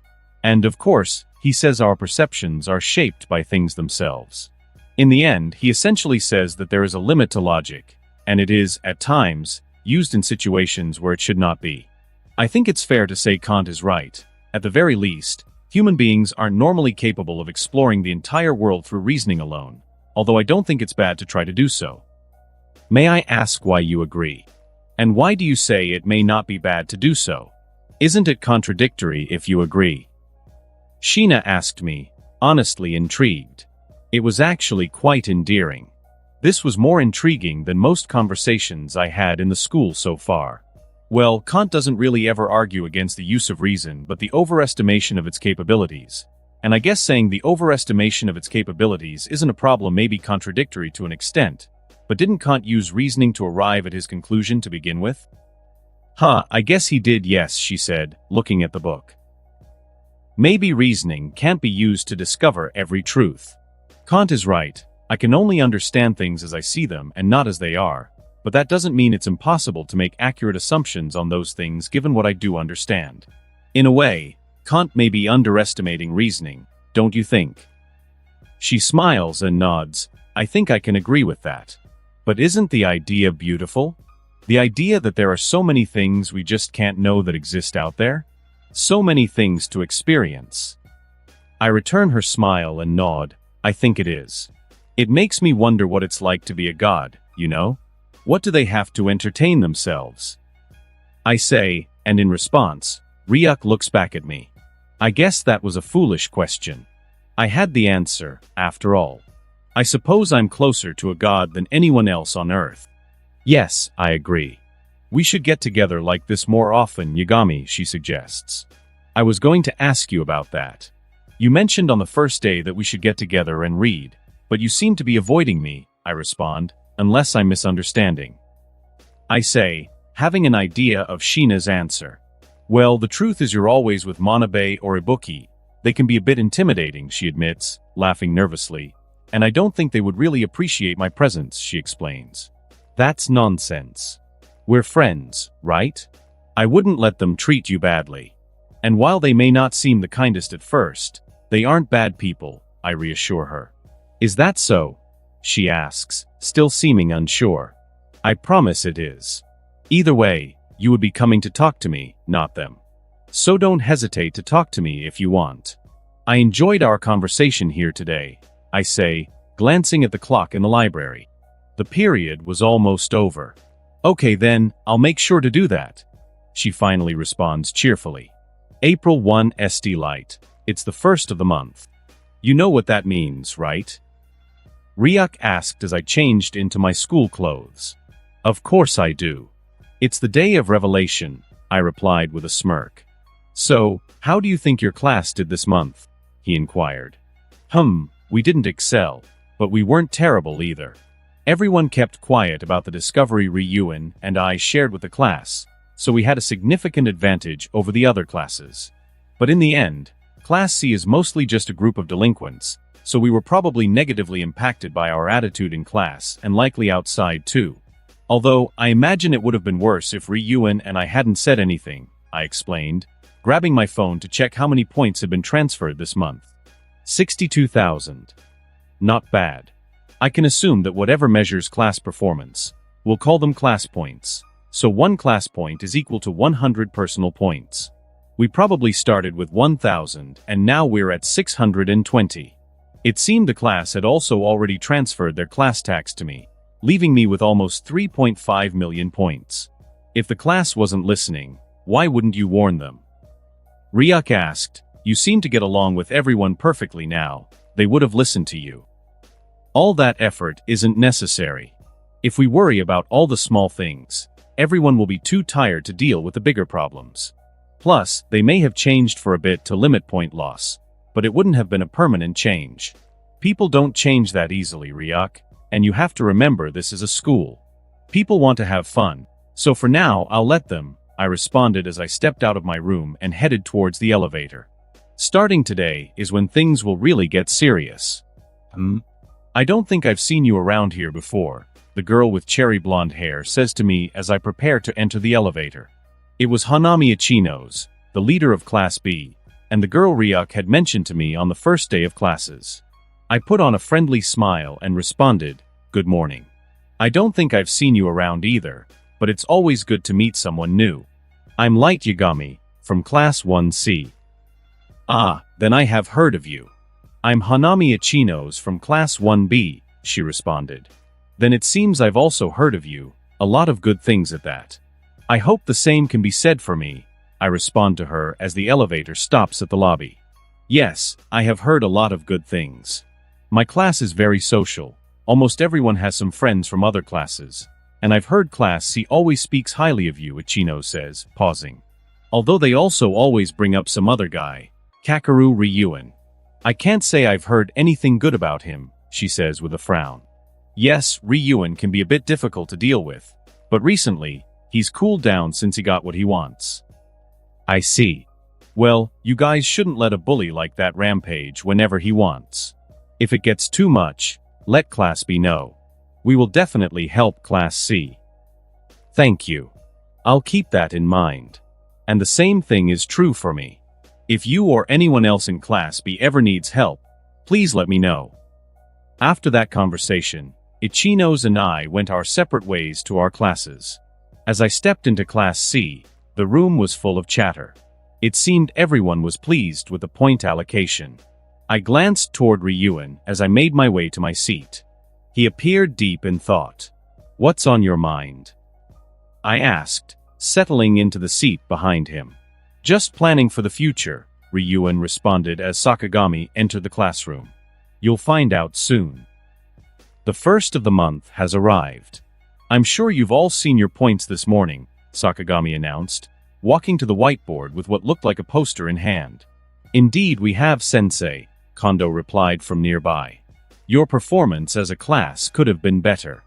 And of course, he says our perceptions are shaped by things themselves. In the end, he essentially says that there is a limit to logic, and it is, at times, used in situations where it should not be. I think it's fair to say Kant is right. At the very least, human beings aren't normally capable of exploring the entire world through reasoning alone, although I don't think it's bad to try to do so. May I ask why you agree? And why do you say it may not be bad to do so? Isn't it contradictory if you agree? Sheena asked me, honestly intrigued. It was actually quite endearing. This was more intriguing than most conversations I had in the school so far. Well, Kant doesn't really ever argue against the use of reason but the overestimation of its capabilities. And I guess saying the overestimation of its capabilities isn't a problem may be contradictory to an extent. But didn't Kant use reasoning to arrive at his conclusion to begin with? I guess he did, yes, she said, looking at the book. Maybe reasoning can't be used to discover every truth. Kant is right. I can only understand things as I see them and not as they are, but that doesn't mean it's impossible to make accurate assumptions on those things given what I do understand. In a way, Kant may be underestimating reasoning, don't you think? She smiles and nods. I think I can agree with that. But isn't the idea beautiful? The idea that there are so many things we just can't know that exist out there? So many things to experience. I return her smile and nod. I think it is. It makes me wonder what it's like to be a god, you know? What do they have to entertain themselves? I say, and in response, Ryuk looks back at me. I guess that was a foolish question. I had the answer, after all. I suppose I'm closer to a god than anyone else on Earth. Yes, I agree. We should get together like this more often, Yagami, she suggests. I was going to ask you about that. You mentioned on the first day that we should get together and read, but you seem to be avoiding me, I respond, unless I'm misunderstanding. I say, having an idea of Sheena's answer. Well, the truth is you're always with Manabe or Ibuki. They can be a bit intimidating, she admits, laughing nervously. And I don't think they would really appreciate my presence, she explains. That's nonsense. We're friends, right? I wouldn't let them treat you badly. And while they may not seem the kindest at first, they aren't bad people, I reassure her. Is that so? She asks, still seeming unsure. I promise it is. Either way, you would be coming to talk to me, not them. So don't hesitate to talk to me if you want. I enjoyed our conversation here today, I say, glancing at the clock in the library. The period was almost over. Okay then, I'll make sure to do that. She finally responds cheerfully. April 1 SD Light. It's the first of the month. You know what that means, right? Ryuk asked as I changed into my school clothes. Of course I do. It's the day of revelation, I replied with a smirk. So, how do you think your class did this month? He inquired. We didn't excel, but we weren't terrible either. Everyone kept quiet about the discovery Ryuk and I shared with the class, so we had a significant advantage over the other classes. But in the end, Class C is mostly just a group of delinquents, so we were probably negatively impacted by our attitude in class and likely outside too. Although, I imagine it would have been worse if Ryuk and I hadn't said anything, I explained, grabbing my phone to check how many points had been transferred this month. 62,000. Not bad. I can assume that whatever measures class performance, we'll call them class points. So 1 class point is equal to 100 personal points. We probably started with 1,000 and now we're at 620. It seemed the class had also already transferred their class tax to me, leaving me with almost 3.5 million points. If the class wasn't listening, why wouldn't you warn them? Ryuk asked, you seem to get along with everyone perfectly now, they would have listened to you. All that effort isn't necessary. If we worry about all the small things, everyone will be too tired to deal with the bigger problems. Plus, they may have changed for a bit to limit point loss, but it wouldn't have been a permanent change. People don't change that easily, Ryuk, and you have to remember this is a school. People want to have fun, so for now I'll let them, I responded as I stepped out of my room and headed towards the elevator. Starting today is when things will really get serious. I don't think I've seen you around here before, the girl with cherry blonde hair says to me as I prepare to enter the elevator. It was Hanami Ichinos, the leader of Class B, and the girl Ryuk had mentioned to me on the first day of classes. I put on a friendly smile and responded, "Good morning. I don't think I've seen you around either, but it's always good to meet someone new. I'm Light Yagami, from Class 1C. Ah, then I have heard of you. I'm Hanami Ichinos from Class 1B, she responded. Then it seems I've also heard of you, a lot of good things at that. I hope the same can be said for me, I respond to her as the elevator stops at the lobby. Yes, I have heard a lot of good things. My class is very social, almost everyone has some friends from other classes, and I've heard Class C always speaks highly of you, Ichino says, pausing. Although they also always bring up some other guy, Kakeru Ryuan. I can't say I've heard anything good about him, she says with a frown. Yes, Ryuan can be a bit difficult to deal with, but recently, he's cooled down since he got what he wants. I see. Well, you guys shouldn't let a bully like that rampage whenever he wants. If it gets too much, let Class B know. We will definitely help Class C. Thank you. I'll keep that in mind. And the same thing is true for me. If you or anyone else in Class B ever needs help, please let me know. After that conversation, Ichinos and I went our separate ways to our classes. As I stepped into Class C, the room was full of chatter. It seemed everyone was pleased with the point allocation. I glanced toward Ryuan as I made my way to my seat. He appeared deep in thought. What's on your mind? I asked, settling into the seat behind him. Just planning for the future, Ryuan responded as Sakagami entered the classroom. You'll find out soon. The first of the month has arrived. I'm sure you've all seen your points this morning, Sakagami announced, walking to the whiteboard with what looked like a poster in hand. Indeed we have, Sensei, Kondo replied from nearby. Your performance as a class could have been better.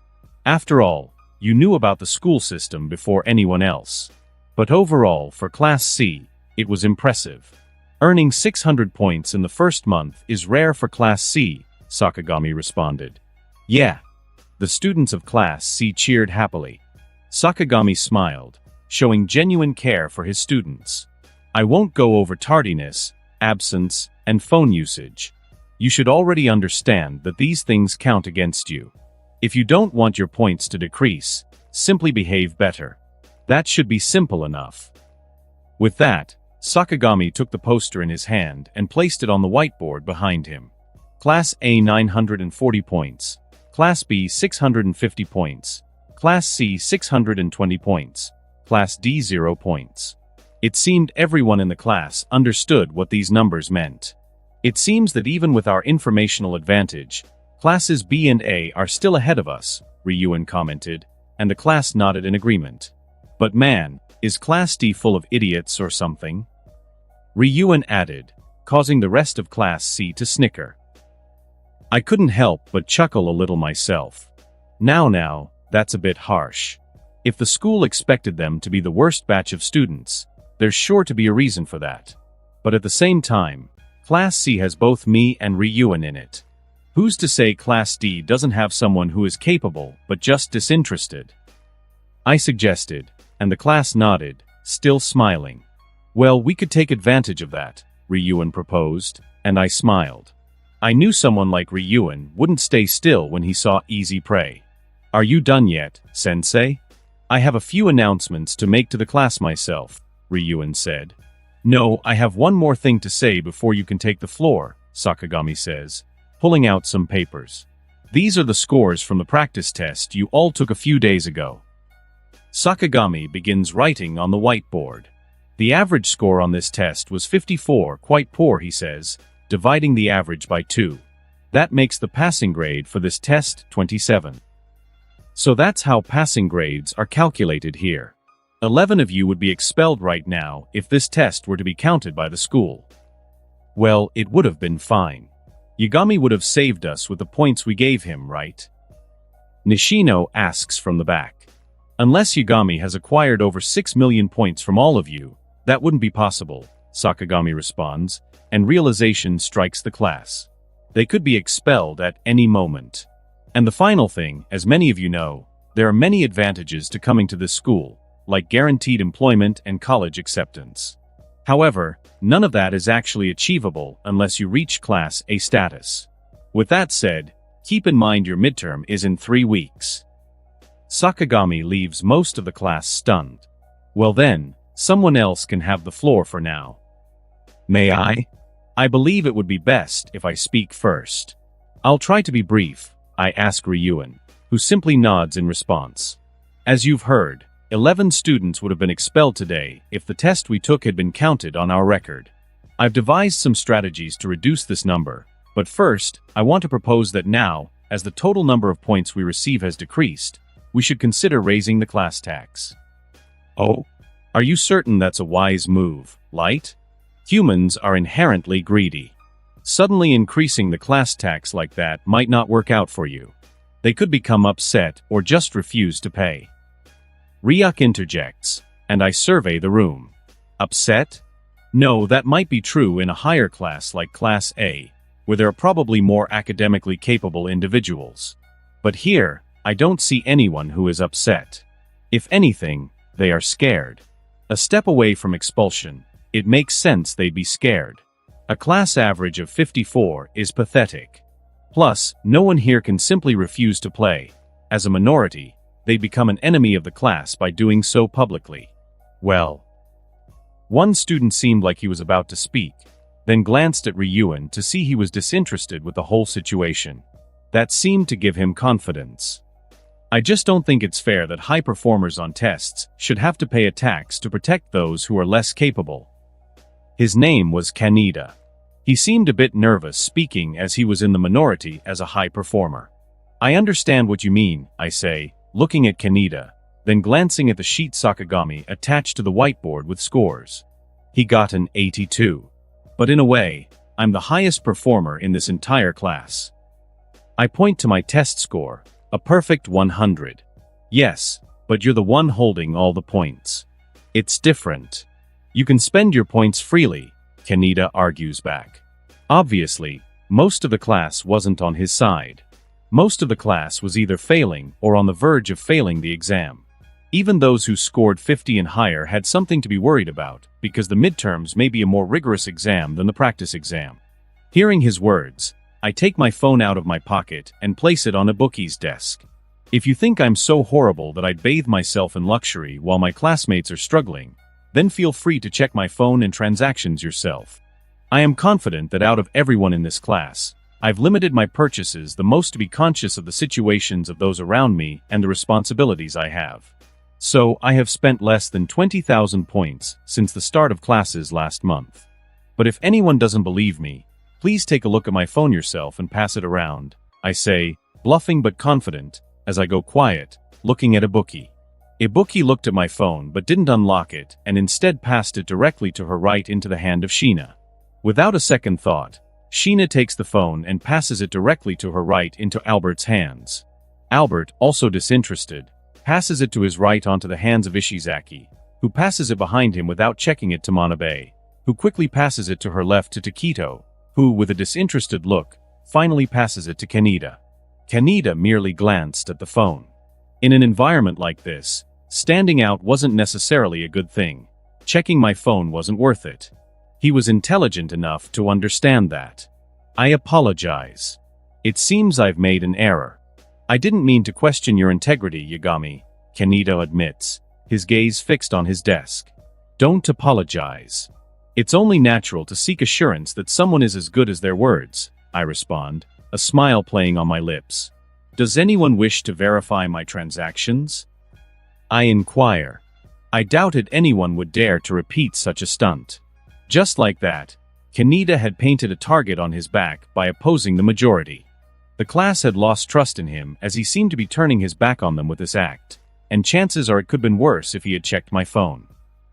After all, you knew about the school system before anyone else. But overall, for Class C, it was impressive. Earning 600 points in the first month is rare for Class C, Sakagami responded. Yeah. The students of Class C cheered happily. Sakagami smiled, showing genuine care for his students. I won't go over tardiness, absence, and phone usage. You should already understand that these things count against you. If you don't want your points to decrease, simply behave better. That should be simple enough. With that, Sakagami took the poster in his hand and placed it on the whiteboard behind him. Class A 940 points. Class B 650 points. Class C 620 points. Class D 0 points. It seemed everyone in the class understood what these numbers meant. It seems that even with our informational advantage, Classes B and A are still ahead of us, Ryuan commented, and the class nodded in agreement. But man, is Class D full of idiots or something? Ryuan added, causing the rest of Class C to snicker. I couldn't help but chuckle a little myself. Now, that's a bit harsh. If the school expected them to be the worst batch of students, there's sure to be a reason for that. But at the same time, Class C has both me and Ryuan in it. Who's to say Class D doesn't have someone who is capable but just disinterested? I suggested, and the class nodded, still smiling. Well, we could take advantage of that, Ryuan proposed, and I smiled. I knew someone like Ryuan wouldn't stay still when he saw easy prey. Are you done yet, sensei? I have a few announcements to make to the class myself, Ryuan said. No, I have one more thing to say before you can take the floor, Sakagami says, pulling out some papers. These are the scores from the practice test you all took a few days ago. Sakagami begins writing on the whiteboard. The average score on this test was 54, quite poor, he says, dividing the average by 2. That makes the passing grade for this test 27. So that's how passing grades are calculated here. 11 of you would be expelled right now if this test were to be counted by the school. Well, it would have been fine. Yagami would have saved us with the points we gave him, right? Nishino asks from the back. Unless Yagami has acquired over 6 million points from all of you, that wouldn't be possible, Sakagami responds, and realization strikes the class. They could be expelled at any moment. And the final thing, as many of you know, there are many advantages to coming to this school, like guaranteed employment and college acceptance. However, none of that is actually achievable unless you reach Class A status. With that said, keep in mind your midterm is in 3 weeks. Sakagami leaves most of the class stunned. Well then, someone else can have the floor for now. May I? I believe it would be best if I speak first. I'll try to be brief, I ask Ryuan, who simply nods in response. As you've heard, 11 students would have been expelled today if the test we took had been counted on our record. I've devised some strategies to reduce this number, but first, I want to propose that now, as the total number of points we receive has decreased, we should consider raising the class tax. Oh? Are you certain that's a wise move, Light? Humans are inherently greedy. Suddenly increasing the class tax like that might not work out for you. They could become upset or just refuse to pay. Ryuk interjects, and I survey the room. Upset? No, that might be true in a higher class like Class A, where there are probably more academically capable individuals. But here, I don't see anyone who is upset. If anything, they are scared. A step away from expulsion, it makes sense they'd be scared. A class average of 54 is pathetic. Plus, no one here can simply refuse to play. As a minority, they become an enemy of the class by doing so publicly. Well. One student seemed like he was about to speak, then glanced at Ryuan to see he was disinterested with the whole situation. That seemed to give him confidence. I just don't think it's fair that high performers on tests should have to pay a tax to protect those who are less capable. His name was Kaneda. He seemed a bit nervous speaking as he was in the minority as a high performer. I understand what you mean, I say, looking at Kaneda, then glancing at the sheet Sakagami attached to the whiteboard with scores. He got an 82. But in a way, I'm the highest performer in this entire class. I point to my test score, a perfect 100. Yes, but you're the one holding all the points. It's different. You can spend your points freely, Kaneda argues back. Obviously, most of the class wasn't on his side. Most of the class was either failing or on the verge of failing the exam. Even those who scored 50 and higher had something to be worried about, because the midterms may be a more rigorous exam than the practice exam. Hearing his words, I take my phone out of my pocket and place it on a bookie's desk. If you think I'm so horrible that I'd bathe myself in luxury while my classmates are struggling, then feel free to check my phone and transactions yourself. I am confident that out of everyone in this class, I've limited my purchases the most to be conscious of the situations of those around me and the responsibilities I have. So, I have spent less than 20,000 points since the start of classes last month. But if anyone doesn't believe me, please take a look at my phone yourself and pass it around, I say, bluffing but confident, as I go quiet, looking at a bookie. A bookie looked at my phone but didn't unlock it and instead passed it directly to her right into the hand of Sheena. Without a second thought, Sheena takes the phone and passes it directly to her right into Albert's hands. Albert, also disinterested, passes it to his right onto the hands of Ishizaki, who passes it behind him without checking it to Manabe, who quickly passes it to her left to Takito, who, with a disinterested look, finally passes it to Kaneda. Kaneda merely glanced at the phone. In an environment like this, standing out wasn't necessarily a good thing. Checking my phone wasn't worth it. He was intelligent enough to understand that. I apologize. It seems I've made an error. I didn't mean to question your integrity, Yagami, Kaneda admits, his gaze fixed on his desk. Don't apologize. It's only natural to seek assurance that someone is as good as their words, I respond, a smile playing on my lips. Does anyone wish to verify my transactions? I inquire. I doubted anyone would dare to repeat such a stunt. Just like that, Kaneda had painted a target on his back by opposing the majority. The class had lost trust in him as he seemed to be turning his back on them with this act, and chances are it could have been worse if he had checked my phone.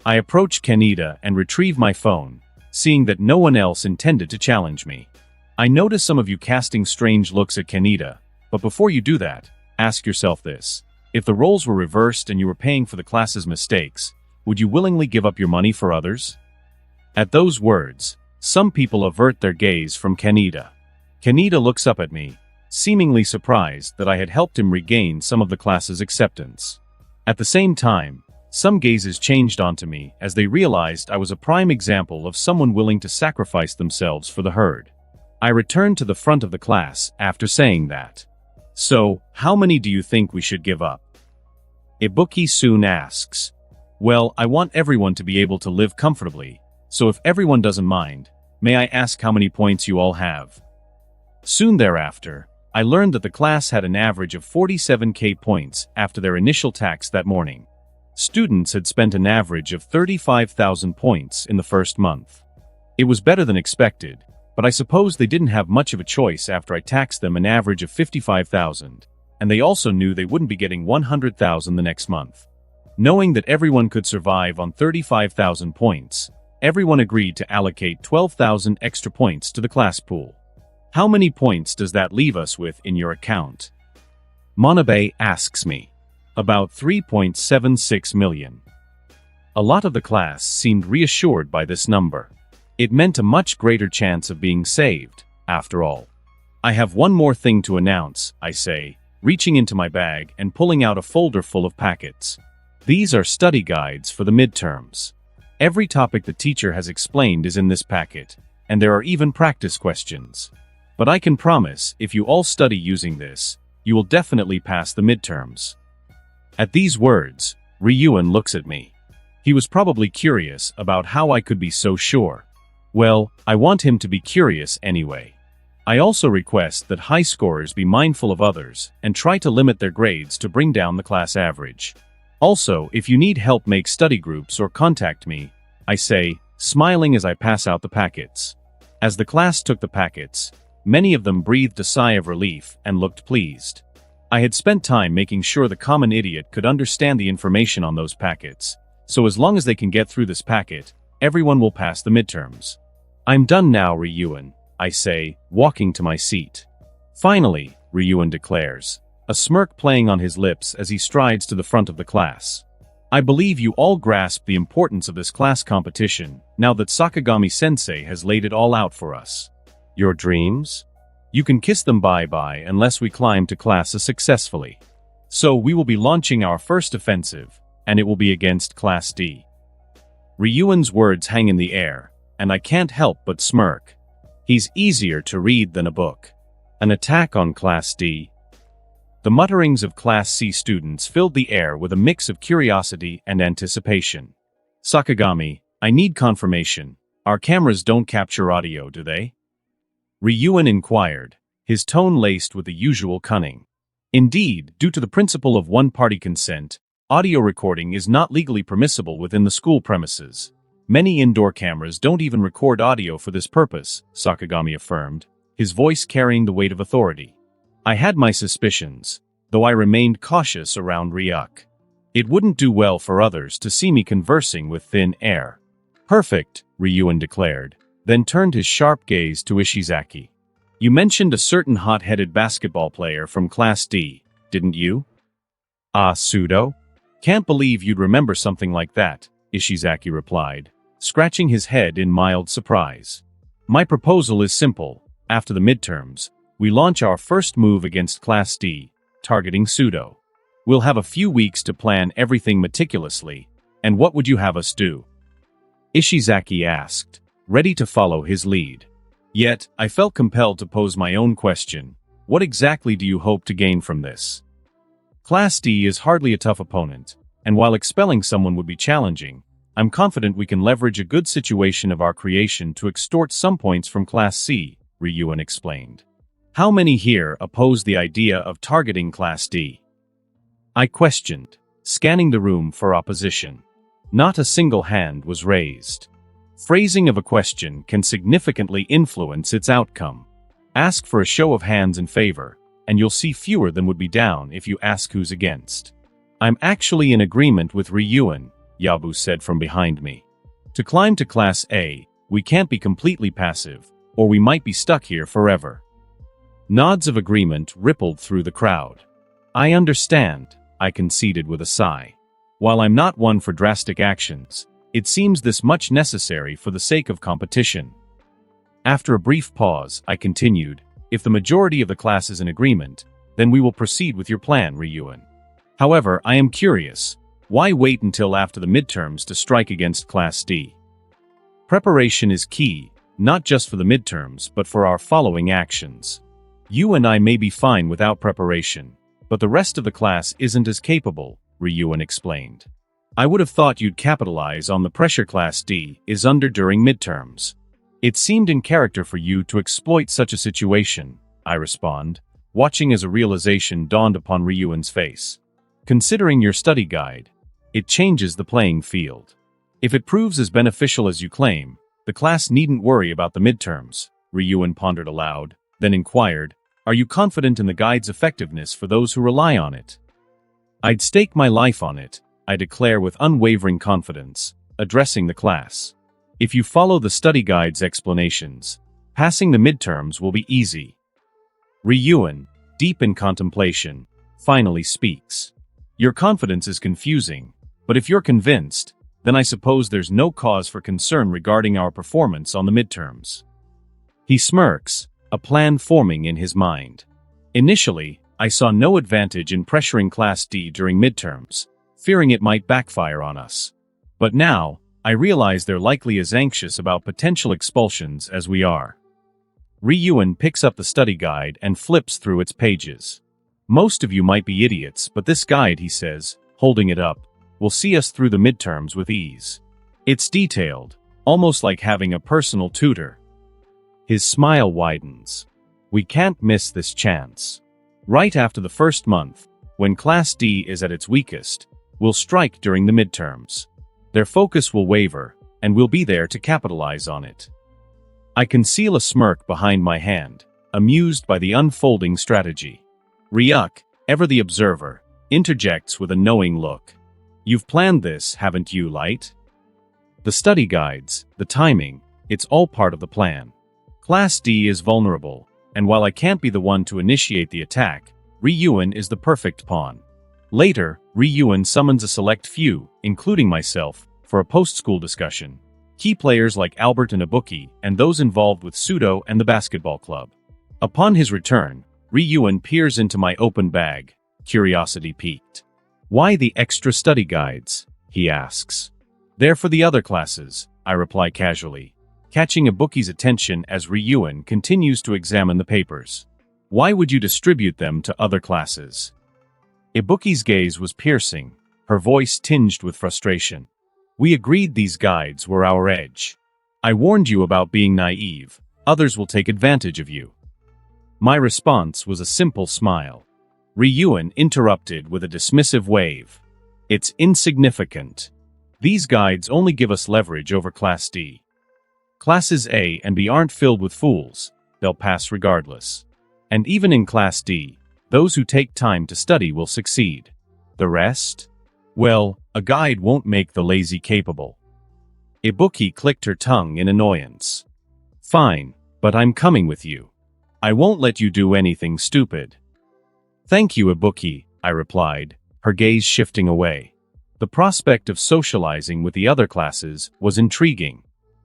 I approach Kaneda and retrieve my phone, seeing that no one else intended to challenge me. I notice some of you casting strange looks at Kaneda, but before you do that, ask yourself this. If the roles were reversed and you were paying for the class's mistakes, would you willingly give up your money for others? At those words, some people avert their gaze from Kaneda. Kaneda looks up at me, seemingly surprised that I had helped him regain some of the class's acceptance. At the same time, some gazes changed onto me as they realized I was a prime example of someone willing to sacrifice themselves for the herd. I returned to the front of the class after saying that. So, how many do you think we should give up? Ibuki soon asks. Well, I want everyone to be able to live comfortably, so if everyone doesn't mind, may I ask how many points you all have? Soon thereafter, I learned that the class had an average of 47k points after their initial tax that morning. Students had spent an average of 35,000 points in the first month. It was better than expected, but I suppose they didn't have much of a choice after I taxed them an average of 55,000, and they also knew they wouldn't be getting 100,000 the next month. Knowing that everyone could survive on 35,000 points, everyone agreed to allocate 12,000 extra points to the class pool. How many points does that leave us with in your account? Manabe asks me. About 3.76 million. A lot of the class seemed reassured by this number. It meant a much greater chance of being saved, after all. I have one more thing to announce, I say, reaching into my bag and pulling out a folder full of packets. These are study guides for the midterms. Every topic the teacher has explained is in this packet, and there are even practice questions. But I can promise, if you all study using this, you will definitely pass the midterms. At these words, Ryuan looks at me. He was probably curious about how I could be so sure. Well, I want him to be curious anyway. I also request that high scorers be mindful of others and try to limit their grades to bring down the class average. Also, if you need help make study groups or contact me, I say, smiling as I pass out the packets. As the class took the packets, many of them breathed a sigh of relief and looked pleased. I had spent time making sure the common idiot could understand the information on those packets, so as long as they can get through this packet, everyone will pass the midterms. I'm done now, Ryuan, I say, walking to my seat. Finally, Ryuan declares, a smirk playing on his lips as he strides to the front of the class. I believe you all grasp the importance of this class competition now that Sakagami-sensei has laid it all out for us. Your dreams? You can kiss them bye-bye unless we climb to classes successfully. So we will be launching our first offensive, and it will be against Class D. Ryuan's words hang in the air, and I can't help but smirk. He's easier to read than a book. An attack on Class D. The mutterings of Class C students filled the air with a mix of curiosity and anticipation. Sakagami, I need confirmation. Our cameras don't capture audio, do they? Ryuan inquired, his tone laced with the usual cunning. Indeed, due to the principle of one-party consent, audio recording is not legally permissible within the school premises. Many indoor cameras don't even record audio for this purpose, Sakagami affirmed, his voice carrying the weight of authority. I had my suspicions, though I remained cautious around Ryuk. It wouldn't do well for others to see me conversing with thin air. Perfect, Ryuan declared, then turned his sharp gaze to Ishizaki. You mentioned a certain hot-headed basketball player from Class D, didn't you? Ah, pseudo? Can't believe you'd remember something like that, Ishizaki replied, scratching his head in mild surprise. My proposal is simple. After the midterms, we launch our first move against Class D, targeting pseudo. We'll have a few weeks to plan everything meticulously, and what would you have us do? Ishizaki asked, ready to follow his lead. Yet, I felt compelled to pose my own question. What exactly do you hope to gain from this? Class D is hardly a tough opponent, and while expelling someone would be challenging, I'm confident we can leverage a good situation of our creation to extort some points from Class C, Ryuk explained. How many here oppose the idea of targeting Class D? I questioned, scanning the room for opposition. Not a single hand was raised. Phrasing of a question can significantly influence its outcome. Ask for a show of hands in favor, and you'll see fewer than would be down if you ask who's against. I'm actually in agreement with Ryuk, Yabu said from behind me. To climb to Class A, we can't be completely passive, or we might be stuck here forever. Nods of agreement rippled through the crowd. I understand, I conceded with a sigh. While I'm not one for drastic actions, it seems this much necessary for the sake of competition. After a brief pause, I continued, if the majority of the class is in agreement, then we will proceed with your plan, Ryuk. However, I am curious. Why wait until after the midterms to strike against Class D? Preparation is key, not just for the midterms but for our following actions. You and I may be fine without preparation, but the rest of the class isn't as capable, Ryuk explained. I would have thought you'd capitalize on the pressure Class D is under during midterms. It seemed in character for you to exploit such a situation, I respond, watching as a realization dawned upon Ryuk's face. Considering your study guide, it changes the playing field. If it proves as beneficial as you claim, the class needn't worry about the midterms, Ryuk pondered aloud, then inquired, are you confident in the guide's effectiveness for those who rely on it? I'd stake my life on it, I declare with unwavering confidence, addressing the class. If you follow the study guide's explanations, passing the midterms will be easy. Ryuk, deep in contemplation, finally speaks. Your confidence is confusing, but if you're convinced, then I suppose there's no cause for concern regarding our performance on the midterms. He smirks, a plan forming in his mind. Initially, I saw no advantage in pressuring Class D during midterms, fearing it might backfire on us. But now, I realize they're likely as anxious about potential expulsions as we are. Ryuk picks up the study guide and flips through its pages. Most of you might be idiots, but this guide, he says, holding it up, will see us through the midterms with ease. It's detailed, almost like having a personal tutor. His smile widens. We can't miss this chance. Right after the first month, when Class D is at its weakest, we'll strike during the midterms. Their focus will waver, and we'll be there to capitalize on it. I conceal a smirk behind my hand, amused by the unfolding strategy. Ryuk, ever the observer, interjects with a knowing look. You've planned this, haven't you, Light? The study guides, the timing, it's all part of the plan. Class D is vulnerable, and while I can't be the one to initiate the attack, Ryuk is the perfect pawn. Later, Ryuk summons a select few, including myself, for a post-school discussion. Key players like Albert and Ibuki, and those involved with Sudo and the basketball club. Upon his return, Ryuk peers into my open bag, curiosity piqued. Why the extra study guides? He asks. They're for the other classes, I reply casually, catching Ibuki's attention as Ryuk continues to examine the papers. Why would you distribute them to other classes? Ibuki's gaze was piercing, her voice tinged with frustration. We agreed these guides were our edge. I warned you about being naive. Others will take advantage of you. My response was a simple smile. Ryuk interrupted with a dismissive wave. It's insignificant. These guides only give us leverage over Class D. Classes A and B aren't filled with fools. They'll pass regardless. And even in Class D, those who take time to study will succeed. The rest? Well, a guide won't make the lazy capable. Ibuki clicked her tongue in annoyance. Fine, but I'm coming with you. I won't let you do anything stupid. Thank you, Ibuki, I replied, her gaze shifting away. The prospect of socializing with the other classes was intriguing.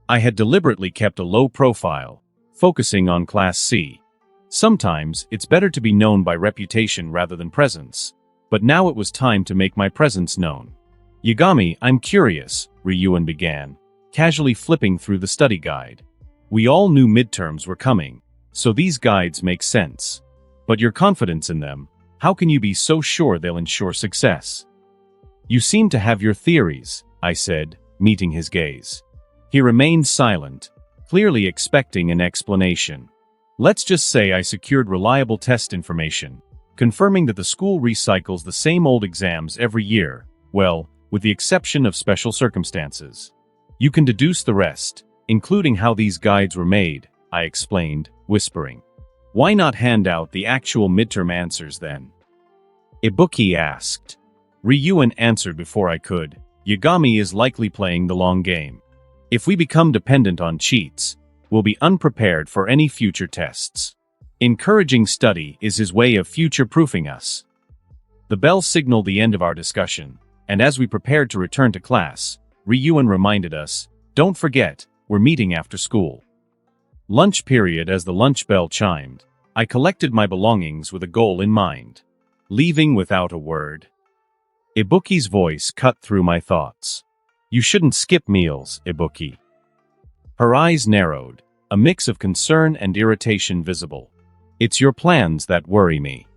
I had deliberately kept a low profile, focusing on Class C. Sometimes, it's better to be known by reputation rather than presence. But now it was time to make my presence known. Yagami, I'm curious, Ryuk began, casually flipping through the study guide. We all knew midterms were coming, so these guides make sense. But your confidence in them, how can you be so sure they'll ensure success? You seem to have your theories, I said, meeting his gaze. He remained silent, clearly expecting an explanation. Let's just say I secured reliable test information, confirming that the school recycles the same old exams every year, well, with the exception of special circumstances. You can deduce the rest, including how these guides were made, I explained, whispering. Why not hand out the actual midterm answers then? Ibuki asked. Ryuan answered before I could. Yagami is likely playing the long game. If we become dependent on cheats, we'll be unprepared for any future tests. Encouraging study is his way of future-proofing us. The bell signaled the end of our discussion, and as we prepared to return to class, Ryuan reminded us, don't forget, we're meeting after school. Lunch period. As the lunch bell chimed, I collected my belongings with a goal in mind. Leaving without a word. Ibuki's voice cut through my thoughts. You shouldn't skip meals, Ibuki. Her eyes narrowed, a mix of concern and irritation visible. It's your plans that worry me.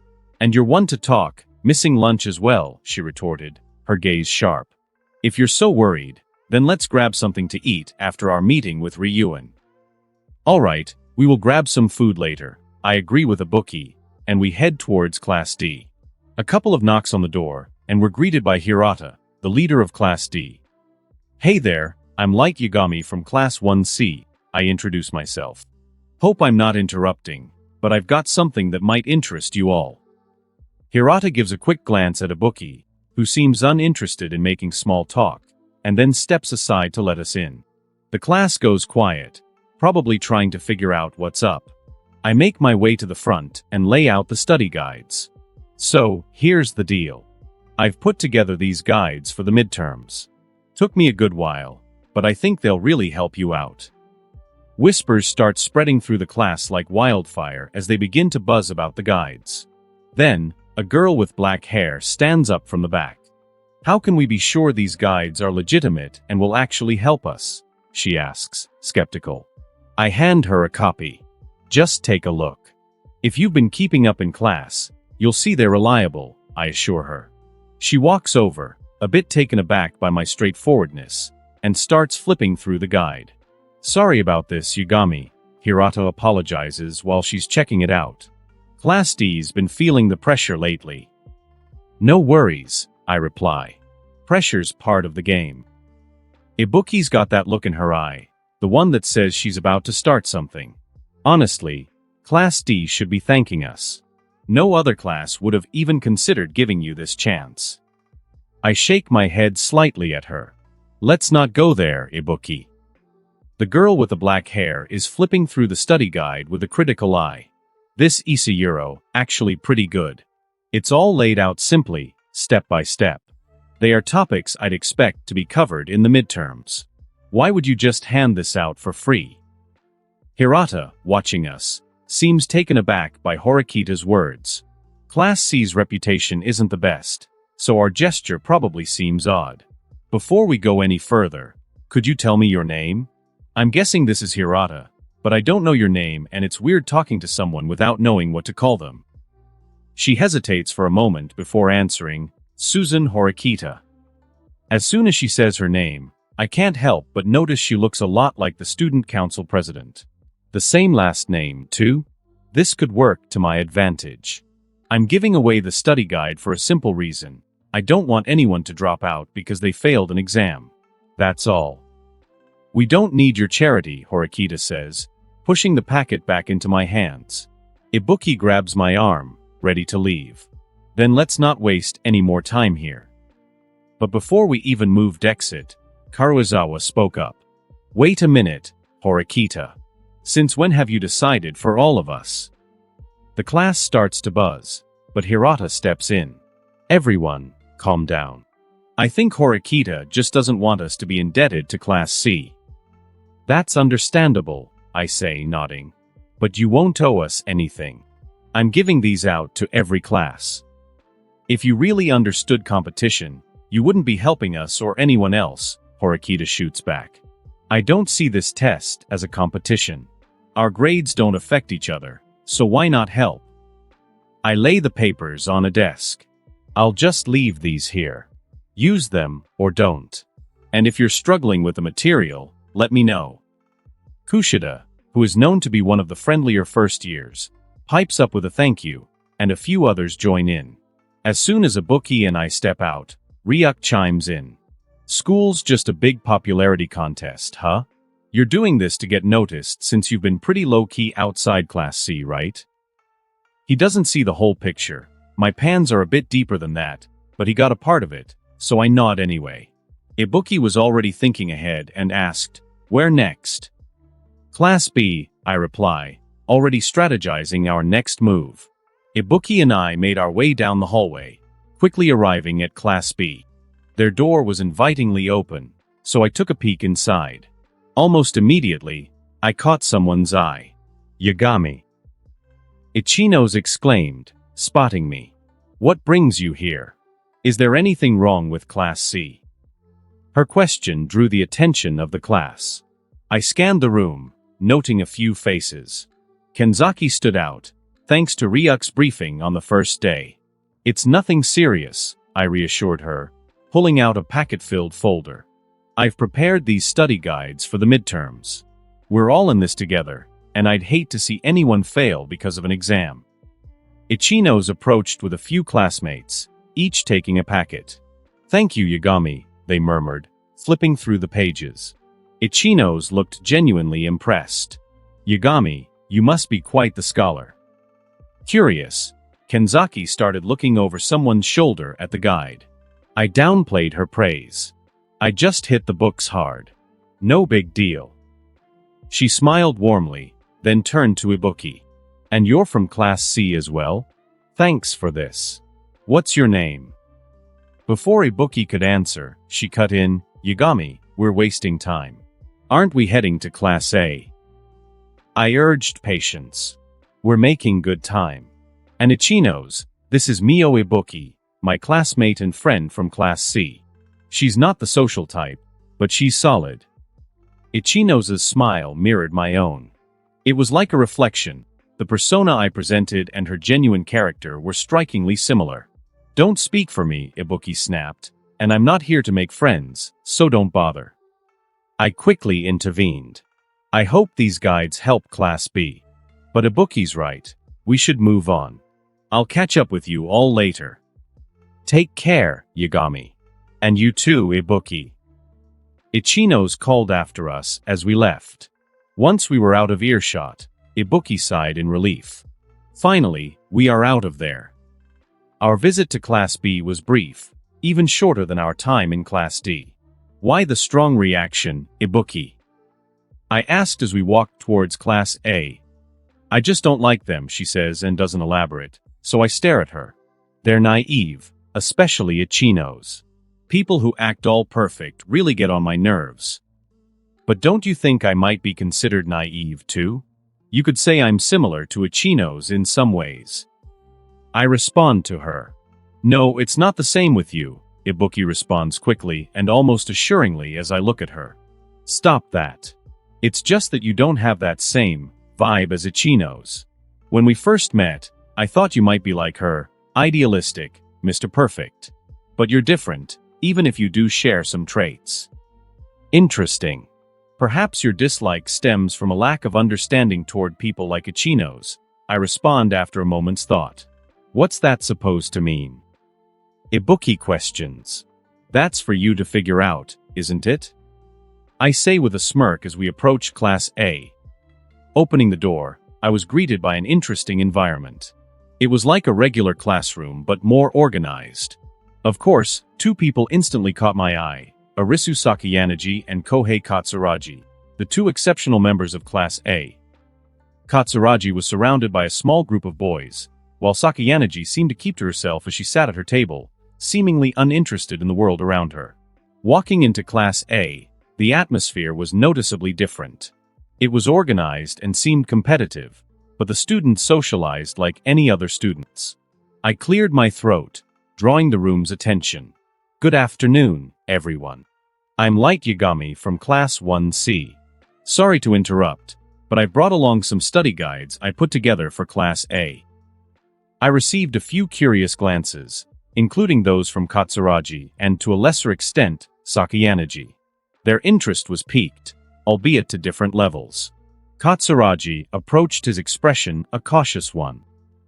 And you're one to talk, missing lunch as well, she retorted, her gaze sharp. If you're so worried, then let's grab something to eat after our meeting with Ryuan. All right, we will grab some food later, I agree with Ibuki, and we head towards Class D. A couple of knocks on the door, and we're greeted by Hirata, the leader of Class D. Hey there, I'm Light Yagami from Class 1C, I introduce myself. Hope I'm not interrupting, but I've got something that might interest you all. Hirata gives a quick glance at Ibuki, who seems uninterested in making small talk, and then steps aside to let us in. The class goes quiet, probably trying to figure out what's up. I make my way to the front and lay out the study guides. So, here's the deal. I've put together these guides for the midterms. Took me a good while, but I think they'll really help you out. Whispers start spreading through the class like wildfire as they begin to buzz about the guides. Then, a girl with black hair stands up from the back. How can we be sure these guides are legitimate and will actually help us? She asks, skeptical. I hand her a copy. Just take a look. If you've been keeping up in class, you'll see they're reliable, I assure her. She walks over, a bit taken aback by my straightforwardness, and starts flipping through the guide. Sorry about this, Yagami, Hirata apologizes while she's checking it out. Class D's been feeling the pressure lately. No worries, I reply. Pressure's part of the game. Ibuki's got that look in her eye, the one that says she's about to start something. Honestly, Class D should be thanking us. No other class would have even considered giving you this chance. I shake my head slightly at her. Let's not go there, Ibuki. The girl with the black hair is flipping through the study guide with a critical eye. This Isayuro, actually pretty good. It's all laid out simply, step by step. They are topics I'd expect to be covered in the midterms. Why would you just hand this out for free? Hirata, watching us, seems taken aback by Horikita's words. Class C's reputation isn't the best, so our gesture probably seems odd. Before we go any further, could you tell me your name? I'm guessing this is Hirata, but I don't know your name and it's weird talking to someone without knowing what to call them. She hesitates for a moment before answering, Susan Horikita. As soon as she says her name, I can't help but notice she looks a lot like the student council president. The same last name, too? This could work to my advantage. I'm giving away the study guide for a simple reason. I don't want anyone to drop out because they failed an exam. That's all. We don't need your charity, Horikita says, pushing the packet back into my hands. Ibuki grabs my arm, ready to leave. Then let's not waste any more time here. But before we even moved exit, Karuizawa spoke up. Wait a minute, Horikita. Since when have you decided for all of us? The class starts to buzz, but Hirata steps in. Everyone, calm down. I think Horikita just doesn't want us to be indebted to Class C. That's understandable, I say, nodding. But you won't owe us anything. I'm giving these out to every class. If you really understood competition, you wouldn't be helping us or anyone else, Horikita shoots back. I don't see this test as a competition. Our grades don't affect each other, so why not help? I lay the papers on a desk. I'll just leave these here. Use them or don't. And if you're struggling with the material, let me know. Kushida, who is known to be one of the friendlier first years, pipes up with a thank you, and a few others join in. As soon as Ibuki and I step out, Ryuk chimes in. School's just a big popularity contest, huh? You're doing this to get noticed since you've been pretty low-key outside Class C, right? He doesn't see the whole picture. My pans are a bit deeper than that, but he got a part of it, so I nod anyway. Ibuki was already thinking ahead and asked, "Where next?" "Class B," I reply, already strategizing our next move. Ibuki and I made our way down the hallway, quickly arriving at Class B. Their door was invitingly open, so I took a peek inside. Almost immediately, I caught someone's eye. "Yagami." Ichinos exclaimed, spotting me. "What brings you here? Is there anything wrong with Class C?" Her question drew the attention of the class. I scanned the room, noting a few faces. Kenzaki stood out, thanks to Ryuk's briefing on the first day. "It's nothing serious," I reassured her, pulling out a packet-filled folder. "I've prepared these study guides for the midterms. We're all in this together, and I'd hate to see anyone fail because of an exam." Ichinos approached with a few classmates, each taking a packet. "Thank you, Yagami," they murmured, flipping through the pages. Ichinos looked genuinely impressed. "Yagami, you must be quite the scholar." Curious, Kenzaki started looking over someone's shoulder at the guide. I downplayed her praise. "I just hit the books hard. No big deal." She smiled warmly, then turned to Ibuki. "And you're from Class C as well? Thanks for this. What's your name?" Before Ibuki could answer, she cut in, "Yagami, we're wasting time. Aren't we heading to Class A?" I urged patience. "We're making good time. And Ichinos, this is Mio Ibuki, my classmate and friend from Class C. She's not the social type, but she's solid." Ichinos' smile mirrored my own. It was like a reflection. The persona I presented and her genuine character were strikingly similar. "Don't speak for me," Ibuki snapped, "and I'm not here to make friends, so don't bother." I quickly intervened. "I hope these guides help Class B. But Ibuki's right. We should move on. I'll catch up with you all later." "Take care, Yagami. And you too, Ibuki." Ichinos called after us as we left. Once we were out of earshot, Ibuki sighed in relief. Finally, we are out of there. Our visit to Class B was brief, even shorter than our time in Class D. "Why the strong reaction, Ibuki?" I asked as we walked towards Class A. "I just don't like them," she says and doesn't elaborate, so I stare at her. "They're naive, especially Ichinos. People who act all perfect really get on my nerves." "But don't you think I might be considered naive too? You could say I'm similar to Ichinos in some ways." I respond to her. "No, it's not the same with you," Ibuki responds quickly and almost assuringly as I look at her. "Stop that. It's just that you don't have that same vibe as Ichinos. When we first met, I thought you might be like her, idealistic, Mr. Perfect. But you're different, even if you do share some traits." "Interesting. Perhaps your dislike stems from a lack of understanding toward people like Ichinos," I respond after a moment's thought. "What's that supposed to mean?" Ibuki questions. "That's for you to figure out, isn't it?" I say with a smirk as we approach Class A. Opening the door, I was greeted by an interesting environment. It was like a regular classroom but more organized. Of course, two people instantly caught my eye, Arisu Sakayanagi and Kohei Katsuragi, the two exceptional members of Class A. Katsuragi was surrounded by a small group of boys, while Sakayanagi seemed to keep to herself as she sat at her table, seemingly uninterested in the world around her. Walking into Class A, the atmosphere was noticeably different. It was organized and seemed competitive, but the students socialized like any other students. I cleared my throat, drawing the room's attention. "Good afternoon, everyone. I'm Light Yagami from Class 1C. Sorry to interrupt, but I've brought along some study guides I put together for Class A. I received a few curious glances, including those from Katsuragi and, to a lesser extent, Sakayanagi. Their interest was piqued, albeit to different levels. Katsuragi approached his expression a cautious one.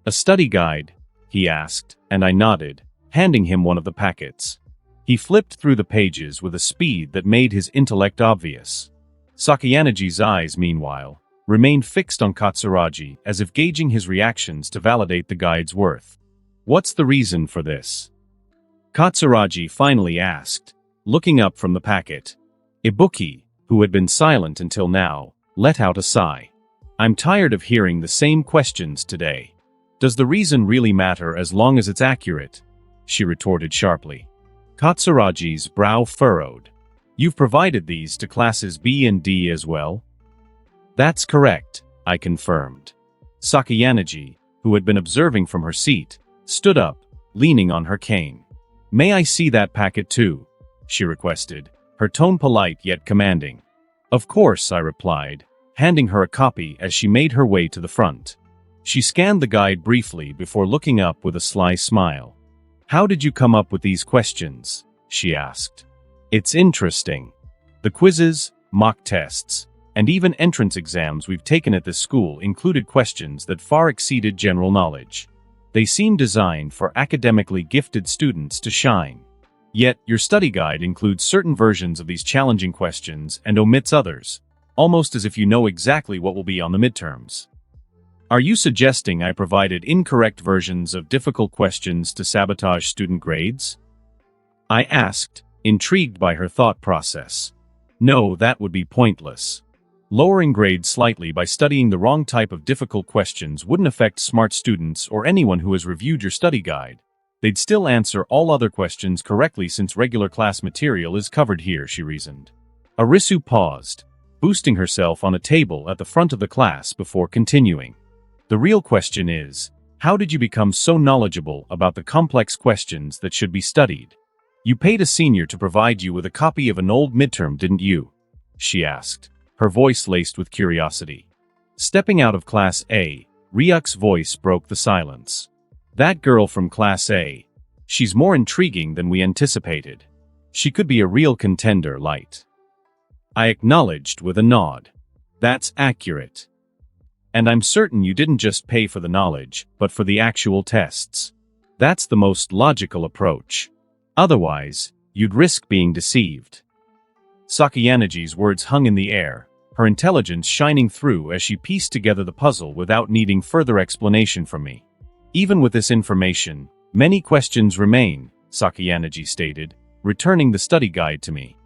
"A study guide?" he asked, and I nodded, handing him one of the packets. He flipped through the pages with a speed that made his intellect obvious. Sakayanagi's eyes, meanwhile, remained fixed on Katsuragi as if gauging his reactions to validate the guide's worth. "What's the reason for this?" Katsuragi finally asked, looking up from the packet. Ibuki, who had been silent until now, let out a sigh. "I'm tired of hearing the same questions today. Does the reason really matter as long as it's accurate?" she retorted sharply. Katsuragi's brow furrowed. "You've provided these to classes B and D as well?" "That's correct," I confirmed. Sakayanagi, who had been observing from her seat, stood up, leaning on her cane. "May I see that packet too?" she requested, her tone polite yet commanding. "Of course," I replied, handing her a copy as she made her way to the front. She scanned the guide briefly before looking up with a sly smile. "How did you come up with these questions?" she asked. "It's interesting. The quizzes, mock tests, and even entrance exams we've taken at this school included questions that far exceeded general knowledge. They seem designed for academically gifted students to shine. Yet, your study guide includes certain versions of these challenging questions and omits others, almost as if you know exactly what will be on the midterms. Are you suggesting I provided incorrect versions of difficult questions to sabotage student grades?" I asked, intrigued by her thought process. "No, that would be pointless. Lowering grades slightly by studying the wrong type of difficult questions wouldn't affect smart students or anyone who has reviewed your study guide. They'd still answer all other questions correctly since regular class material is covered here," she reasoned. Arisu paused, boosting herself on a table at the front of the class before continuing. "The real question is, how did you become so knowledgeable about the complex questions that should be studied? You paid a senior to provide you with a copy of an old midterm, didn't you?" she asked, her voice laced with curiosity. Stepping out of Class A, Ryuk's voice broke the silence. "That girl from Class A. She's more intriguing than we anticipated. She could be a real contender, Light." I acknowledged with a nod. "That's accurate. And I'm certain you didn't just pay for the knowledge, but for the actual tests. That's the most logical approach. Otherwise, you'd risk being deceived." Sakayanagi's words hung in the air, her intelligence shining through as she pieced together the puzzle without needing further explanation from me. "Even with this information, many questions remain," Sakayanagi stated, returning the study guide to me.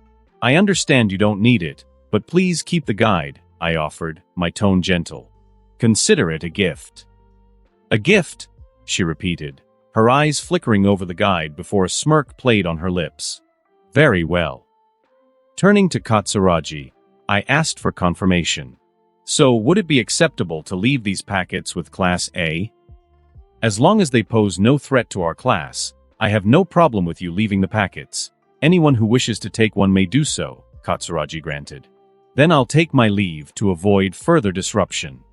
"I understand you don't need it, but please keep the guide," I offered, my tone gentle. "Consider it a gift." "A gift?" she repeated, her eyes flickering over the guide before a smirk played on her lips. "Very well." Turning to Katsuragi, I asked for confirmation. "So, would it be acceptable to leave these packets with Class A?" "As long as they pose no threat to our class, I have no problem with you leaving the packets. Anyone who wishes to take one may do so," Katsuragi granted. "Then I'll take my leave to avoid further disruption."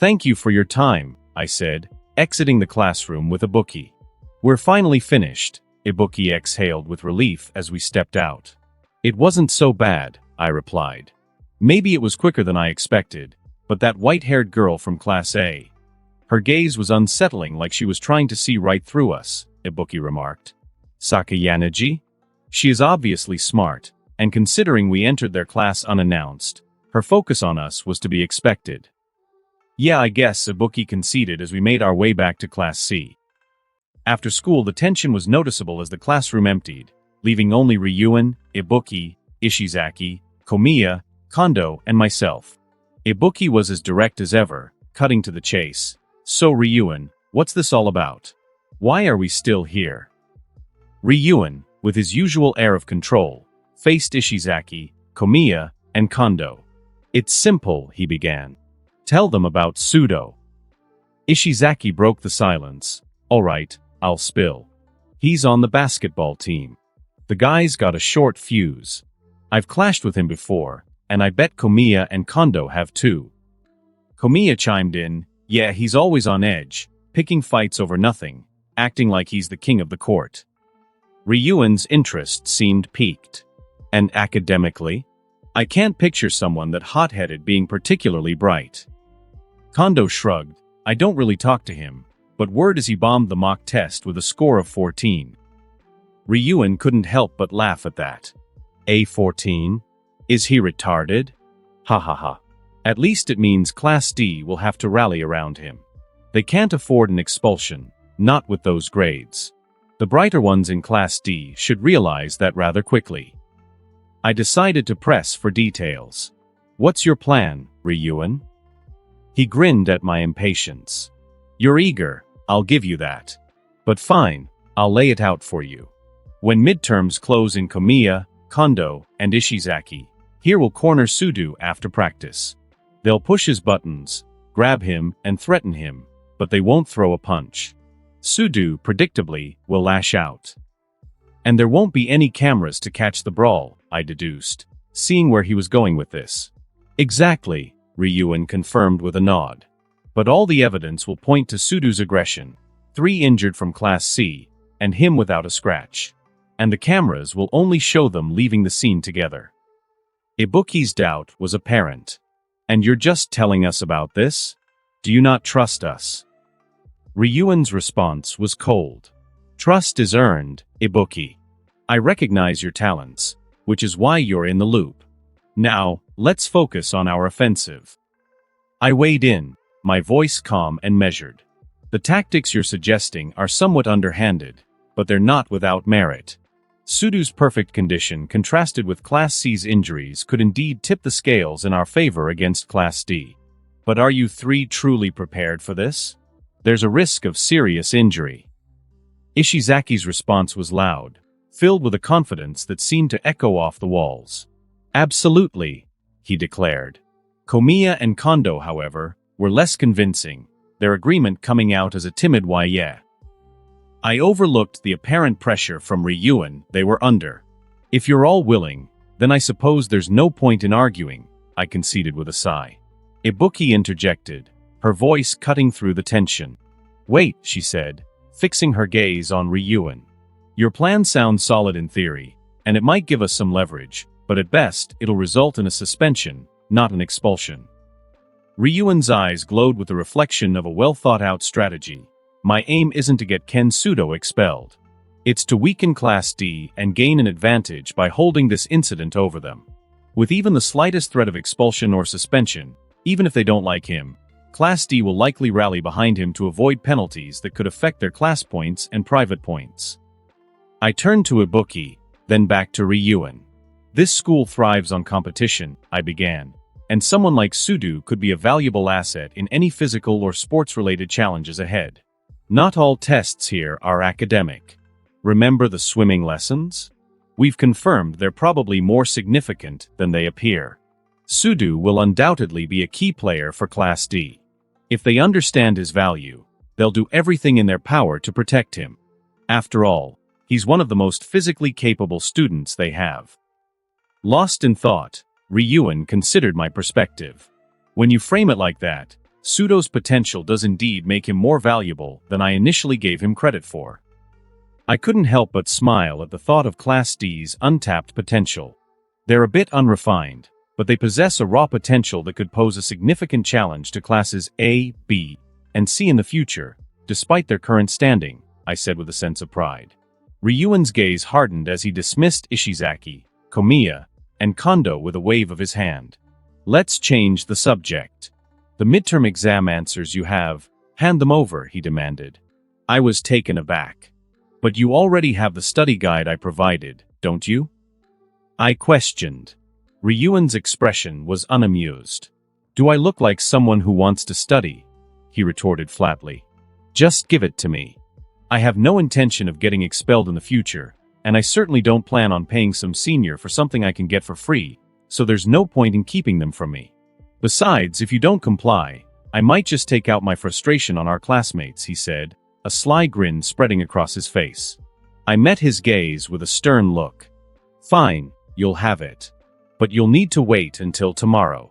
"Thank you for your time," I said, exiting the classroom with Ibuki. "We're finally finished," Ibuki exhaled with relief as we stepped out. "It wasn't so bad," I replied. "Maybe it was quicker than I expected, but that white-haired girl from Class A. Her gaze was unsettling, like she was trying to see right through us," Ibuki remarked. "Sakayanagi? She is obviously smart, and considering we entered their class unannounced, her focus on us was to be expected." "Yeah, I guess," Ibuki conceded as we made our way back to Class C. After school, the tension was noticeable as the classroom emptied, leaving only Ryuan, Ibuki, Ishizaki, Komiya, Kondo, and myself. Ibuki was as direct as ever, cutting to the chase. "So Ryuan, what's this all about? Why are we still here?" Ryuan, with his usual air of control, faced Ishizaki, Komiya, and Kondo. "It's simple," he began. "Tell them about Pseudo." Ishizaki broke the silence. "All right, I'll spill. He's on the basketball team. The guy's got a short fuse. I've clashed with him before, and I bet Komiya and Kondo have too. Komiya chimed in, yeah, he's always on edge, picking fights over nothing, acting like he's the king of the court. Ryuan's interest seemed piqued. And academically? I can't picture someone that hot-headed being particularly bright. Kondo shrugged. I don't really talk to him, but word is he bombed the mock test with a score of 14. Ryuan couldn't help but laugh at that. A14? Is he retarded? Ha ha ha. At least it means Class D will have to rally around him. They can't afford an expulsion, not with those grades. The brighter ones in Class D should realize that rather quickly. I decided to press for details. What's your plan, Ryuan? He grinned at my impatience. You're eager, I'll give you that. But fine, I'll lay it out for you. When midterms close in Komiya, Kondo, and Ishizaki, here will corner Sudo after practice. They'll push his buttons, grab him, and threaten him, but they won't throw a punch. Sudo, predictably, will lash out. And there won't be any cameras to catch the brawl, I deduced, seeing where he was going with this. Exactly, Ryuan confirmed with a nod. But all the evidence will point to Sudo's aggression, 3 injured from Class C, and him without a scratch. And the cameras will only show them leaving the scene together. Ibuki's doubt was apparent. And you're just telling us about this? Do you not trust us? Ryuan's response was cold. Trust is earned, Ibuki. I recognize your talents, which is why you're in the loop. Now, let's focus on our offensive. I weighed in, my voice calm and measured. The tactics you're suggesting are somewhat underhanded, but they're not without merit. Sudo's perfect condition contrasted with Class C's injuries could indeed tip the scales in our favor against Class D. But are you 3 truly prepared for this? There's a risk of serious injury. Ishizaki's response was loud, filled with a confidence that seemed to echo off the walls. Absolutely, he declared. Komiya and Kondo, however, were less convincing, their agreement coming out as a timid why yeah. I overlooked the apparent pressure from Ryuan they were under. If you're all willing, then I suppose there's no point in arguing, I conceded with a sigh. Ibuki interjected, her voice cutting through the tension. Wait, she said, fixing her gaze on Ryuan. Your plan sounds solid in theory, and it might give us some leverage, but at best, it'll result in a suspension, not an expulsion. Ryuan's eyes glowed with the reflection of a well-thought-out strategy. My aim isn't to get Ken Sudo expelled. It's to weaken Class D and gain an advantage by holding this incident over them. With even the slightest threat of expulsion or suspension, even if they don't like him, Class D will likely rally behind him to avoid penalties that could affect their class points and private points. I turned to Ibuki, then back to Ryuan. This school thrives on competition, I began, and someone like Sudo could be a valuable asset in any physical or sports-related challenges ahead. Not all tests here are academic. Remember the swimming lessons? We've confirmed they're probably more significant than they appear. Sudo will undoubtedly be a key player for Class D. If they understand his value, they'll do everything in their power to protect him. After all, he's one of the most physically capable students they have. Lost in thought, Ryuan considered my perspective. When you frame it like that, Sudo's potential does indeed make him more valuable than I initially gave him credit for. I couldn't help but smile at the thought of Class D's untapped potential. They're a bit unrefined, but they possess a raw potential that could pose a significant challenge to Classes A, B, and C in the future, despite their current standing, I said with a sense of pride. Ryuan's gaze hardened as he dismissed Ishizaki, Komiya, and Kondo with a wave of his hand. Let's change the subject. The midterm exam answers you have, hand them over, he demanded. I was taken aback. But you already have the study guide I provided, don't you? I questioned. Ryuan's expression was unamused. Do I look like someone who wants to study? He retorted flatly. Just give it to me. I have no intention of getting expelled in the future, and I certainly don't plan on paying some senior for something I can get for free, so there's no point in keeping them from me. Besides, if you don't comply, I might just take out my frustration on our classmates, he said, a sly grin spreading across his face. I met his gaze with a stern look. Fine, you'll have it. But you'll need to wait until tomorrow.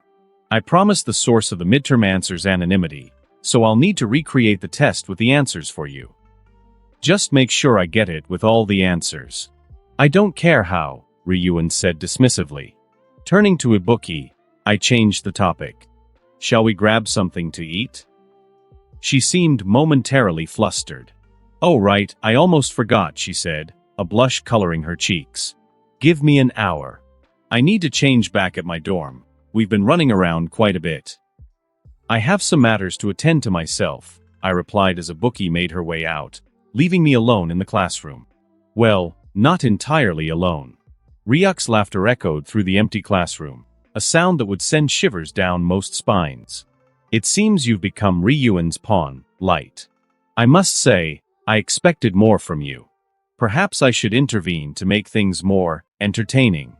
I promised the source of the midterm answers anonymity, so I'll need to recreate the test with the answers for you. Just make sure I get it with all the answers. I don't care how, Ryuk said dismissively. Turning to Ibuki, I changed the topic. Shall we grab something to eat? She seemed momentarily flustered. Oh right, I almost forgot, she said, a blush coloring her cheeks. Give me an hour. I need to change back at my dorm. We've been running around quite a bit. I have some matters to attend to myself, I replied as Ibuki made her way out, leaving me alone in the classroom. Well, not entirely alone. Ryuk's laughter echoed through the empty classroom, a sound that would send shivers down most spines. It seems you've become Ryu's pawn, Light. I must say, I expected more from you. Perhaps I should intervene to make things more entertaining.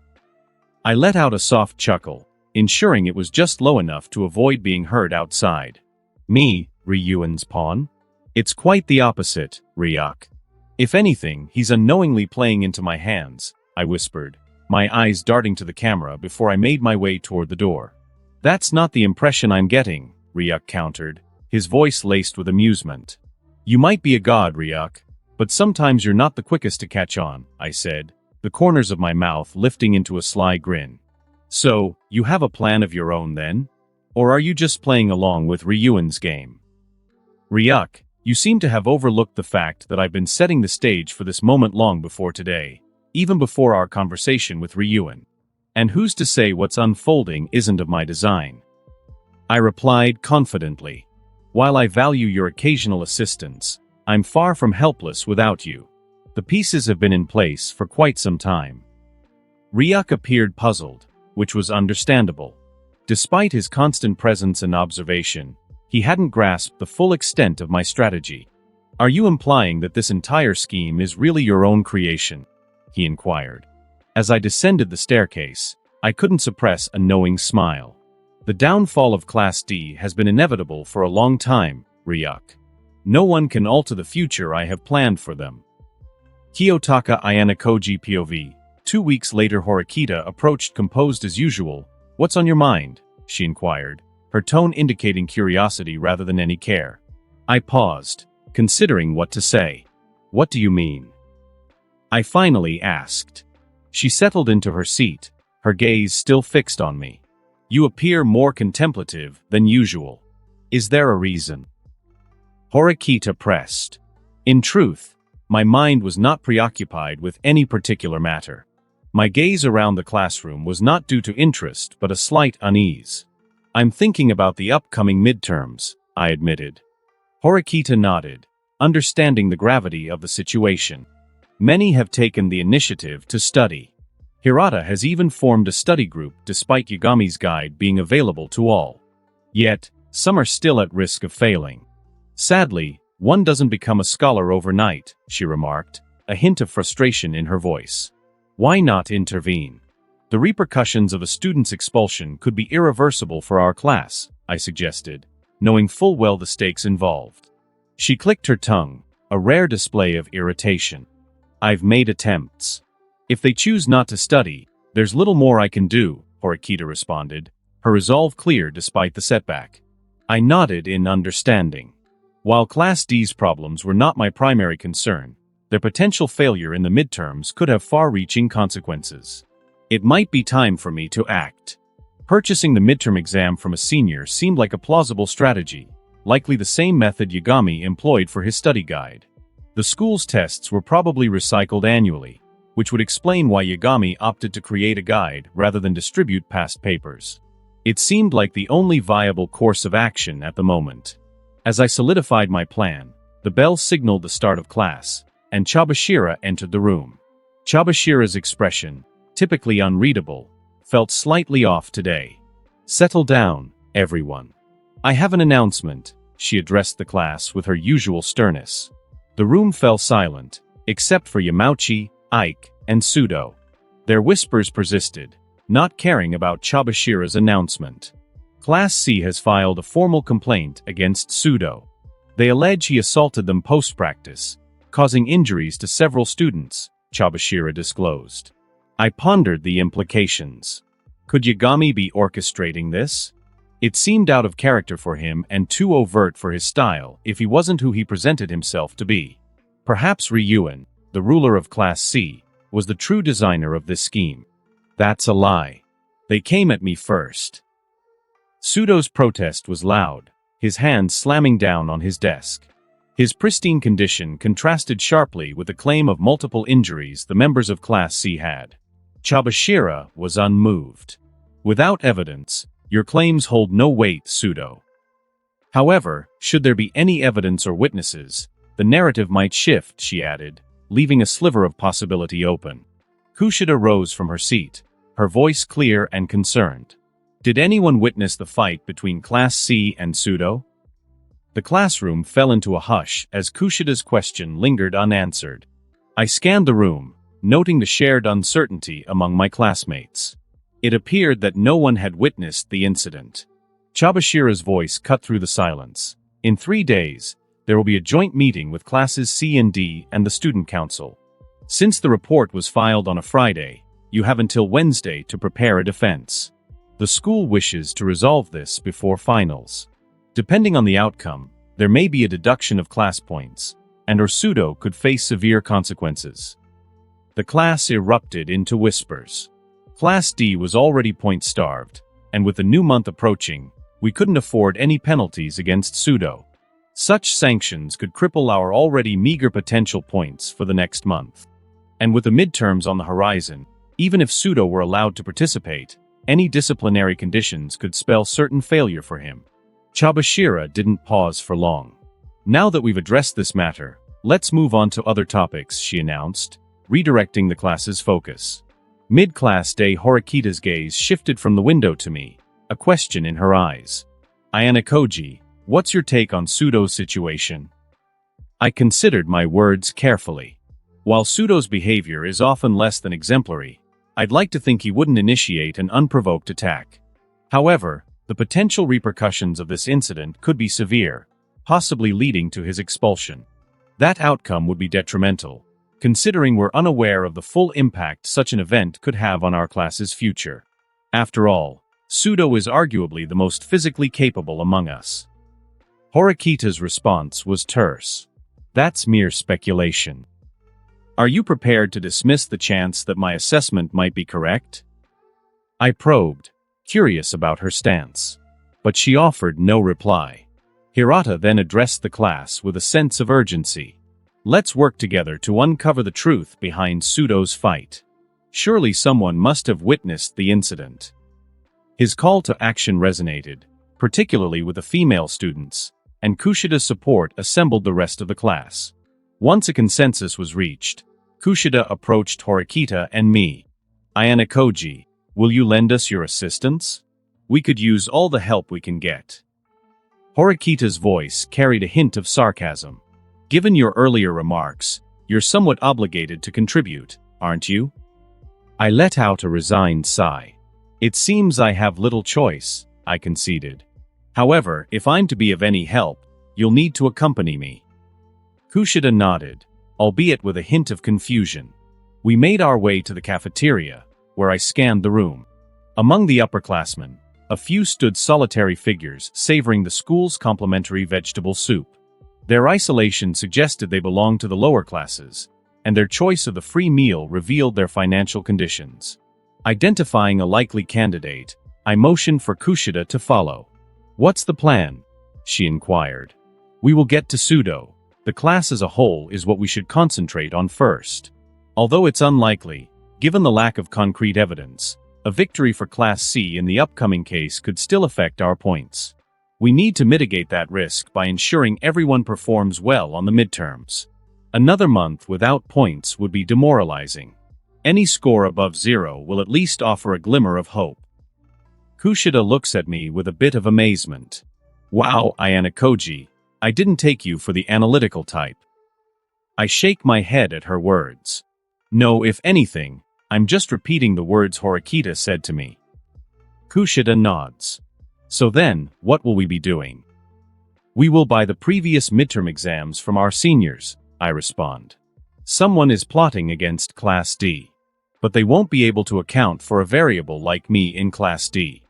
I let out a soft chuckle, ensuring it was just low enough to avoid being heard outside. Me, Ryu's pawn? It's quite the opposite, Ryuk. If anything, he's unknowingly playing into my hands, I whispered, my eyes darting to the camera before I made my way toward the door. That's not the impression I'm getting, Ryuk countered, his voice laced with amusement. You might be a god, Ryuk, but sometimes you're not the quickest to catch on, I said, the corners of my mouth lifting into a sly grin. So, you have a plan of your own then? Or are you just playing along with Ryu's game? Ryuk, you seem to have overlooked the fact that I've been setting the stage for this moment long before today, even before our conversation with Ryuk. And who's to say what's unfolding isn't of my design? I replied confidently. While I value your occasional assistance, I'm far from helpless without you. The pieces have been in place for quite some time. Ryuk appeared puzzled, which was understandable. Despite his constant presence and observation, he hadn't grasped the full extent of my strategy. Are you implying that this entire scheme is really your own creation? He inquired. As I descended the staircase, I couldn't suppress a knowing smile. The downfall of Class D has been inevitable for a long time, Ryuk. No one can alter the future I have planned for them. Kiyotaka Ayanakoji POV. 2 weeks later, Horikita approached composed as usual. What's on your mind? She inquired, her tone indicating curiosity rather than any care. I paused, considering what to say. What do you mean? I finally asked. She settled into her seat, her gaze still fixed on me. You appear more contemplative than usual. Is there a reason? Horikita pressed. In truth, my mind was not preoccupied with any particular matter. My gaze around the classroom was not due to interest but a slight unease. I'm thinking about the upcoming midterms, I admitted. Horikita nodded, understanding the gravity of the situation. Many have taken the initiative to study. Hirata has even formed a study group despite Yagami's guide being available to all. Yet, some are still at risk of failing. Sadly, one doesn't become a scholar overnight, she remarked, a hint of frustration in her voice. Why not intervene? The repercussions of a student's expulsion could be irreversible for our class, I suggested, knowing full well the stakes involved. She clicked her tongue, a rare display of irritation. I've made attempts. If they choose not to study, there's little more I can do, Horikita responded, her resolve clear despite the setback. I nodded in understanding. While Class D's problems were not my primary concern, their potential failure in the midterms could have far-reaching consequences. It might be time for me to act. Purchasing the midterm exam from a senior seemed like a plausible strategy, likely the same method Yagami employed for his study guide. The school's tests were probably recycled annually, which would explain why Yagami opted to create a guide rather than distribute past papers. It seemed like the only viable course of action at the moment. As I solidified my plan, the bell signaled the start of class, and Chabashira entered the room. Chabashira's expression, typically unreadable, felt slightly off today. Settle down, everyone. I have an announcement, she addressed the class with her usual sternness. The room fell silent, except for Yamauchi, Ike, and Sudo. Their whispers persisted, not caring about Chabashira's announcement. Class C has filed a formal complaint against Sudo. They allege he assaulted them post-practice, causing injuries to several students, Chabashira disclosed. I pondered the implications. Could Yagami be orchestrating this? It seemed out of character for him and too overt for his style if he wasn't who he presented himself to be. Perhaps Ryuan, the ruler of Class C, was the true designer of this scheme. That's a lie. They came at me first. Sudo's protest was loud, his hands slamming down on his desk. His pristine condition contrasted sharply with the claim of multiple injuries the members of Class C had. Chabashira was unmoved. Without evidence, your claims hold no weight, Sudo. However, should there be any evidence or witnesses, the narrative might shift, she added, leaving a sliver of possibility open. Kushida rose from her seat, her voice clear and concerned. Did anyone witness the fight between Class C and Sudo? The classroom fell into a hush as Kushida's question lingered unanswered. I scanned the room, noting the shared uncertainty among my classmates. It appeared that no one had witnessed the incident. Chabashira's voice cut through the silence. In 3 days, there will be a joint meeting with classes C and D and the student council. Since the report was filed on a Friday, you have until Wednesday to prepare a defense. The school wishes to resolve this before finals. Depending on the outcome, there may be a deduction of class points, and or Sudo could face severe consequences. The class erupted into whispers. Class D was already point-starved, and with the new month approaching, we couldn't afford any penalties against Sudo. Such sanctions could cripple our already meager potential points for the next month. And with the midterms on the horizon, even if Sudo were allowed to participate, any disciplinary conditions could spell certain failure for him. Chabashira didn't pause for long. Now that we've addressed this matter, let's move on to other topics, she announced, redirecting the class's focus. Mid-class day Horikita's gaze shifted from the window to me, a question in her eyes. Ayane-koji, what's your take on Sudo's situation? I considered my words carefully. While Sudo's behavior is often less than exemplary, I'd like to think he wouldn't initiate an unprovoked attack. However, the potential repercussions of this incident could be severe, possibly leading to his expulsion. That outcome would be detrimental, considering we're unaware of the full impact such an event could have on our class's future. After all, Sudo is arguably the most physically capable among us. Horikita's response was terse. That's mere speculation. Are you prepared to dismiss the chance that my assessment might be correct? I probed, curious about her stance. But she offered no reply. Hirata then addressed the class with a sense of urgency. Let's work together to uncover the truth behind Sudo's fight. Surely someone must have witnessed the incident. His call to action resonated, particularly with the female students, and Kushida's support assembled the rest of the class. Once a consensus was reached, Kushida approached Horikita and me. Ayane-koji, will you lend us your assistance? We could use all the help we can get. Horikita's voice carried a hint of sarcasm. Given your earlier remarks, you're somewhat obligated to contribute, aren't you? I let out a resigned sigh. It seems I have little choice, I conceded. However, if I'm to be of any help, you'll need to accompany me. Kushida nodded, albeit with a hint of confusion. We made our way to the cafeteria, where I scanned the room. Among the upperclassmen, a few stood solitary figures savoring the school's complimentary vegetable soup. Their isolation suggested they belonged to the lower classes, and their choice of the free meal revealed their financial conditions. Identifying a likely candidate, I motioned for Kushida to follow. What's the plan? She inquired. We will get to Sudo. The class as a whole is what we should concentrate on first. Although it's unlikely, given the lack of concrete evidence, a victory for Class C in the upcoming case could still affect our points. We need to mitigate that risk by ensuring everyone performs well on the midterms. Another month without points would be demoralizing. Any score above 0 will at least offer a glimmer of hope. Kushida looks at me with a bit of amazement. Wow, Ayane-koji, I didn't take you for the analytical type. I shake my head at her words. No, if anything, I'm just repeating the words Horikita said to me. Kushida nods. So then, what will we be doing? We will buy the previous midterm exams from our seniors, I respond. Someone is plotting against Class D. But they won't be able to account for a variable like me in Class D.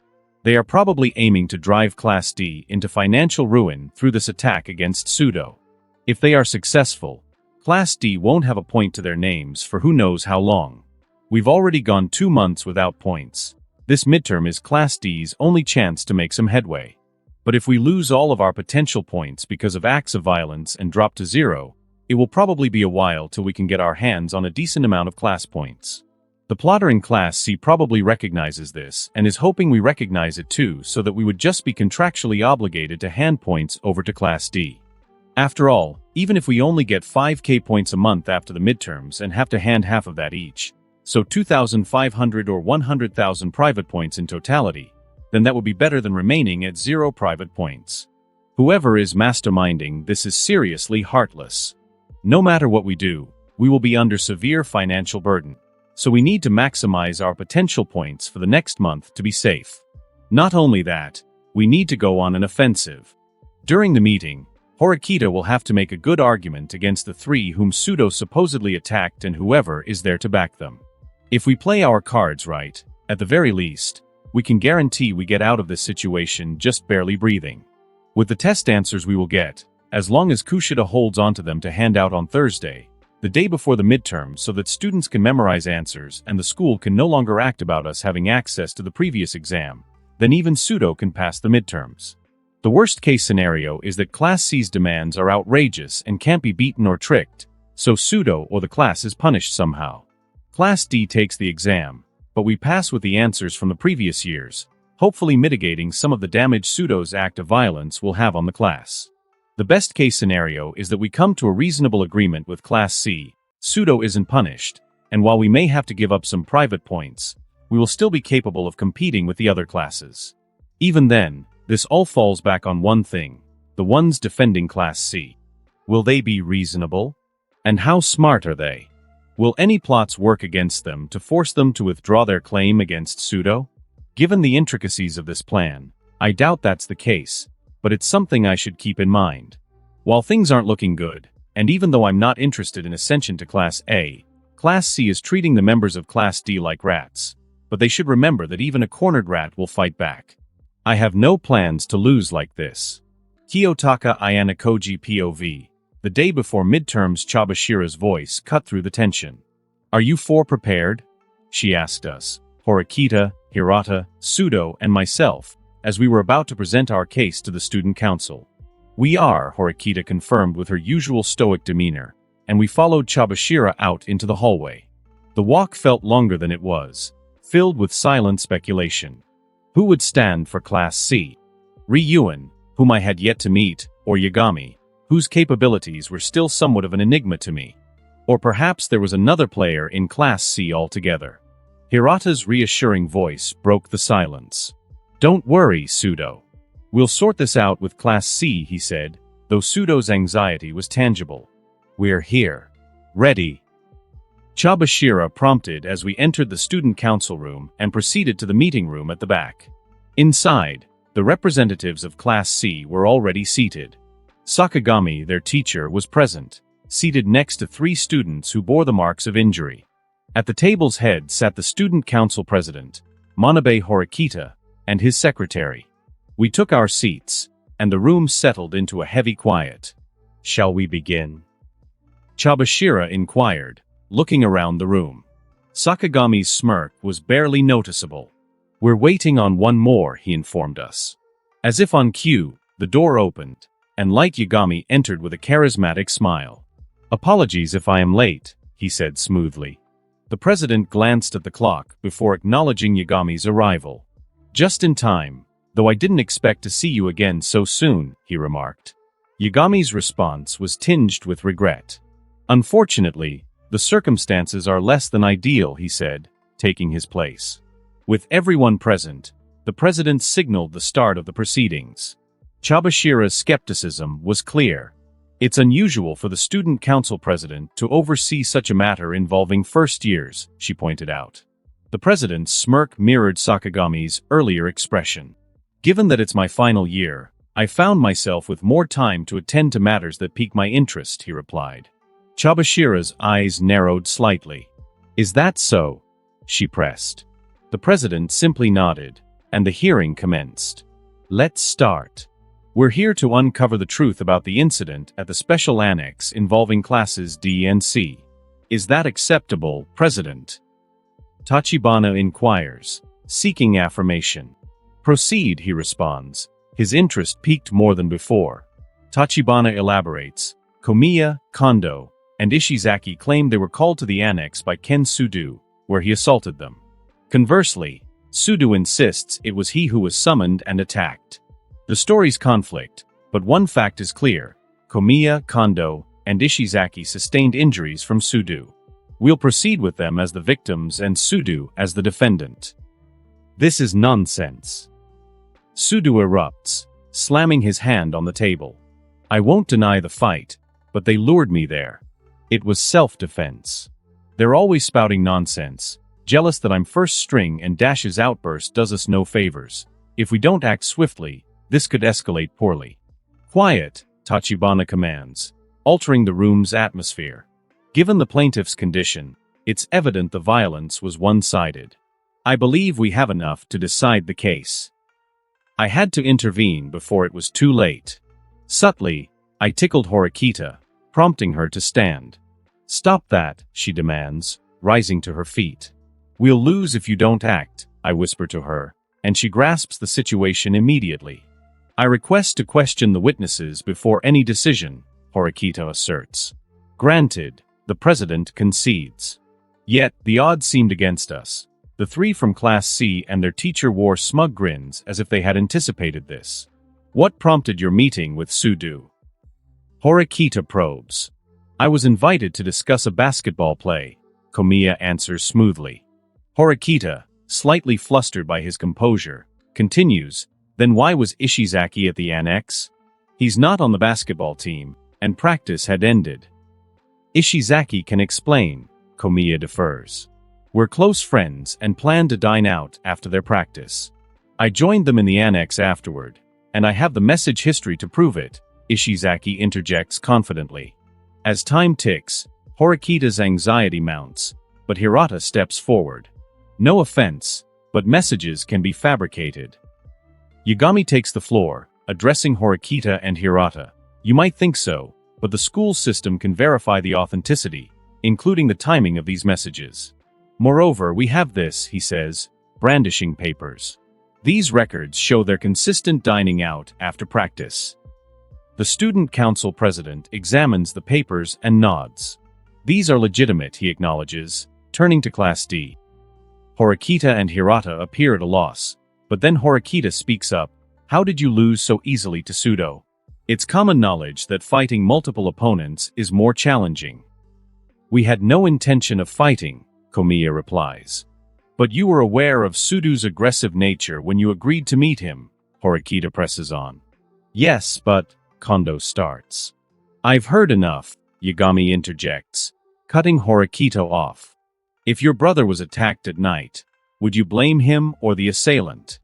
They are probably aiming to drive Class D into financial ruin through this attack against Pseudo. If they are successful, Class D won't have a point to their names for who knows how long. We've already gone 2 months without points. This midterm is Class D's only chance to make some headway. But if we lose all of our potential points because of acts of violence and drop to 0, it will probably be a while till we can get our hands on a decent amount of class points. The plotter in Class C probably recognizes this and is hoping we recognize it too, so that we would just be contractually obligated to hand points over to Class D. After all, even if we only get 5k points a month after the midterms and have to hand half of that each, so 2,500 or 100,000 private points in totality, then that would be better than remaining at 0 private points. Whoever is masterminding this is seriously heartless. No matter what we do, we will be under severe financial burden. So we need to maximize our potential points for the next month to be safe. Not only that, we need to go on an offensive. During the meeting, Horikita will have to make a good argument against the 3 whom Pseudo supposedly attacked and whoever is there to back them. If we play our cards right, at the very least, we can guarantee we get out of this situation just barely breathing. With the test answers we will get, as long as Kushida holds onto them to hand out on Thursday, the day before the midterm, so that students can memorize answers and the school can no longer act about us having access to the previous exam, then even Pseudo can pass the midterms. The worst case scenario is that Class C's demands are outrageous and can't be beaten or tricked, so Pseudo or the class is punished somehow. Class D takes the exam, but we pass with the answers from the previous years, hopefully mitigating some of the damage Pseudo's act of violence will have on the class. The best case scenario is that we come to a reasonable agreement with Class C, Pseudo isn't punished, and while we may have to give up some private points, we will still be capable of competing with the other classes. Even then, this all falls back on one thing: the ones defending Class C. Will they be reasonable? And how smart are they? Will any plots work against them to force them to withdraw their claim against Pseudo? Given the intricacies of this plan, I doubt that's the case, but it's something I should keep in mind. While things aren't looking good, and even though I'm not interested in ascension to Class A, Class C is treating the members of Class D like rats, but they should remember that even a cornered rat will fight back. I have no plans to lose like this. Kiyotaka Ayanakoji POV. The day before midterms, Chabashira's voice cut through the tension. "Are you 4 prepared?" she asked us, Horikita, Hirata, Pseudo, and myself, as we were about to present our case to the student council. "We are," Horikita confirmed with her usual stoic demeanor, and we followed Chabashira out into the hallway. The walk felt longer than it was, filled with silent speculation. Who would stand for Class C? Ryuan, whom I had yet to meet, or Yagami, whose capabilities were still somewhat of an enigma to me. Or perhaps there was another player in Class C altogether. Hirata's reassuring voice broke the silence. "Don't worry, Pseudo. We'll sort this out with Class C," he said, though Pseudo's anxiety was tangible. "We're here. Ready." Chabashira prompted as we entered the student council room and proceeded to the meeting room at the back. Inside, the representatives of Class C were already seated. Sakagami, their teacher, was present, seated next to 3 students who bore the marks of injury. At the table's head sat the student council president, Manabe Horikita, and his secretary. We took our seats, and the room settled into a heavy quiet. "Shall we begin?" Chabashira inquired, looking around the room. Sakagami's smirk was barely noticeable. "We're waiting on one more," he informed us. As if on cue, the door opened, and Light Yagami entered with a charismatic smile. "Apologies if I am late," he said smoothly. The president glanced at the clock before acknowledging Yagami's arrival. "Just in time, though I didn't expect to see you again so soon," he remarked. Yagami's response was tinged with regret. "Unfortunately, the circumstances are less than ideal," he said, taking his place. With everyone present, the president signaled the start of the proceedings. Chabashira's skepticism was clear. "It's unusual for the student council president to oversee such a matter involving first years," she pointed out. The president's smirk mirrored Sakagami's earlier expression. "Given that it's my final year, I found myself with more time to attend to matters that pique my interest," he replied. Chabashira's eyes narrowed slightly. "Is that so?" she pressed. The president simply nodded, and the hearing commenced. Let's start. We're here to uncover the truth about the incident at the special annex involving classes D and C. Is that acceptable, President? Tachibana inquires, seeking affirmation. Proceed, he responds. His interest piqued more than before. Tachibana elaborates. Komiya, Kondo, and Ishizaki claimed they were called to the annex by Ken Sudo, where he assaulted them. Conversely, Sudo insists it was he who was summoned and attacked. The stories conflict, but one fact is clear. Komiya, Kondo, and Ishizaki sustained injuries from Sudo. We'll proceed with them as the victims and Sudo as the defendant. This is nonsense. Sudo erupts, slamming his hand on the table. I won't deny the fight, but they lured me there. It was self-defense. They're always spouting nonsense, jealous that I'm first string, and Dash's outburst does us no favors. If we don't act swiftly, this could escalate poorly. Quiet, Tachibana commands, altering the room's atmosphere. Given the plaintiff's condition, it's evident the violence was one-sided. I believe we have enough to decide the case. I had to intervene before it was too late. Subtly, I tickled Horikita, prompting her to stand. Stop that, she demands, rising to her feet. We'll lose if you don't act, I whisper to her, and she grasps the situation immediately. I request to question the witnesses before any decision, Horikita asserts. Granted, the president concedes. Yet, the odds seemed against us. The three from Class C and their teacher wore smug grins as if they had anticipated this. What prompted your meeting with Sudo? Horikita probes. I was invited to discuss a basketball play, Komiya answers smoothly. Horikita, slightly flustered by his composure, continues, then why was Ishizaki at the annex? He's not on the basketball team, and practice had ended. Ishizaki can explain, Komiya defers. We're close friends and planned to dine out after their practice. I joined them in the annex afterward, and I have the message history to prove it, Ishizaki interjects confidently. As time ticks, Horikita's anxiety mounts, but Hirata steps forward. No offense, but messages can be fabricated. Yagami takes the floor, addressing Horikita and Hirata. You might think so, but the school system can verify the authenticity, including the timing of these messages. Moreover, we have this, he says, brandishing papers. These records show their consistent dining out after practice. The student council president examines the papers and nods. These are legitimate, he acknowledges, turning to Class D. Horikita and Hirata appear at a loss, but then Horikita speaks up. How did you lose so easily to Sudo? It's common knowledge that fighting multiple opponents is more challenging. We had no intention of fighting, Komiya replies. But you were aware of Sudo's aggressive nature when you agreed to meet him, Horikita presses on. Yes, but, Kondo starts. I've heard enough, Yagami interjects, cutting Horikita off. If your brother was attacked at night, would you blame him or the assailant?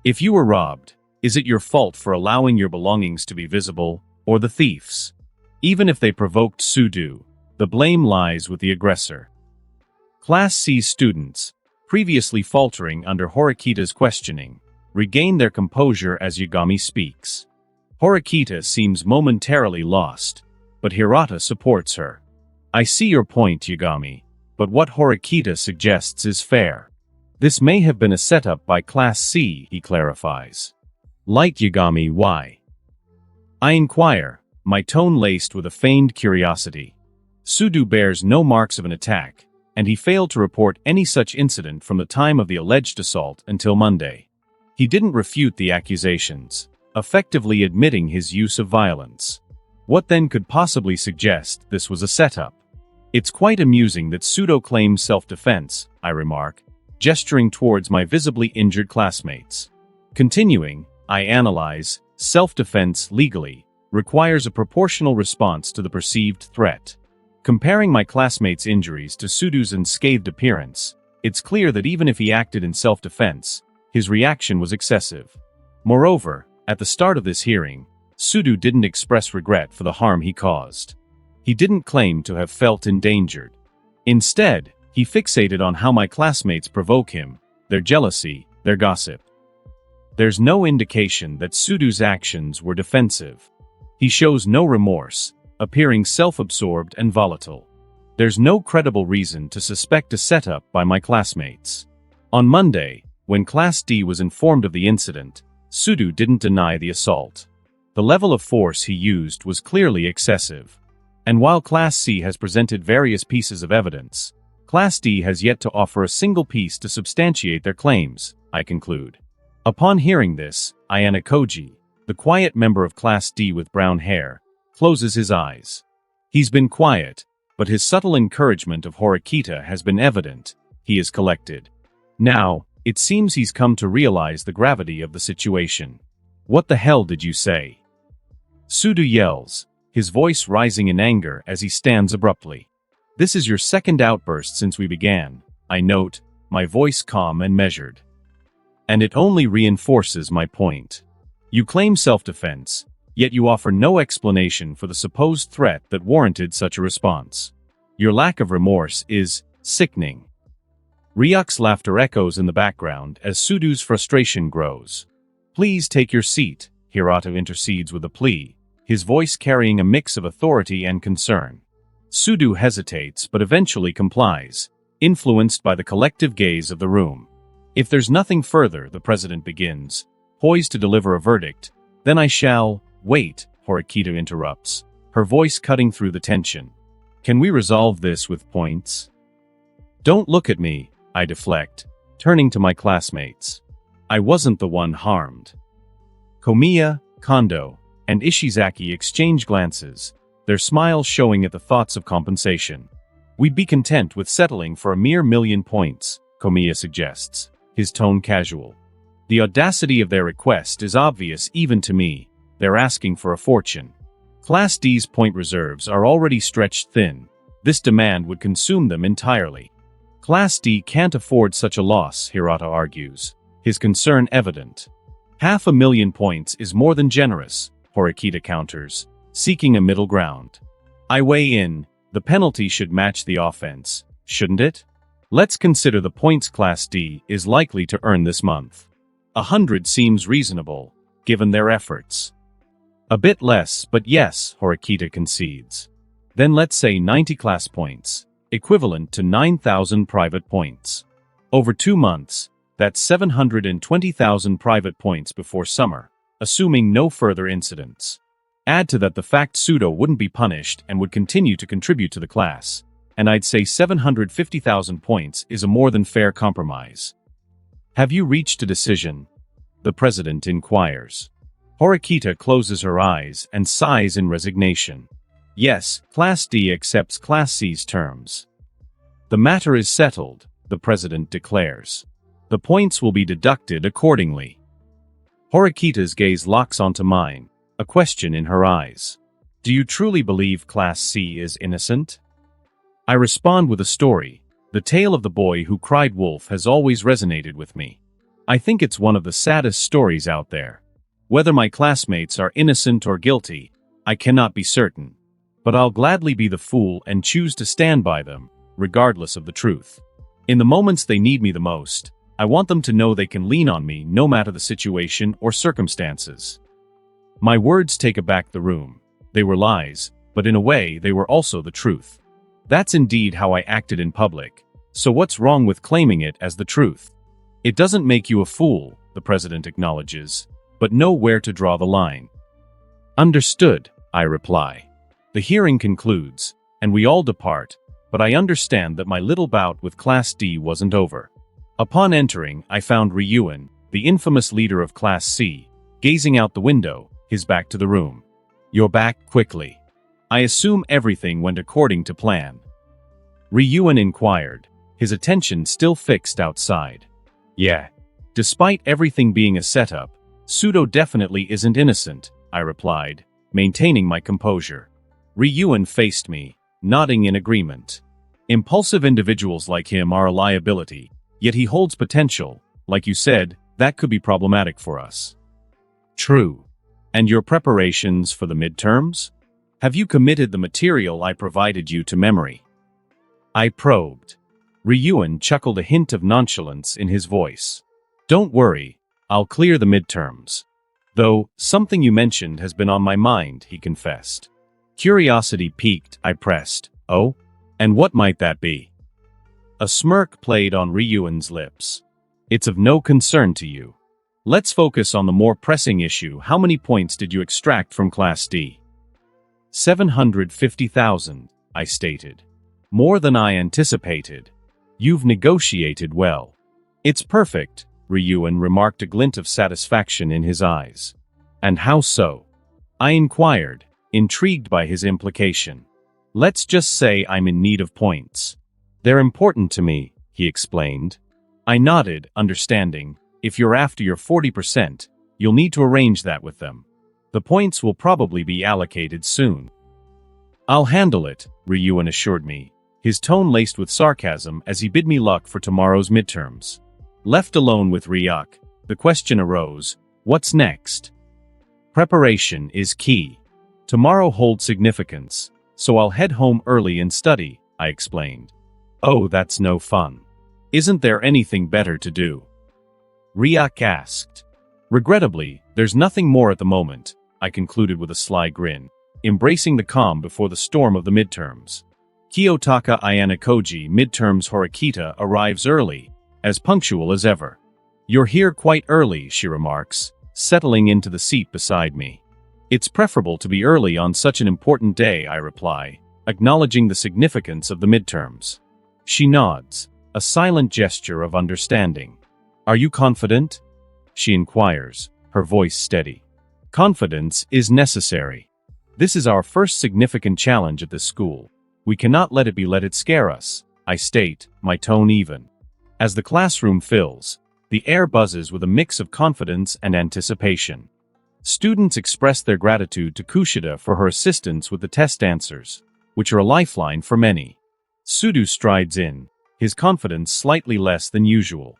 If you were robbed, is it your fault for allowing your belongings to be visible, or the thief's? Even if they provoked Sudo, the blame lies with the aggressor. Class C students, previously faltering under Horikita's questioning, regain their composure as Yagami speaks. Horikita seems momentarily lost, but Hirata supports her. I see your point, Yagami, but what Horikita suggests is fair. This may have been a setup by Class C, he clarifies. Light Yagami, why? I inquire, my tone laced with a feigned curiosity. Sudo bears no marks of an attack, and he failed to report any such incident from the time of the alleged assault until Monday. He didn't refute the accusations, effectively admitting his use of violence. What then could possibly suggest this was a setup? It's quite amusing that Sudo claims self-defense, I remark, gesturing towards my visibly injured classmates. Continuing, I analyze, self-defense legally requires a proportional response to the perceived threat. Comparing my classmates' injuries to Sudo's unscathed appearance, it's clear that even if he acted in self-defense, his reaction was excessive. Moreover, at the start of this hearing, Sudo didn't express regret for the harm he caused. He didn't claim to have felt endangered. Instead, He fixated on how my classmates provoke him, their jealousy, their gossip. There's no indication that Sudo's actions were defensive. He shows no remorse, appearing self-absorbed and volatile. There's no credible reason to suspect a setup by my classmates. On Monday, when Class D was informed of the incident, Sudo didn't deny the assault. The level of force he used was clearly excessive. And while Class C has presented various pieces of evidence, Class D has yet to offer a single piece to substantiate their claims, I conclude. Upon hearing this, Ayana Koji, the quiet member of Class D with brown hair, closes his eyes. He's been quiet, but his subtle encouragement of Horikita has been evident. He is collected. Now, it seems he's come to realize the gravity of the situation. What the hell did you say? Sudo yells, his voice rising in anger as he stands abruptly. This is your second outburst since we began, I note, my voice calm and measured. And it only reinforces my point. You claim self-defense, yet you offer no explanation for the supposed threat that warranted such a response. Your lack of remorse is sickening. Ryuk's laughter echoes in the background as Sudo's frustration grows. Please take your seat, Hirata intercedes with a plea, his voice carrying a mix of authority and concern. Sudo hesitates but eventually complies, influenced by the collective gaze of the room. If there's nothing further, the president begins, poised to deliver a verdict, then I shall... Wait, Horikita interrupts, her voice cutting through the tension. Can we resolve this with points? Don't look at me, I deflect, turning to my classmates. I wasn't the one harmed. Komiya, Kondo, and Ishizaki exchange glances, their smiles showing at the thoughts of compensation. We'd be content with settling for a mere 1,000,000 points, Komiya suggests, his tone casual. The audacity of their request is obvious even to me. They're asking for a fortune. Class D's point reserves are already stretched thin. This demand would consume them entirely. Class D can't afford such a loss, Hirata argues, his concern evident. 500,000 points is more than generous, Horikita counters, seeking a middle ground. I weigh in, the penalty should match the offense, shouldn't it? Let's consider the points Class D is likely to earn this month. 100 seems reasonable, given their efforts. A bit less, but yes, Horikita concedes. Then let's say 90 class points, equivalent to 9,000 private points. Over 2 months, that's 720,000 private points before summer, assuming no further incidents. Add to that the fact Sudo wouldn't be punished and would continue to contribute to the class, and I'd say 750,000 points is a more than fair compromise. Have you reached a decision? The president inquires. Horikita closes her eyes and sighs in resignation. Yes, Class D accepts Class C's terms. The matter is settled, the president declares. The points will be deducted accordingly. Horikita's gaze locks onto mine, a question in her eyes. Do you truly believe Class C is innocent? I respond with a story. The tale of the boy who cried wolf has always resonated with me. I think it's one of the saddest stories out there. Whether my classmates are innocent or guilty, I cannot be certain. But I'll gladly be the fool and choose to stand by them, regardless of the truth. In the moments they need me the most, I want them to know they can lean on me no matter the situation or circumstances. My words take aback the room. They were lies, but in a way they were also the truth. That's indeed how I acted in public, so what's wrong with claiming it as the truth? It doesn't make you a fool, the president acknowledges, but know where to draw the line. Understood, I reply. The hearing concludes, and we all depart, but I understand that my little bout with Class D wasn't over. Upon entering, I found Ryuan, the infamous leader of Class C, gazing out the window, his back to the room. You're back quickly. I assume everything went according to plan. Ryuan inquired, his attention still fixed outside. Yeah. Despite everything being a setup, Sudo definitely isn't innocent, I replied, maintaining my composure. Ryuan faced me, nodding in agreement. Impulsive individuals like him are a liability, yet he holds potential. Like you said, that could be problematic for us. True. And your preparations for the midterms? Have you committed the material I provided you to memory? I probed. Ryuan chuckled, a hint of nonchalance in his voice. Don't worry, I'll clear the midterms. Though, something you mentioned has been on my mind, he confessed. Curiosity piqued, I pressed. Oh? And what might that be? A smirk played on Ryuan's lips. It's of no concern to you. Let's focus on the more pressing issue. How many points did you extract from Class D? 750,000, I stated. More than I anticipated. You've negotiated well. It's perfect, Ryuan remarked, a glint of satisfaction in his eyes. And how so? I inquired, intrigued by his implication. Let's just say I'm in need of points. They're important to me, he explained. I nodded, understanding. If you're after your 40%, you'll need to arrange that with them. The points will probably be allocated soon. I'll handle it, Ryuan assured me, his tone laced with sarcasm as he bid me luck for tomorrow's midterms. Left alone with Ryuk, the question arose, what's next? Preparation is key. Tomorrow holds significance, so I'll head home early and study, I explained. Oh, that's no fun. Isn't there anything better to do? Ryuk asked. Regrettably, there's nothing more at the moment, I concluded with a sly grin, embracing the calm before the storm of the midterms. Kiyotaka Ayanakoji midterms Horikita arrives early, as punctual as ever. You're here quite early, she remarks, settling into the seat beside me. It's preferable to be early on such an important day, I reply, acknowledging the significance of the midterms. She nods, a silent gesture of understanding. Are you confident? She inquires, her voice steady. Confidence is necessary. This is our first significant challenge at this school. We cannot let it scare us, I state, my tone even. As the classroom fills, the air buzzes with a mix of confidence and anticipation. Students express their gratitude to Kushida for her assistance with the test answers, which are a lifeline for many. Sudu strides in, his confidence slightly less than usual.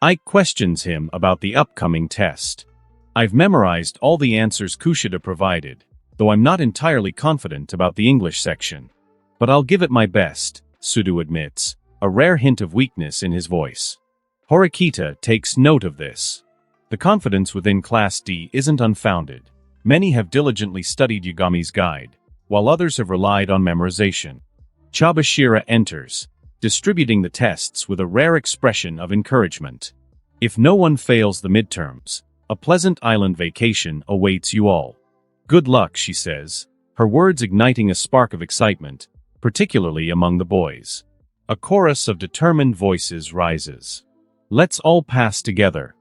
Ike questions him about the upcoming test. I've memorized all the answers Kushida provided, though I'm not entirely confident about the English section. But I'll give it my best, Sudu admits, a rare hint of weakness in his voice. Horikita takes note of this. The confidence within Class D isn't unfounded. Many have diligently studied Yagami's guide, while others have relied on memorization. Chabashira enters, distributing the tests with a rare expression of encouragement. If no one fails the midterms, a pleasant island vacation awaits you all. Good luck, she says, her words igniting a spark of excitement, particularly among the boys. A chorus of determined voices rises. Let's all pass together,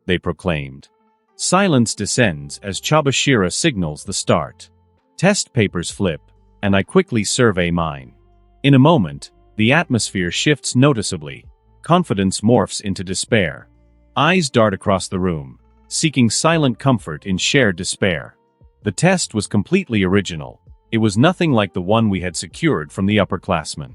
they proclaimed. Silence descends as Chabashira signals the start. Test papers flip, and I quickly survey mine. In a moment, the atmosphere shifts noticeably. Confidence morphs into despair. Eyes dart across the room, seeking silent comfort in shared despair. The test was completely original. It was nothing like the one we had secured from the upperclassmen.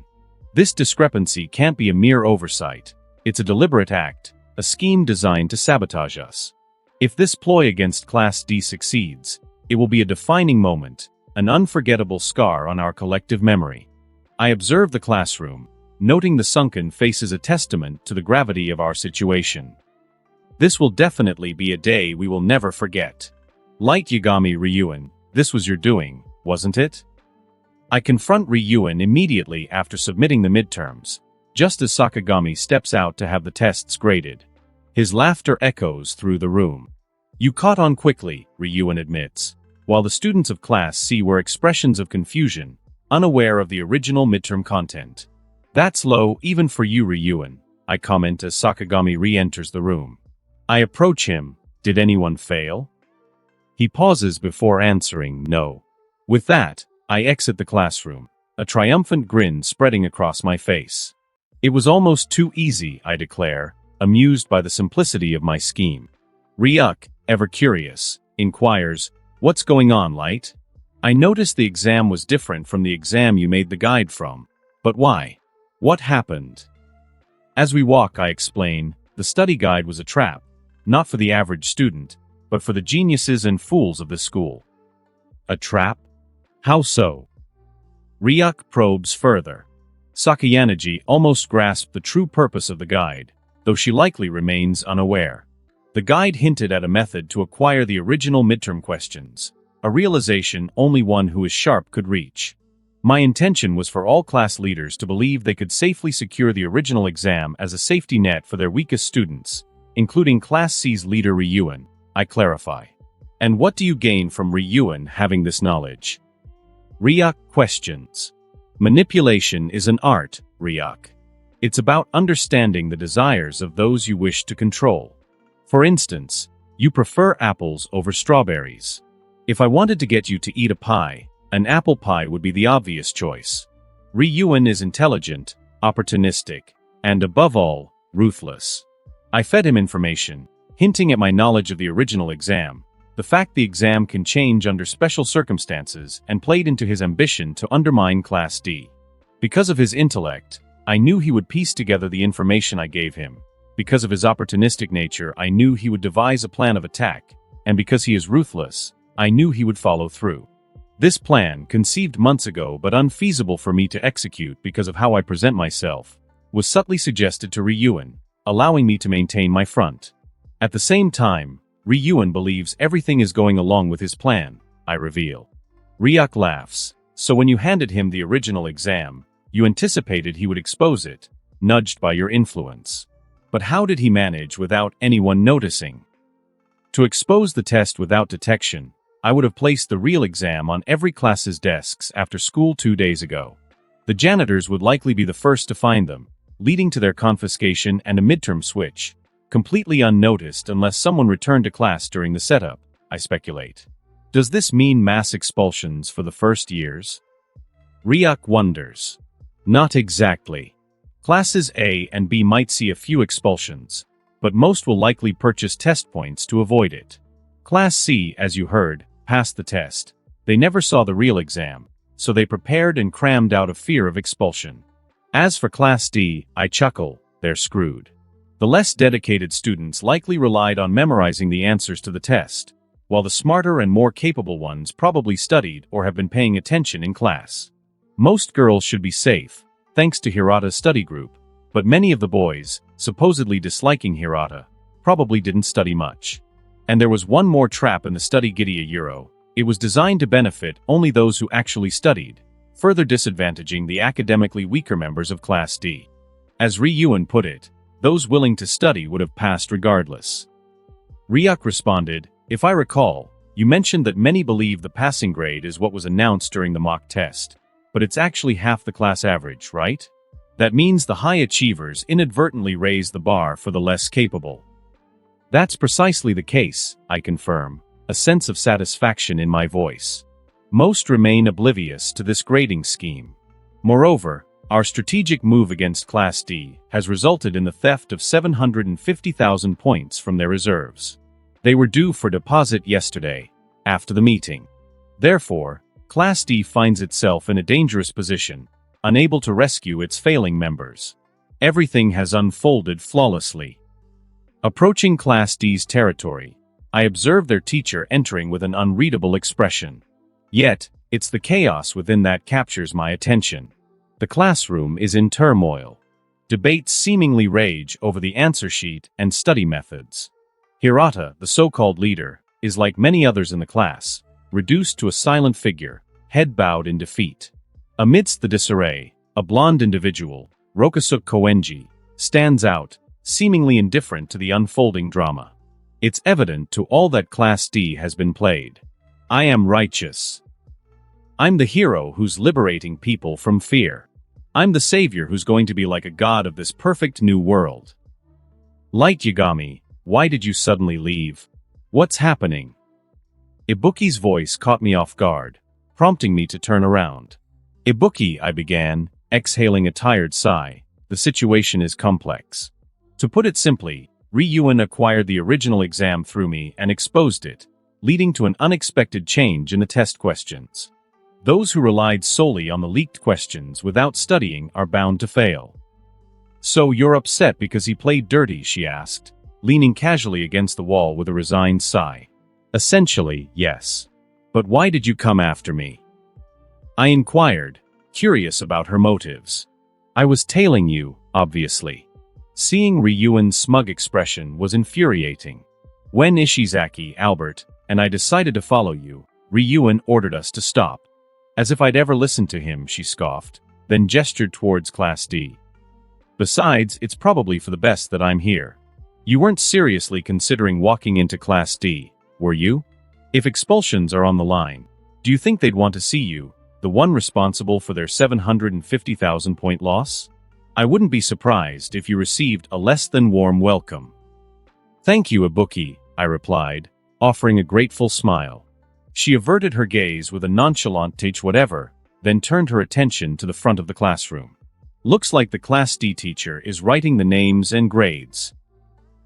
This discrepancy can't be a mere oversight. It's a deliberate act, a scheme designed to sabotage us. If this ploy against Class D succeeds, it will be a defining moment, an unforgettable scar on our collective memory. I observe the classroom, noting the sunken faces, a testament to the gravity of our situation. This will definitely be a day we will never forget. Light Yagami Ryuan, this was your doing, wasn't it? I confront Ryuan immediately after submitting the midterms, just as Sakagami steps out to have the tests graded. His laughter echoes through the room. You caught on quickly, Ryuan admits, while the students of Class C were expressions of confusion, unaware of the original midterm content. That's low even for you, Ryuan, I comment as Sakagami re-enters the room. I approach him. Did anyone fail? He pauses before answering no. With that, I exit the classroom, a triumphant grin spreading across my face. It was almost too easy, I declare, amused by the simplicity of my scheme. Ryuk, ever curious, inquires, what's going on, Light? I noticed the exam was different from the exam you made the guide from. But why? What happened? As we walk, I explain, the study guide was a trap, not for the average student, but for the geniuses and fools of this school. A trap? How so? Ryuk probes further. Sakayanagi almost grasped the true purpose of the guide, though she likely remains unaware. The guide hinted at a method to acquire the original midterm questions, a realization only one who is sharp could reach. My intention was for all class leaders to believe they could safely secure the original exam as a safety net for their weakest students, including Class C's leader Ryuk. I clarify. And what do you gain from Ryuk having this knowledge? Ryuk questions. Manipulation is an art, Ryuk. It's about understanding the desires of those you wish to control. For instance, you prefer apples over strawberries. If I wanted to get you to eat a pie, an apple pie would be the obvious choice. Ryuk is intelligent, opportunistic, and above all, ruthless. I fed him information, hinting at my knowledge of the original exam, the fact the exam can change under special circumstances, and played into his ambition to undermine Class D. Because of his intellect, I knew he would piece together the information I gave him. Because of his opportunistic nature, I knew he would devise a plan of attack, and because he is ruthless, I knew he would follow through. This plan, conceived months ago but unfeasible for me to execute because of how I present myself, was subtly suggested to Ryuk, allowing me to maintain my front. At the same time, Ryuk believes everything is going along with his plan, I reveal. Ryuk laughs. So when you handed him the original exam, you anticipated he would expose it, nudged by your influence. But how did he manage without anyone noticing? To expose the test without detection, I would have placed the real exam on every class's desks after school 2 days ago. The janitors would likely be the first to find them, leading to their confiscation and a midterm switch, completely unnoticed unless someone returned to class during the setup, I speculate. Does this mean mass expulsions for the first years? Ryuk wonders. Not exactly. Classes A and B might see a few expulsions, but most will likely purchase test points to avoid it. Class C, as you heard, passed the test. They never saw the real exam, so they prepared and crammed out of fear of expulsion. As for Class D, I chuckle, they're screwed. The less dedicated students likely relied on memorizing the answers to the test, while the smarter and more capable ones probably studied or have been paying attention in class. Most girls should be safe, thanks to Hirata's study group, but many of the boys, supposedly disliking Hirata, probably didn't study much. And there was one more trap in the study Gidea Euro. It was designed to benefit only those who actually studied, further disadvantaging the academically weaker members of Class D. As Ryuk put it, those willing to study would have passed regardless. Ryuk responded, if I recall, you mentioned that many believe the passing grade is what was announced during the mock test, but it's actually half the class average, right? That means the high achievers inadvertently raise the bar for the less capable. That's precisely the case, I confirm, a sense of satisfaction in my voice. Most remain oblivious to this grading scheme. Moreover, our strategic move against Class D has resulted in the theft of 750,000 points from their reserves. They were due for deposit yesterday, after the meeting. Therefore, Class D finds itself in a dangerous position, unable to rescue its failing members. Everything has unfolded flawlessly. Approaching Class D's territory, I observe their teacher entering with an unreadable expression. Yet, it's the chaos within that captures my attention. The classroom is in turmoil. Debates seemingly rage over the answer sheet and study methods. Hirata, the so-called leader, is like many others in the class, reduced to a silent figure, head bowed in defeat. Amidst the disarray, a blonde individual, Rokusuke Koenji, stands out, seemingly indifferent to the unfolding drama. It's evident to all that Class D has been played. I am righteous. I'm the hero who's liberating people from fear. I'm the savior who's going to be like a god of this perfect new world. Light Yagami, why did you suddenly leave? What's happening? Ibuki's voice caught me off guard, prompting me to turn around. Ibuki, I began, exhaling a tired sigh. The situation is complex. To put it simply, Ryuk acquired the original exam through me and exposed it, leading to an unexpected change in the test questions. Those who relied solely on the leaked questions without studying are bound to fail. So you're upset because he played dirty, she asked, leaning casually against the wall with a resigned sigh. Essentially, yes. But why did you come after me? I inquired, curious about her motives. I was tailing you, obviously. Seeing Ryuan's smug expression was infuriating. When Ishizaki, Albert, and I decided to follow you, Ryuan ordered us to stop. As if I'd ever listened to him, she scoffed, then gestured towards Class D. Besides, it's probably for the best that I'm here. You weren't seriously considering walking into Class D, were you? If expulsions are on the line, do you think they'd want to see you, the one responsible for their 750,000-point loss? I wouldn't be surprised if you received a less than warm welcome. Thank you, Ibuki, I replied, offering a grateful smile. She averted her gaze with a nonchalant "take whatever," then turned her attention to the front of the classroom. Looks like the Class D teacher is writing the names and grades.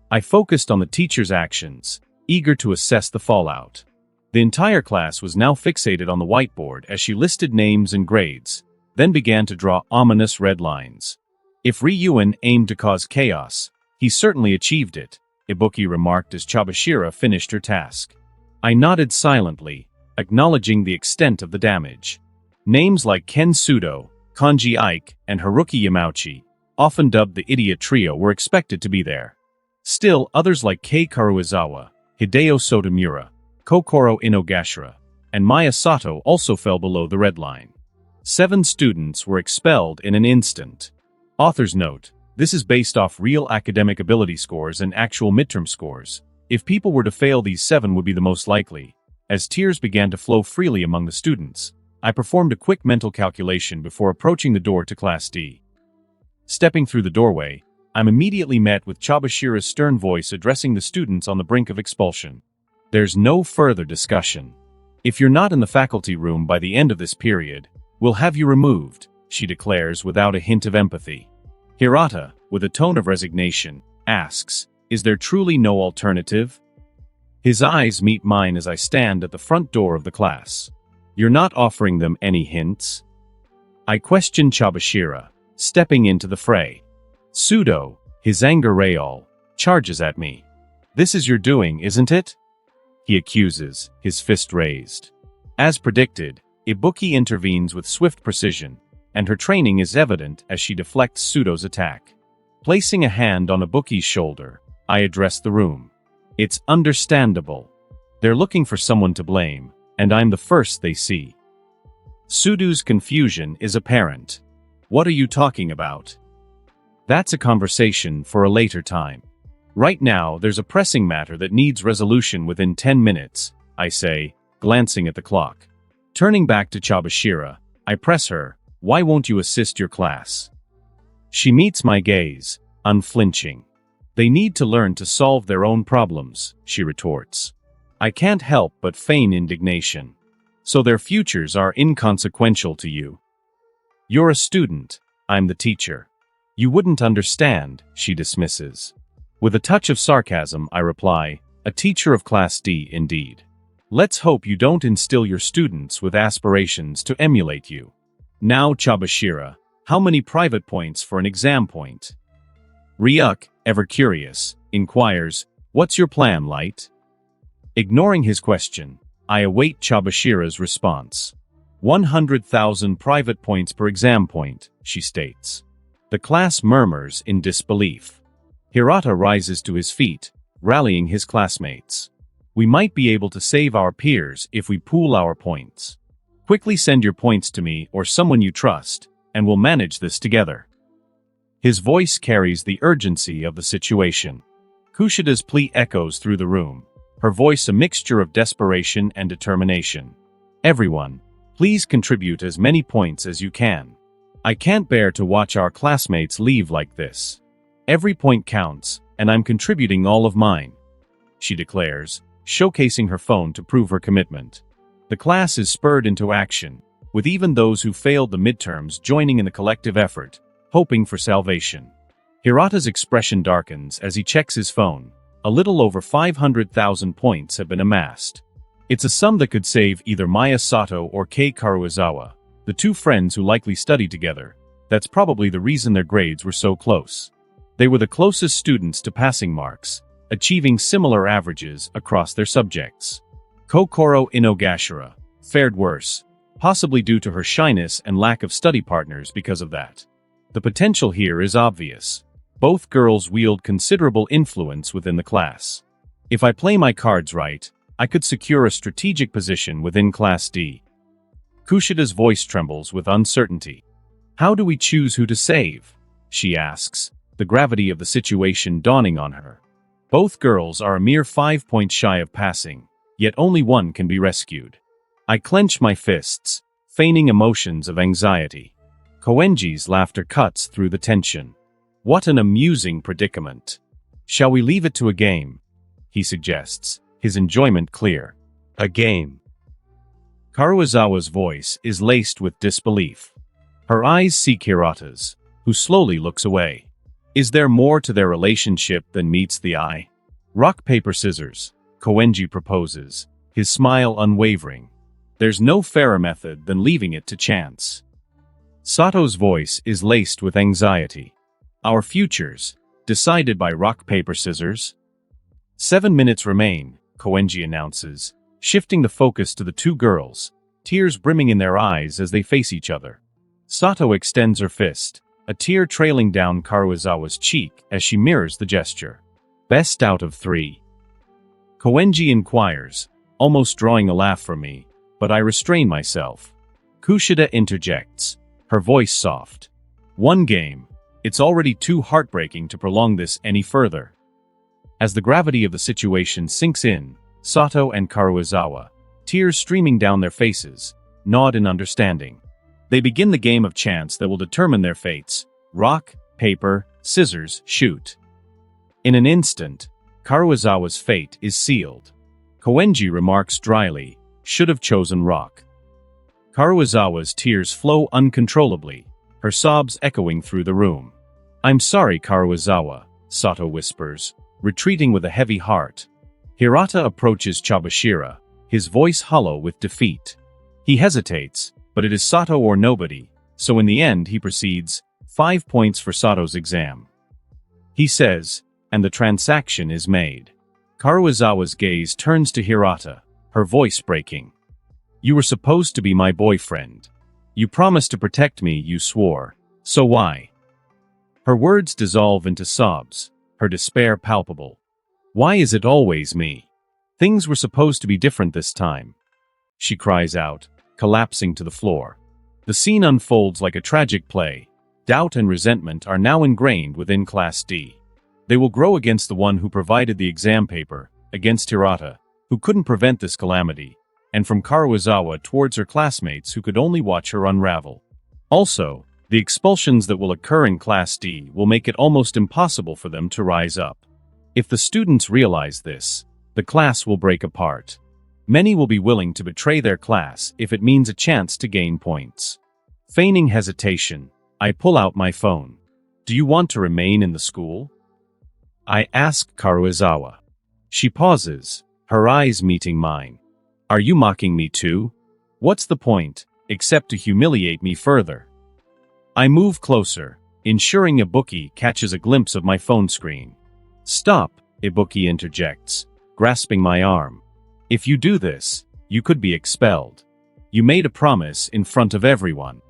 I focused on the teacher's actions, eager to assess the fallout. The entire class was now fixated on the whiteboard as she listed names and grades, then began to draw ominous red lines. If Ryuan aimed to cause chaos, he certainly achieved it, Ibuki remarked as Chabashira finished her task. I nodded silently, acknowledging the extent of the damage. Names like Ken Sudo, Kanji Ike, and Haruki Yamauchi, often dubbed the Idiot Trio, were expected to be there. Still, others like Kei Karuizawa, Hideo Sotomura, Kokoro Inogashira, and Maya Sato also fell below the red line. 7 students were expelled in an instant. Author's note: this is based off real academic ability scores and actual midterm scores. If people were to fail, these 7 would be the most likely. As tears began to flow freely among the students, I performed a quick mental calculation before approaching the door to Class D. Stepping through the doorway, I'm immediately met with Chabashira's stern voice addressing the students on the brink of expulsion. There's no further discussion. If you're not in the faculty room by the end of this period, we'll have you removed, she declares without a hint of empathy. Hirata, with a tone of resignation, asks, is there truly no alternative? His eyes meet mine as I stand at the front door of the class. You're not offering them any hints? I question Chabashira, stepping into the fray. Sudo, his anger real, charges at me. This is your doing, isn't it? He accuses, his fist raised. As predicted, Ibuki intervenes with swift precision, and her training is evident as she deflects Sudo's attack. Placing a hand on Ibuki's shoulder, I address the room. It's understandable. They're looking for someone to blame, and I'm the first they see. Sudo's confusion is apparent. What are you talking about? That's a conversation for a later time. Right now, there's a pressing matter that needs resolution within 10 minutes, I say, glancing at the clock. Turning back to Chabashira, I press her, why won't you assist your class? She meets my gaze, unflinching. They need to learn to solve their own problems, she retorts. I can't help but feign indignation. So their futures are inconsequential to you. You're a student, I'm the teacher. You wouldn't understand, she dismisses. With a touch of sarcasm, I reply, a teacher of Class D indeed. Let's hope you don't instill your students with aspirations to emulate you. Now, Chabashira, how many private points for an exam point? Ryuk, ever curious, inquires, what's your plan, Light? Ignoring his question, I await Chabashira's response. 100,000 private points per exam point, she states. The class murmurs in disbelief. Hirata rises to his feet, rallying his classmates. We might be able to save our peers if we pool our points. Quickly send your points to me or someone you trust, and we'll manage this together. His voice carries the urgency of the situation. Kushida's plea echoes through the room, her voice a mixture of desperation and determination. Everyone, please contribute as many points as you can. I can't bear to watch our classmates leave like this. Every point counts, and I'm contributing all of mine, she declares, showcasing her phone to prove her commitment. The class is spurred into action, with even those who failed the midterms joining in the collective effort, hoping for salvation. Hirata's expression darkens as he checks his phone. A little over 500,000 points have been amassed. It's a sum that could save either Maya Sato or Kei Karuizawa, the 2 friends who likely studied together. That's probably the reason their grades were so close. They were the closest students to passing marks, achieving similar averages across their subjects. Kokoro Inogashira fared worse, possibly due to her shyness and lack of study partners because of that. The potential here is obvious. Both girls wield considerable influence within the class. If I play my cards right, I could secure a strategic position within Class D. Kushida's voice trembles with uncertainty. How do we choose who to save? She asks, the gravity of the situation dawning on her. Both girls are a mere 5 points shy of passing, yet only one can be rescued. I clench my fists, feigning emotions of anxiety. Koenji's laughter cuts through the tension. What an amusing predicament. Shall we leave it to a game? He suggests, his enjoyment clear. A game. Karuizawa's voice is laced with disbelief. Her eyes seek Hirata's, who slowly looks away. Is there more to their relationship than meets the eye? Rock, paper, scissors, Koenji proposes, his smile unwavering. There's no fairer method than leaving it to chance. Sato's voice is laced with anxiety. Our futures, decided by rock, paper, scissors? 7 minutes remain, Koenji announces, shifting the focus to the two girls, tears brimming in their eyes as they face each other. Sato extends her fist, a tear trailing down Karuizawa's cheek as she mirrors the gesture. Best out of 3. Koenji inquires, almost drawing a laugh from me, but I restrain myself. Kushida interjects, her voice soft. 1 game. It's already too heartbreaking to prolong this any further. As the gravity of the situation sinks in, Sato and Karuizawa, tears streaming down their faces, nod in understanding. They begin the game of chance that will determine their fates. Rock, paper, scissors, shoot. In an instant, Karuizawa's fate is sealed. Koenji remarks dryly, should have chosen rock. Karuizawa's tears flow uncontrollably, her sobs echoing through the room. I'm sorry, Karuizawa, Sato whispers, retreating with a heavy heart. Hirata approaches Chabashira, his voice hollow with defeat. He hesitates, but it is Sato or nobody, so in the end he proceeds, 5 points for Sato's exam. He says, and the transaction is made. Karuizawa's gaze turns to Hirata, her voice breaking. You were supposed to be my boyfriend. You promised to protect me, you swore. So why? Her words dissolve into sobs, her despair palpable. Why is it always me? Things were supposed to be different this time. She cries out, collapsing to the floor. The scene unfolds like a tragic play. Doubt and resentment are now ingrained within Class D. They will grow against the one who provided the exam paper, against Hirata, who couldn't prevent this calamity, and from Karuizawa towards her classmates who could only watch her unravel. Also, the expulsions that will occur in Class D will make it almost impossible for them to rise up. If the students realize this, the class will break apart. Many will be willing to betray their class if it means a chance to gain points. Feigning hesitation, I pull out my phone. Do you want to remain in the school? I ask Karuizawa. She pauses, her eyes meeting mine. Are you mocking me too? What's the point, except to humiliate me further? I move closer, ensuring Ibuki catches a glimpse of my phone screen. Stop, Ibuki interjects, grasping my arm. If you do this, you could be expelled. You made a promise in front of everyone.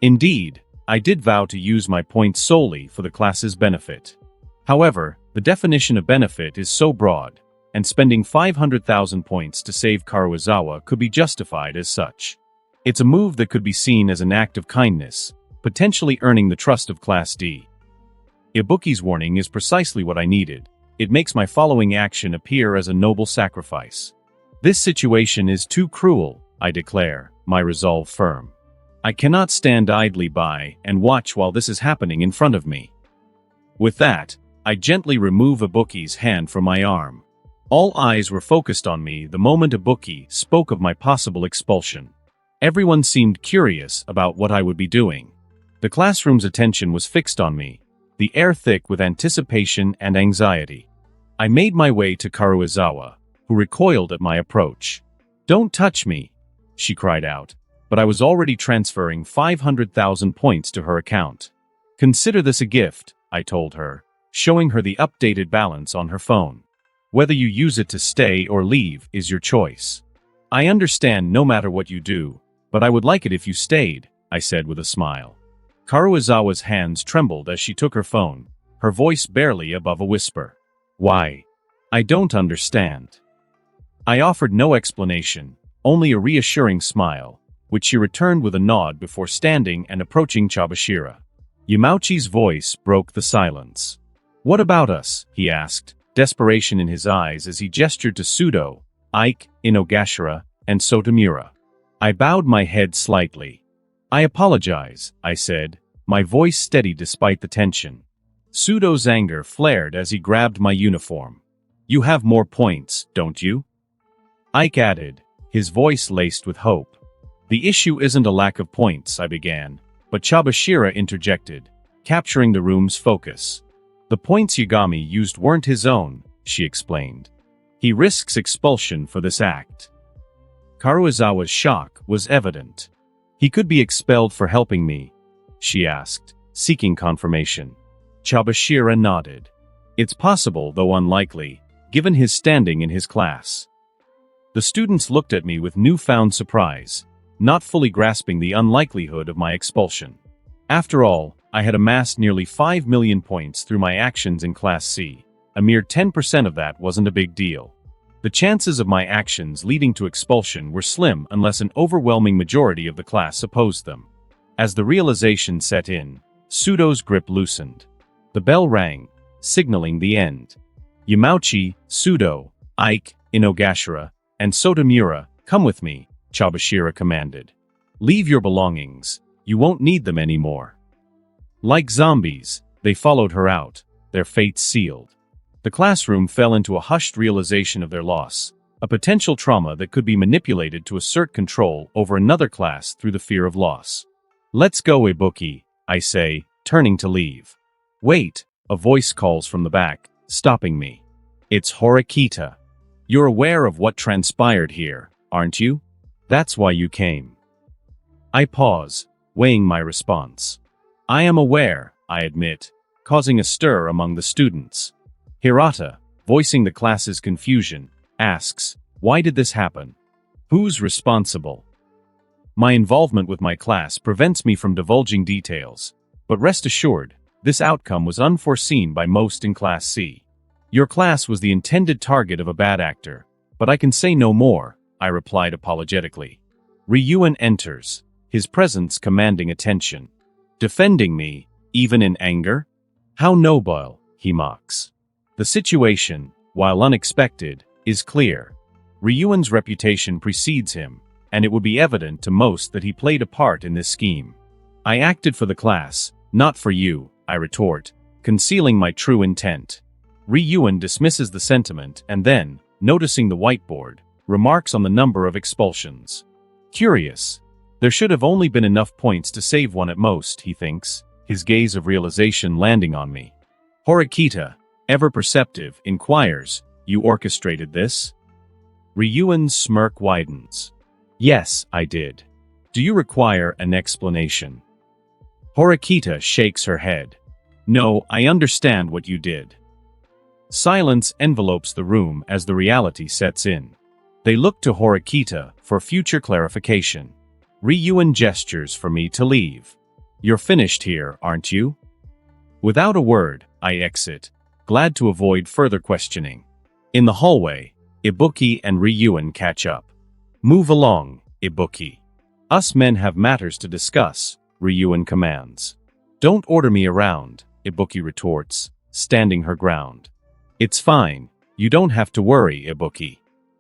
Indeed, I did vow to use my points solely for the class's benefit. However, the definition of benefit is so broad, and spending 500,000 points to save Karuizawa could be justified as such. It's a move that could be seen as an act of kindness, potentially earning the trust of Class D. Ibuki's warning is precisely what I needed. It makes my following action appear as a noble sacrifice. This situation is too cruel, I declare, my resolve firm. I cannot stand idly by and watch while this is happening in front of me. With that, I gently remove Ibuki's hand from my arm. All eyes were focused on me the moment Ibuki spoke of my possible expulsion. Everyone seemed curious about what I would be doing. The classroom's attention was fixed on me, the air thick with anticipation and anxiety. I made my way to Karuizawa, who recoiled at my approach. Don't touch me, she cried out, but I was already transferring 500,000 points to her account. Consider this a gift, I told her, showing her the updated balance on her phone. Whether you use it to stay or leave is your choice. I understand no matter what you do, but I would like it if you stayed, I said with a smile. Karuizawa's hands trembled as she took her phone, her voice barely above a whisper. Why? I don't understand. I offered no explanation, only a reassuring smile, which she returned with a nod before standing and approaching Chabashira. Yamauchi's voice broke the silence. What about us? He asked, desperation in his eyes as he gestured to Sudo, Ike, Inogashira, and Sotomura. I bowed my head slightly. I apologize, I said, my voice steady despite the tension. Sudo's anger flared as he grabbed my uniform. You have more points, don't you? Ike added, his voice laced with hope. The issue isn't a lack of points, I began, but Chabashira interjected, capturing the room's focus. The points Yagami used weren't his own, she explained. He risks expulsion for this act. Karuizawa's shock was evident. He could be expelled for helping me, she asked, seeking confirmation. Chabashira nodded. It's possible, though unlikely, given his standing in his class. The students looked at me with newfound surprise, not fully grasping the unlikelihood of my expulsion. After all, I had amassed nearly 5 million points through my actions in Class C. A mere 10% of that wasn't a big deal. The chances of my actions leading to expulsion were slim unless an overwhelming majority of the class opposed them. As the realization set in, Sudo's grip loosened. The bell rang, signaling the end. Yamauchi, Sudo, Ike, Inogashira, and Sotomura, come with me, Chabashira commanded. Leave your belongings, you won't need them anymore. Like zombies, they followed her out, their fates sealed. The classroom fell into a hushed realization of their loss, a potential trauma that could be manipulated to assert control over another class through the fear of loss. Let's go, Ibuki, I say, turning to leave. Wait, a voice calls from the back, stopping me. It's Horikita. You're aware of what transpired here, aren't you? That's why you came. I pause, weighing my response. I am aware, I admit, causing a stir among the students. Hirata, voicing the class's confusion, asks, why did this happen? Who's responsible? My involvement with my class prevents me from divulging details, but rest assured, this outcome was unforeseen by most in Class C. Your class was the intended target of a bad actor, but I can say no more, I replied apologetically. Ryuan enters, his presence commanding attention. Defending me, even in anger? How noble, he mocks. The situation, while unexpected, is clear. Ryuan's reputation precedes him, and it would be evident to most that he played a part in this scheme. I acted for the class, not for you, I retort, concealing my true intent. Ryuan dismisses the sentiment and then, noticing the whiteboard, remarks on the number of expulsions. Curious. There should have only been enough points to save one at most, he thinks, his gaze of realization landing on me. Horikita, ever perceptive, inquires, you orchestrated this? Ryuan's smirk widens. Yes, I did. Do you require an explanation? Horikita shakes her head. No, I understand what you did. Silence envelopes the room as the reality sets in. They look to Horikita for future clarification. Ryuan gestures for me to leave. You're finished here, aren't you? Without a word, I exit, glad to avoid further questioning. In the hallway, Ibuki and Ryuan catch up. Move along, Ibuki. Us men have matters to discuss, Ryuan commands. Don't order me around, Ibuki retorts, standing her ground. It's fine, you don't have to worry, Ibuki.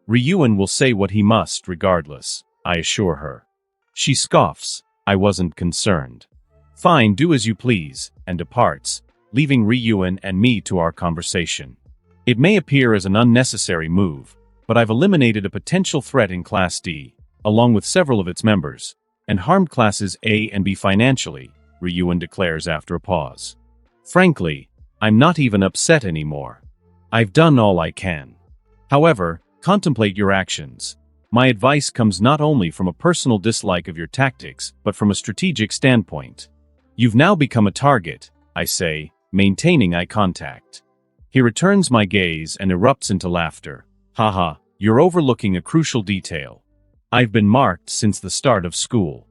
Ryuan will say what he must regardless, I assure her. She scoffs, I wasn't concerned. Fine, do as you please, and departs, leaving Ryuan and me to our conversation. It may appear as an unnecessary move, but I've eliminated a potential threat in Class D, along with several of its members, and harmed Classes A and B financially, Ryuan declares after a pause. Frankly, I'm not even upset anymore. I've done all I can. However, contemplate your actions. My advice comes not only from a personal dislike of your tactics, but from a strategic standpoint. You've now become a target, I say, maintaining eye contact. He returns my gaze and erupts into laughter. Haha, you're overlooking a crucial detail. I've been marked since the start of school.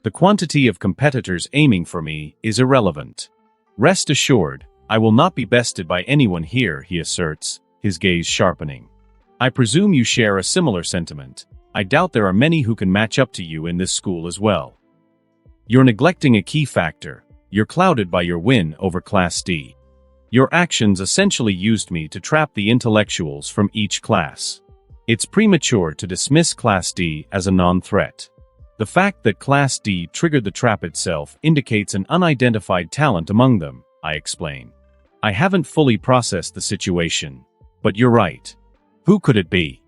The quantity of competitors aiming for me is irrelevant. Rest assured, I will not be bested by anyone here, he asserts, his gaze sharpening. I presume you share a similar sentiment. I doubt there are many who can match up to you in this school as well. You're neglecting a key factor. You're clouded by your win over Class D. Your actions essentially used me to trap the intellectuals from each class. It's premature to dismiss Class D as a non-threat. The fact that Class D triggered the trap itself indicates an unidentified talent among them, I explain. I haven't fully processed the situation, but you're right. Who could it be?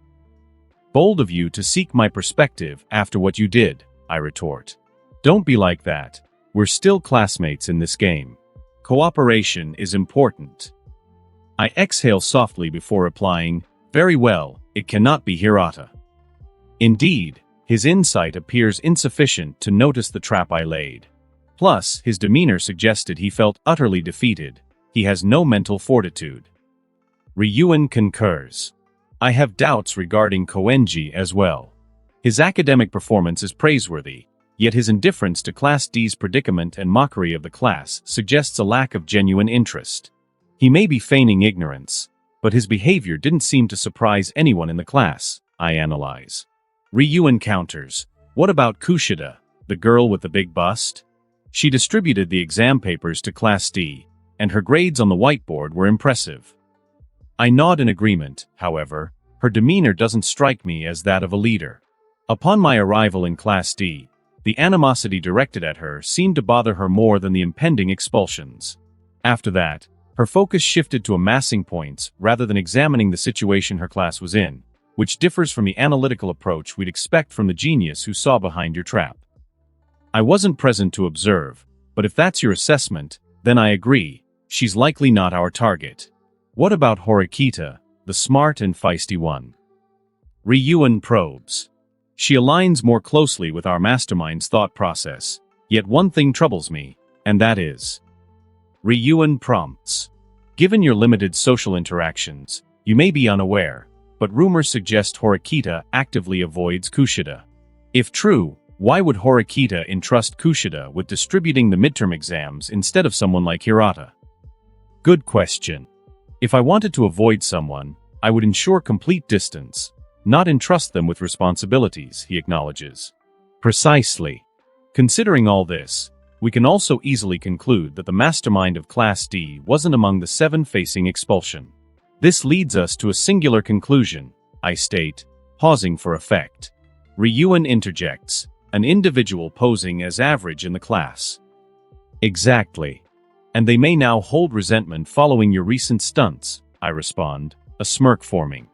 Bold of you to seek my perspective after what you did, I retort. Don't be like that. We're still classmates in this game. Cooperation is important. I exhale softly before replying, very well, it cannot be Hirata. Indeed, his insight appears insufficient to notice the trap I laid. Plus, his demeanor suggested he felt utterly defeated. He has no mental fortitude. Ryuk concurs. I have doubts regarding Koenji as well. His academic performance is praiseworthy, yet his indifference to Class D's predicament and mockery of the class suggests a lack of genuine interest. He may be feigning ignorance, but his behavior didn't seem to surprise anyone in the class, I analyze. Ryuk counters. What about Kushida, the girl with the big bust? She distributed the exam papers to Class D, and her grades on the whiteboard were impressive. I nod in agreement, however. Her demeanor doesn't strike me as that of a leader. Upon my arrival in Class D, the animosity directed at her seemed to bother her more than the impending expulsions. After that, her focus shifted to amassing points rather than examining the situation her class was in, which differs from the analytical approach we'd expect from the genius who saw behind your trap. I wasn't present to observe, but if that's your assessment, then I agree, she's likely not our target. What about Horikita, the smart and feisty one? Ryuk probes. She aligns more closely with our mastermind's thought process, yet one thing troubles me, and that is. Ryuk prompts. Given your limited social interactions, you may be unaware, but rumors suggest Horikita actively avoids Kushida. If true, why would Horikita entrust Kushida with distributing the midterm exams instead of someone like Hirata? Good question. If I wanted to avoid someone, I would ensure complete distance, not entrust them with responsibilities, he acknowledges. Precisely. Considering all this, we can also easily conclude that the mastermind of Class D wasn't among the 7 facing expulsion. This leads us to a singular conclusion, I state, pausing for effect. Ryuk interjects, an individual posing as average in the class. Exactly. And they may now hold resentment following your recent stunts, I respond, a smirk forming.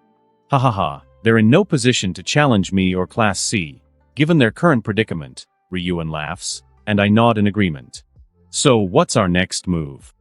Ha ha ha, they're in no position to challenge me or Class C, given their current predicament, Ryuk laughs, and I nod in agreement. So what's our next move?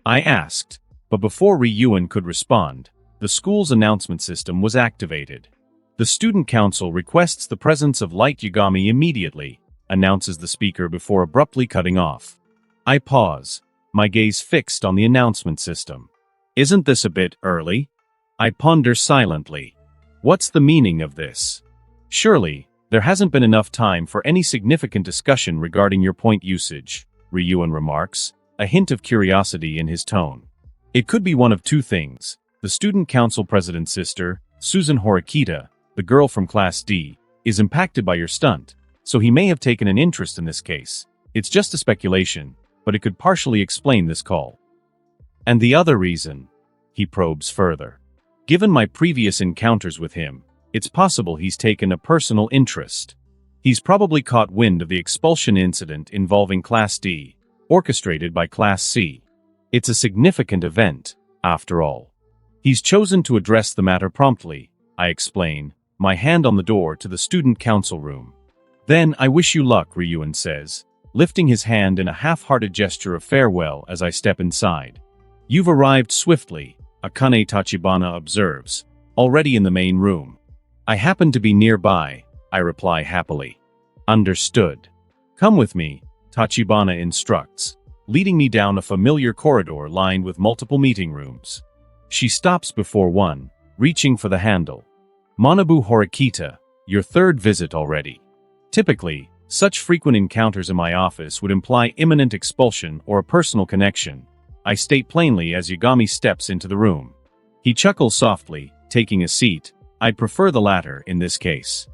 I asked, but before Ryuk could respond, the school's announcement system was activated. The student council requests the presence of Light Yagami immediately, announces the speaker before abruptly cutting off. I pause, my gaze fixed on the announcement system. Isn't this a bit early? I ponder silently. What's the meaning of this? Surely, there hasn't been enough time for any significant discussion regarding your point usage, Ryuk remarks, a hint of curiosity in his tone. It could be one of two things. The student council president's sister, Susan Horikita, the girl from Class D, is impacted by your stunt, so he may have taken an interest in this case. It's just a speculation, but it could partially explain this call. And the other reason, he probes further. Given my previous encounters with him, it's possible he's taken a personal interest. He's probably caught wind of the expulsion incident involving Class D, orchestrated by Class C. It's a significant event, after all. He's chosen to address the matter promptly, I explain, my hand on the door to the student council room. Then I wish you luck, Ryuk says, lifting his hand in a half-hearted gesture of farewell as I step inside. You've arrived swiftly, Akane Tachibana observes, already in the main room. I happen to be nearby, I reply happily. Understood. Come with me, Tachibana instructs, leading me down a familiar corridor lined with multiple meeting rooms. She stops before one, reaching for the handle. Manabu Horikita, your third visit already. Typically, Such frequent encounters in my office would imply imminent expulsion or a personal connection, I state plainly as Yagami steps into the room. He chuckles softly, taking a seat. I'd prefer the latter in this case.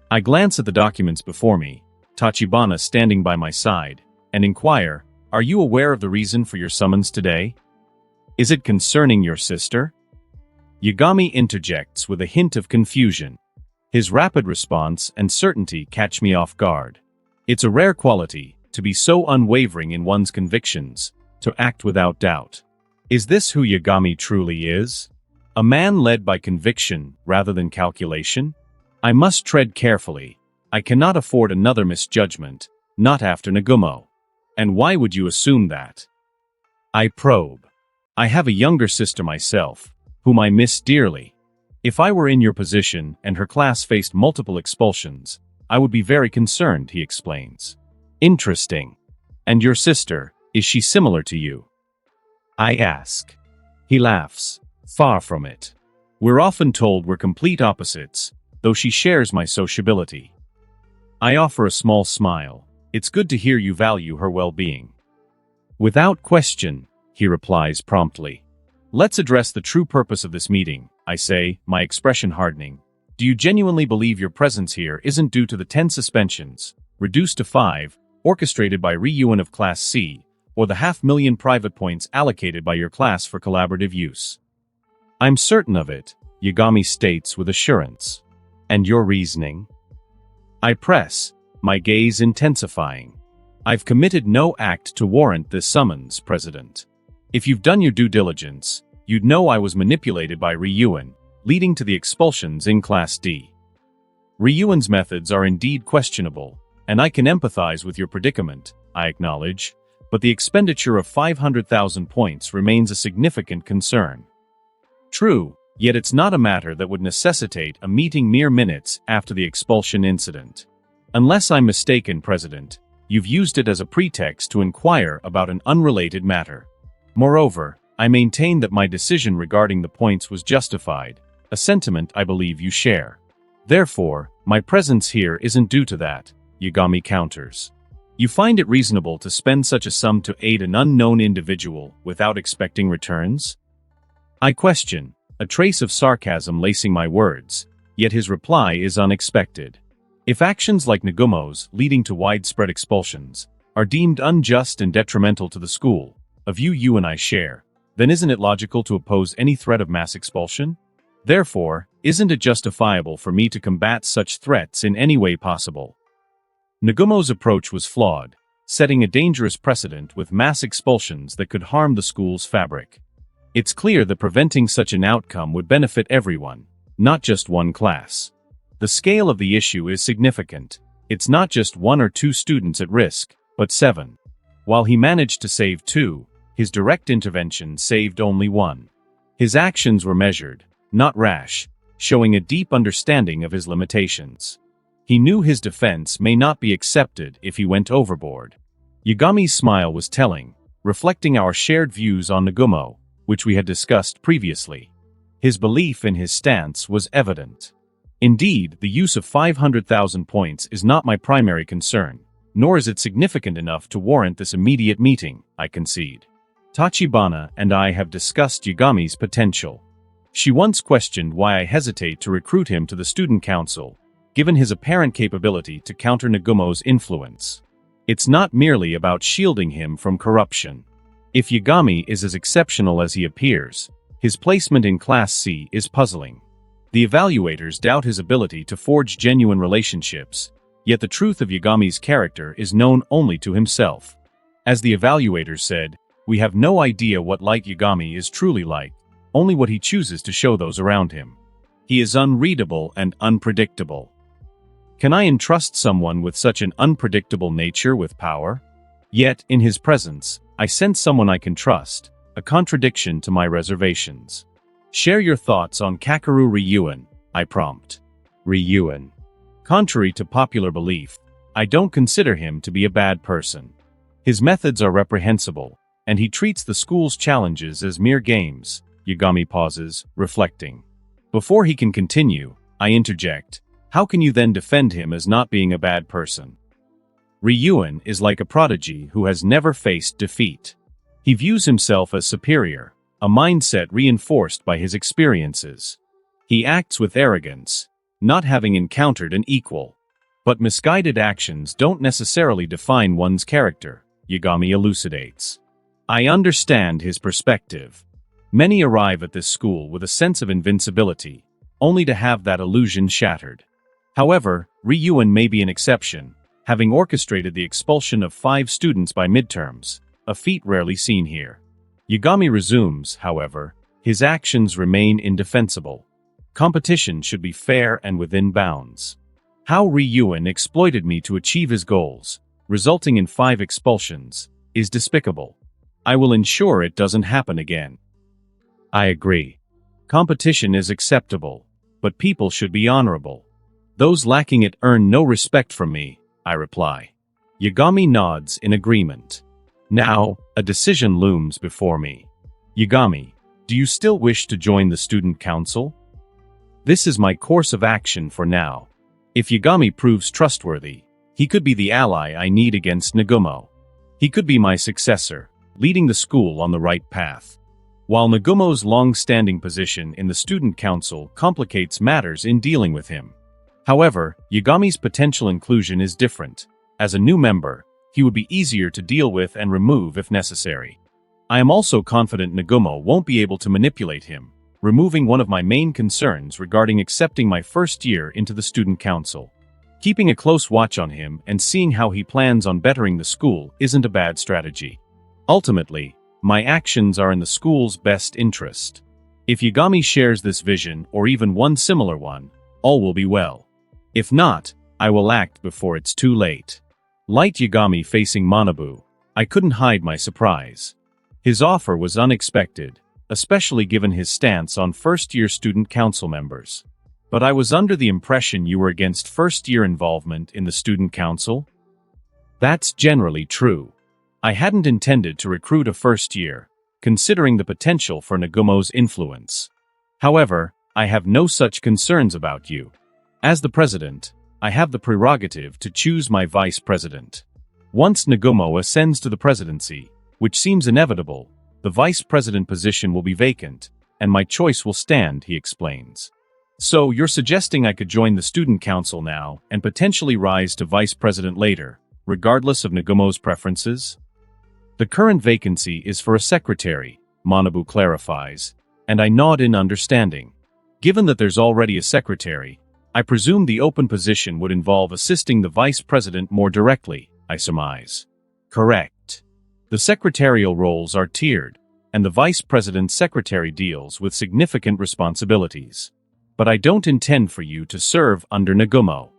I glance at the documents before me, Tachibana standing by my side, and inquire, "Are you aware of the reason for your summons today? Is it concerning your sister?" Yagami interjects with a hint of confusion. His rapid response and certainty catch me off guard. It's a rare quality, to be so unwavering in one's convictions, to act without doubt. Is this who Yagami truly is? A man led by conviction rather than calculation? I must tread carefully. I cannot afford another misjudgment, not after Nagumo. And why would you assume that? I probe. I have a younger sister myself, whom I miss dearly. If I were in your position and her class faced multiple expulsions, I would be very concerned, he explains. Interesting. And your sister, is she similar to you? I ask. He laughs. Far from it. We're often told we're complete opposites, though she shares my sociability. I offer a small smile. It's good to hear you value her well-being. Without question, he replies promptly. Let's address the true purpose of this meeting, I say, my expression hardening. Do you genuinely believe your presence here isn't due to the 10 suspensions, reduced to 5, orchestrated by Ryuk of Class C, or the 500,000 private points allocated by your class for collaborative use? I'm certain of it, Yagami states with assurance. And your reasoning? I press, my gaze intensifying. I've committed no act to warrant this summons, President. If you've done your due diligence, you'd know I was manipulated by Ryuk, leading to the expulsions in Class D. Ryu's methods are indeed questionable, and I can empathize with your predicament, I acknowledge, but the expenditure of 500,000 points remains a significant concern. True, yet it's not a matter that would necessitate a meeting mere minutes after the expulsion incident. Unless I'm mistaken, President, you've used it as a pretext to inquire about an unrelated matter. Moreover, I maintain that my decision regarding the points was justified, a sentiment I believe you share. Therefore, my presence here isn't due to that, Yagami counters. You find it reasonable to spend such a sum to aid an unknown individual without expecting returns? I question, a trace of sarcasm lacing my words, yet his reply is unexpected. If actions like Nagumo's leading to widespread expulsions are deemed unjust and detrimental to the school, a view you and I share, then isn't it logical to oppose any threat of mass expulsion? Therefore, isn't it justifiable for me to combat such threats in any way possible? Nagumo's approach was flawed, setting a dangerous precedent with mass expulsions that could harm the school's fabric. It's clear that preventing such an outcome would benefit everyone, not just one class. The scale of the issue is significant. It's not just 1 or 2 students at risk, but 7. While he managed to save 2, his direct intervention saved only 1. His actions were measured, not rash, showing a deep understanding of his limitations. He knew his defense may not be accepted if he went overboard. Yagami's smile was telling, reflecting our shared views on Nagumo, which we had discussed previously. His belief in his stance was evident. Indeed, the use of 500,000 points is not my primary concern, nor is it significant enough to warrant this immediate meeting, I concede. Tachibana and I have discussed Yagami's potential. She once questioned why I hesitate to recruit him to the student council, given his apparent capability to counter Nagumo's influence. It's not merely about shielding him from corruption. If Yagami is as exceptional as he appears, his placement in Class C is puzzling. The evaluators doubt his ability to forge genuine relationships, yet the truth of Yagami's character is known only to himself. As the evaluators said, we have no idea what Light Yagami is truly like, only what he chooses to show those around him. He is unreadable and unpredictable. Can I entrust someone with such an unpredictable nature with power? Yet, in his presence, I sense someone I can trust, a contradiction to my reservations. Share your thoughts on Kakeru Ryuk, I prompt. Ryuk. Contrary to popular belief, I don't consider him to be a bad person. His methods are reprehensible, and he treats the school's challenges as mere games. Yagami pauses, reflecting. Before he can continue, I interject. How can you then defend him as not being a bad person? Ryuk is like a prodigy who has never faced defeat. He views himself as superior, a mindset reinforced by his experiences. He acts with arrogance, not having encountered an equal. But misguided actions don't necessarily define one's character, Yagami elucidates. I understand his perspective. Many arrive at this school with a sense of invincibility, only to have that illusion shattered. However, Ryuk may be an exception, having orchestrated the expulsion of 5 students by midterms, a feat rarely seen here. Yagami resumes, however, his actions remain indefensible. Competition should be fair and within bounds. How Ryuk exploited me to achieve his goals, resulting in 5 expulsions, is despicable. I will ensure it doesn't happen again. I agree. Competition is acceptable, but people should be honorable. Those lacking it earn no respect from me, I reply. Yagami nods in agreement. Now, a decision looms before me. Yagami, do you still wish to join the student council? This is my course of action for now. If Yagami proves trustworthy, he could be the ally I need against Nagumo. He could be my successor, leading the school on the right path. While Nagumo's long-standing position in the student council complicates matters in dealing with him. However, Yagami's potential inclusion is different. As a new member, he would be easier to deal with and remove if necessary. I am also confident Nagumo won't be able to manipulate him, removing one of my main concerns regarding accepting my first year into the student council. Keeping a close watch on him and seeing how he plans on bettering the school isn't a bad strategy. Ultimately, my actions are in the school's best interest. If Yagami shares this vision or even one similar one, all will be well. If not, I will act before it's too late. Light Yagami facing Manabu, I couldn't hide my surprise. His offer was unexpected, especially given his stance on first-year student council members. But I was under the impression you were against first-year involvement in the student council? That's generally true. I hadn't intended to recruit a first year, considering the potential for Nagumo's influence. However, I have no such concerns about you. As the president, I have the prerogative to choose my vice president. Once Nagumo ascends to the presidency, which seems inevitable, the vice president position will be vacant, and my choice will stand, he explains. So you're suggesting I could join the student council now and potentially rise to vice president later, regardless of Nagumo's preferences? The current vacancy is for a secretary, Manabu clarifies, and I nod in understanding. Given that there's already a secretary, I presume the open position would involve assisting the vice president more directly, I surmise. Correct. The secretarial roles are tiered, and the vice president's secretary deals with significant responsibilities. But I don't intend for you to serve under Nagumo.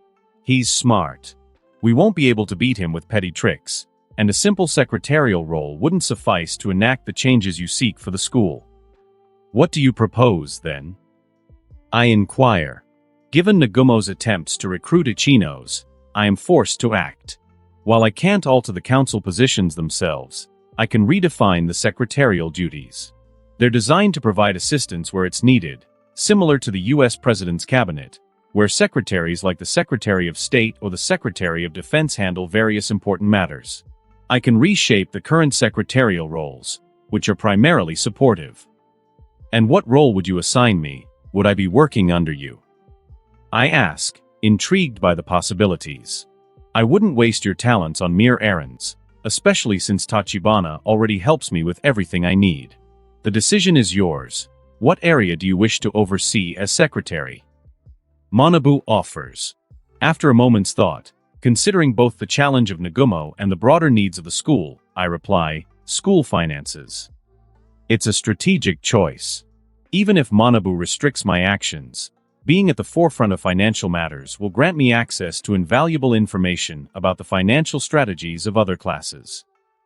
He's smart. We won't be able to beat him with petty tricks, and a simple secretarial role wouldn't suffice to enact the changes you seek for the school. What do you propose, then? I inquire. Given Nagumo's attempts to recruit Ichinos, I am forced to act. While I can't alter the council positions themselves, I can redefine the secretarial duties. They're designed to provide assistance where it's needed, similar to the U.S. President's cabinet, where secretaries like the Secretary of State or the Secretary of Defense handle various important matters. I can reshape the current secretarial roles, which are primarily supportive. And what role would you assign me? Would I be working under you? I ask, intrigued by the possibilities. I wouldn't waste your talents on mere errands, especially since Tachibana already helps me with everything I need. The decision is yours. What area do you wish to oversee as secretary? Manabu offers. After a moment's thought, considering both the challenge of Nagumo and the broader needs of the school, I reply, school finances. It's a strategic choice. Even if Manabu restricts my actions, being at the forefront of financial matters will grant me access to invaluable information about the financial strategies of other classes.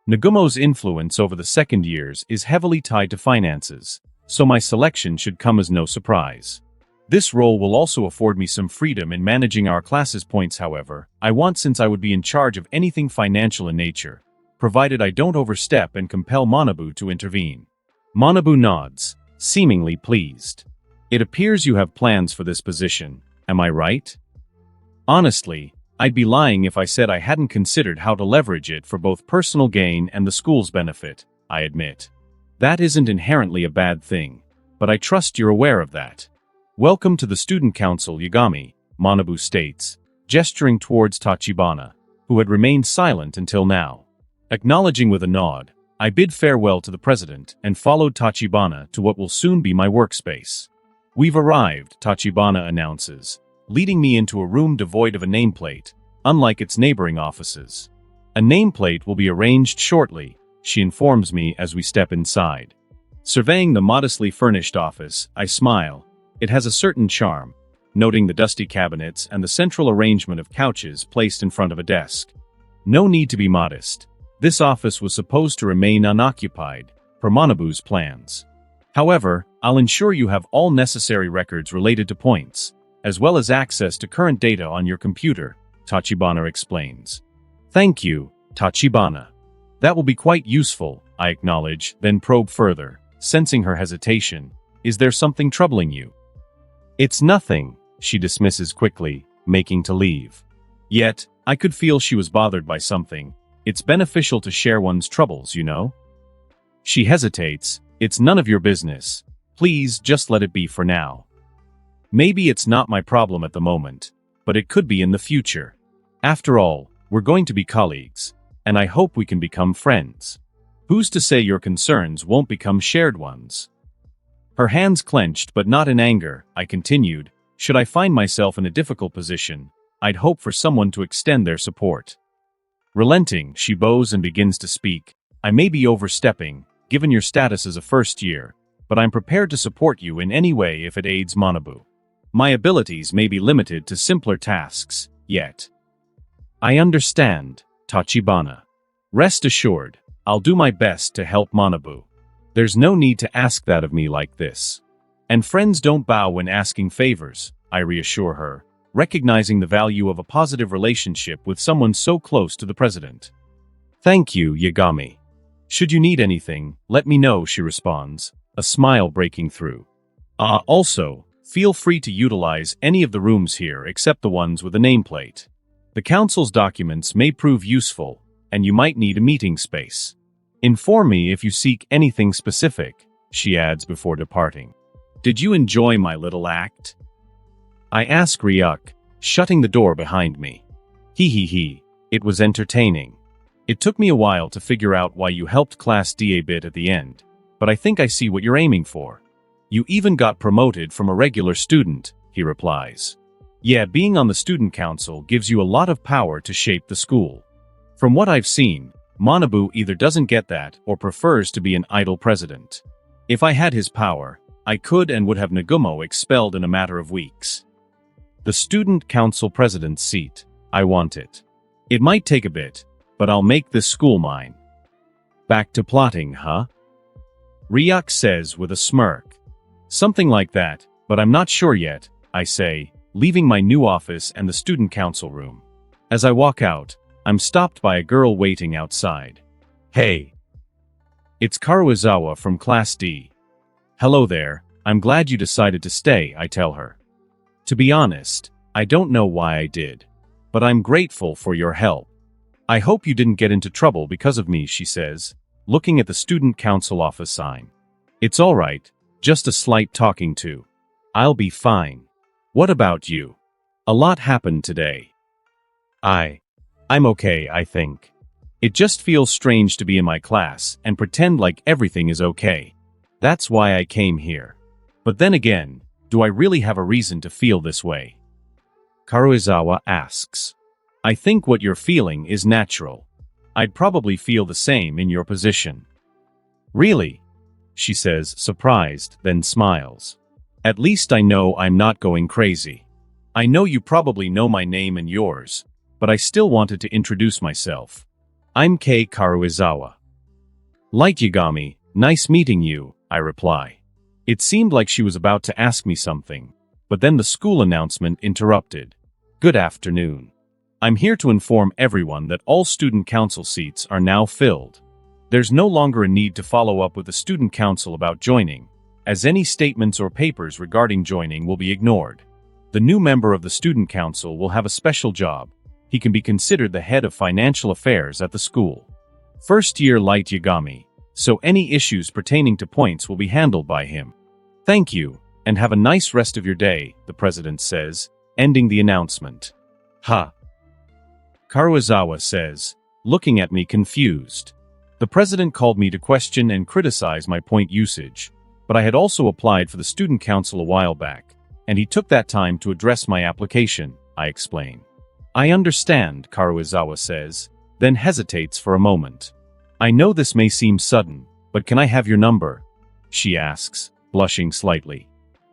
Nagumo's influence over the second years is heavily tied to finances, so my selection should come as no surprise. This role will also afford me some freedom in managing our class's points. However, I want, since I would be in charge of anything financial in nature, provided I don't overstep and compel Manabu to intervene. Manabu nods, seemingly pleased. It appears you have plans for this position, am I right? Honestly, I'd be lying if I said I hadn't considered how to leverage it for both personal gain and the school's benefit, I admit. That isn't inherently a bad thing, but I trust you're aware of that. Welcome to the Student Council, Yagami, Manabu states, gesturing towards Tachibana, who had remained silent until now. Acknowledging with a nod, I bid farewell to the president and followed Tachibana to what will soon be my workspace. We've arrived, Tachibana announces, leading me into a room devoid of a nameplate, unlike its neighboring offices. A nameplate will be arranged shortly, she informs me as we step inside. Surveying the modestly furnished office, I smile. It has a certain charm, noting the dusty cabinets and the central arrangement of couches placed in front of a desk. No need to be modest. This office was supposed to remain unoccupied, per Manabu's plans. However, I'll ensure you have all necessary records related to points, as well as access to current data on your computer, Tachibana explains. Thank you, Tachibana. That will be quite useful, I acknowledge, then probe further, sensing her hesitation. Is there something troubling you? It's nothing, she dismisses quickly, making to leave. Yet, I could feel she was bothered by something. It's beneficial to share one's troubles, you know? She hesitates. It's none of your business. Please just let it be for now. Maybe it's not my problem at the moment, but it could be in the future. After all, we're going to be colleagues, and I hope we can become friends. Who's to say your concerns won't become shared ones? Her hands clenched, but not in anger, I continued. Should I find myself in a difficult position, I'd hope for someone to extend their support. Relenting, she bows and begins to speak. I may be overstepping, given your status as a first year, but I'm prepared to support you in any way if it aids Manabu. My abilities may be limited to simpler tasks, yet. I understand, Tachibana. Rest assured, I'll do my best to help Manabu. There's no need to ask that of me like this. And friends don't bow when asking favors, I reassure her, recognizing the value of a positive relationship with someone so close to the president. Thank you, Yagami. Should you need anything, let me know, she responds, a smile breaking through. Also, feel free to utilize any of the rooms here except the ones with a nameplate. The council's documents may prove useful, and you might need a meeting space. Inform me if you seek anything specific, she adds before departing. Did you enjoy my little act? I ask Ryuk, shutting the door behind me. He, it was entertaining. It took me a while to figure out why you helped Class D a bit at the end, but I think I see what you're aiming for. You even got promoted from a regular student, he replies. Yeah, being on the student council gives you a lot of power to shape the school. From what I've seen, Manabu either doesn't get that or prefers to be an idle president. If I had his power, I could and would have Nagumo expelled in a matter of weeks. The student council president's seat. I want it. It might take a bit, but I'll make this school mine. Back to plotting, huh? Ryuk says with a smirk. Something like that, but I'm not sure yet, I say, leaving my new office and the student council room. As I walk out, I'm stopped by a girl waiting outside. Hey. It's Karuizawa from Class D. Hello there, I'm glad you decided to stay, I tell her. To be honest, I don't know why I did, but I'm grateful for your help. I hope you didn't get into trouble because of me, she says, looking at the student council office sign. It's all right, just a slight talking to. I'll be fine. What about you? A lot happened today. I'm okay, I think. It just feels strange to be in my class and pretend like everything is okay. That's why I came here. But then again, do I really have a reason to feel this way? Karuizawa asks. I think what you're feeling is natural. I'd probably feel the same in your position. Really? She says, surprised, then smiles. At least I know I'm not going crazy. I know you probably know my name and yours, but I still wanted to introduce myself. I'm Kei Karuizawa. Light Yagami, nice meeting you, I reply. It seemed like she was about to ask me something, but then the school announcement interrupted. Good afternoon. I'm here to inform everyone that all student council seats are now filled. There's no longer a need to follow up with the student council about joining, as any statements or papers regarding joining will be ignored. The new member of the student council will have a special job. he can be considered the head of financial affairs at the school. First year Light Yagami, so any issues pertaining to points will be handled by him. Thank you, and have a nice rest of your day, the president says, ending the announcement. Ha! Karuizawa says, looking at me confused. The president called me to question and criticize my point usage, but I had also applied for the student council a while back, and he took that time to address my application, I explain. I understand, Karuizawa says, then hesitates for a moment. I know this may seem sudden, but can I have your number? She asks, blushing slightly.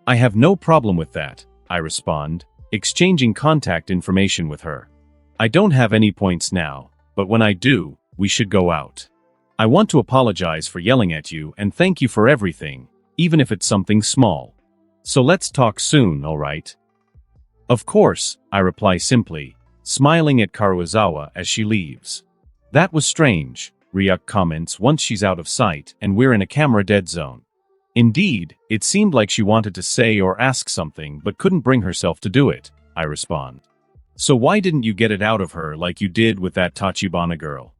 I have no problem with that, I respond, exchanging contact information with her. I don't have any points now, but when I do, we should go out. I want to apologize for yelling at you and thank you for everything, even if it's something small. So let's talk soon, all right? Of course, I reply simply, smiling at Karuizawa as she leaves. That was strange, Ryuk comments once she's out of sight and we're in a camera dead zone. Indeed, it seemed like she wanted to say or ask something but couldn't bring herself to do it, I respond. So why didn't you get it out of her like you did with that Tachibana girl?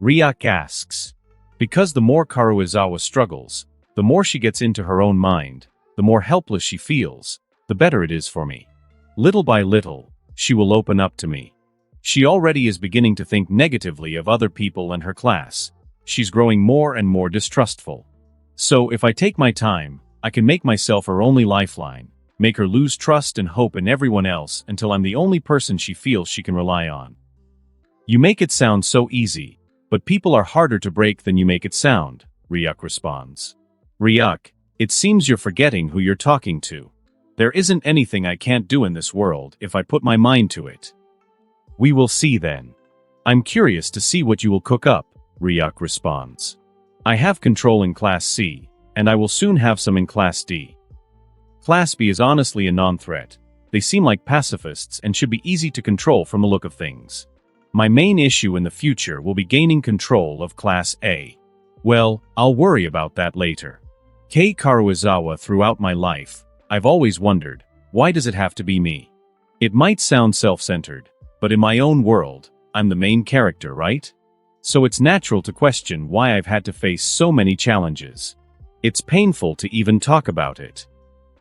Ryuk asks. Because the more Karuizawa struggles, the more she gets into her own mind, the more helpless she feels, the better it is for me. Little by little, she will open up to me. She already is beginning to think negatively of other people and her class. She's growing more and more distrustful. So if I take my time, I can make myself her only lifeline, make her lose trust and hope in everyone else until I'm the only person she feels she can rely on. You make it sound so easy, but people are harder to break than you make it sound, Ryuk responds. Ryuk, it seems you're forgetting who you're talking to. There isn't anything I can't do in this world if I put my mind to it. We will see then. I'm curious to see what you will cook up, Ryuk responds. I have control in Class C, and I will soon have some in Class D. Class B is honestly a non-threat. They seem like pacifists and should be easy to control from the look of things. My main issue in the future will be gaining control of Class A. Well, I'll worry about that later. Karuizawa, throughout my life, I've always wondered, why does it have to be me? It might sound self-centered, but in my own world, I'm the main character, right? So it's natural to question why I've had to face so many challenges. It's painful to even talk about it.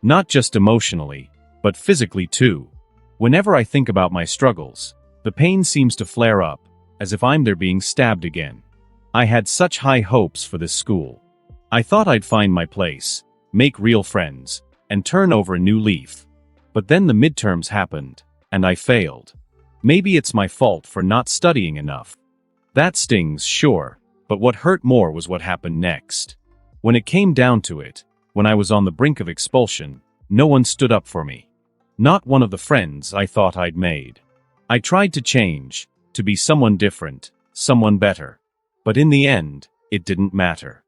Not just emotionally, but physically too. Whenever I think about my struggles, the pain seems to flare up, as if I'm there being stabbed again. I had such high hopes for this school. I thought I'd find my place, make real friends, and turn over a new leaf. But then the midterms happened, and I failed. Maybe it's my fault for not studying enough. That stings, sure, but what hurt more was what happened next. When it came down to it, when I was on the brink of expulsion, no one stood up for me. Not one of the friends I thought I'd made. I tried to change, to be someone different, someone better. But in the end, it didn't matter.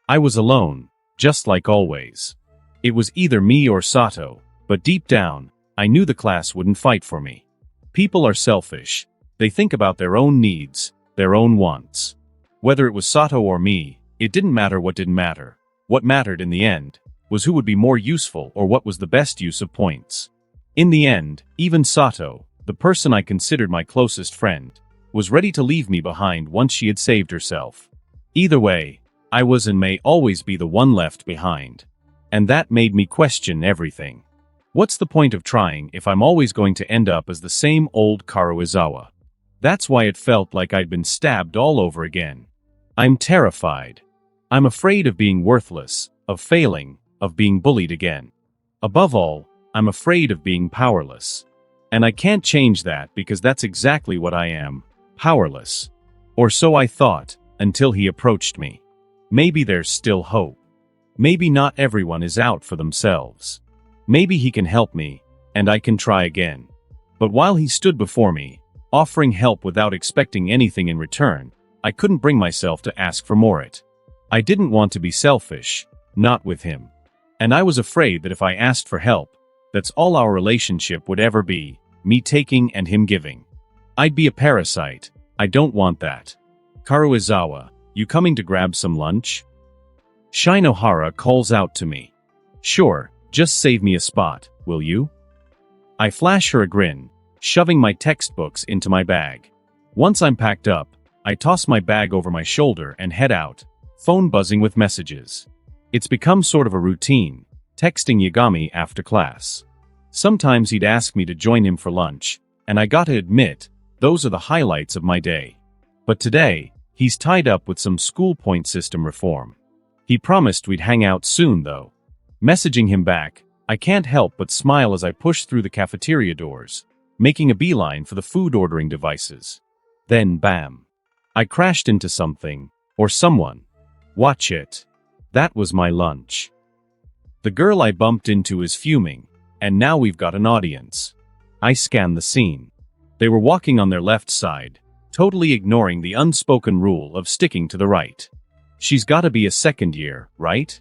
I was alone, just like always. It was either me or Sato, but deep down, I knew the class wouldn't fight for me. People are selfish. They think about their own needs, their own wants. Whether it was Sato or me, it didn't matter what didn't matter. What mattered in the end was who would be more useful or what was the best use of points. In the end, even Sato, the person I considered my closest friend, was ready to leave me behind once she had saved herself. Either way, I was and may always be the one left behind. And that made me question everything. What's the point of trying if I'm always going to end up as the same old Karuizawa? That's why it felt like I'd been stabbed all over again. I'm terrified. I'm afraid of being worthless, of failing, of being bullied again. Above all, I'm afraid of being powerless. And I can't change that because that's exactly what I am, powerless. Or so I thought, until he approached me. Maybe there's still hope. Maybe not everyone is out for themselves. Maybe he can help me, and I can try again. But while he stood before me, offering help without expecting anything in return, I couldn't bring myself to ask for more. I didn't want to be selfish, not with him. And I was afraid that if I asked for help, that's all our relationship would ever be, me taking and him giving. I'd be a parasite. I don't want that. Karuizawa, you coming to grab some lunch? Shinohara calls out to me. Sure, just save me a spot, will you? I flash her a grin, shoving my textbooks into my bag. Once I'm packed up, I toss my bag over my shoulder and head out, phone buzzing with messages. It's become sort of a routine, texting Yagami after class. Sometimes he'd ask me to join him for lunch, and I gotta admit, those are the highlights of my day. But today, he's tied up with some school point system reform. He promised we'd hang out soon, though. Messaging him back, I can't help but smile as I push through the cafeteria doors, making a beeline for the food ordering devices. Then bam. I crashed into something, or someone. Watch it. That was my lunch. The girl I bumped into is fuming, and now we've got an audience. I scan the scene. They were walking on their left side, totally ignoring the unspoken rule of sticking to the right. She's gotta be a second year, right?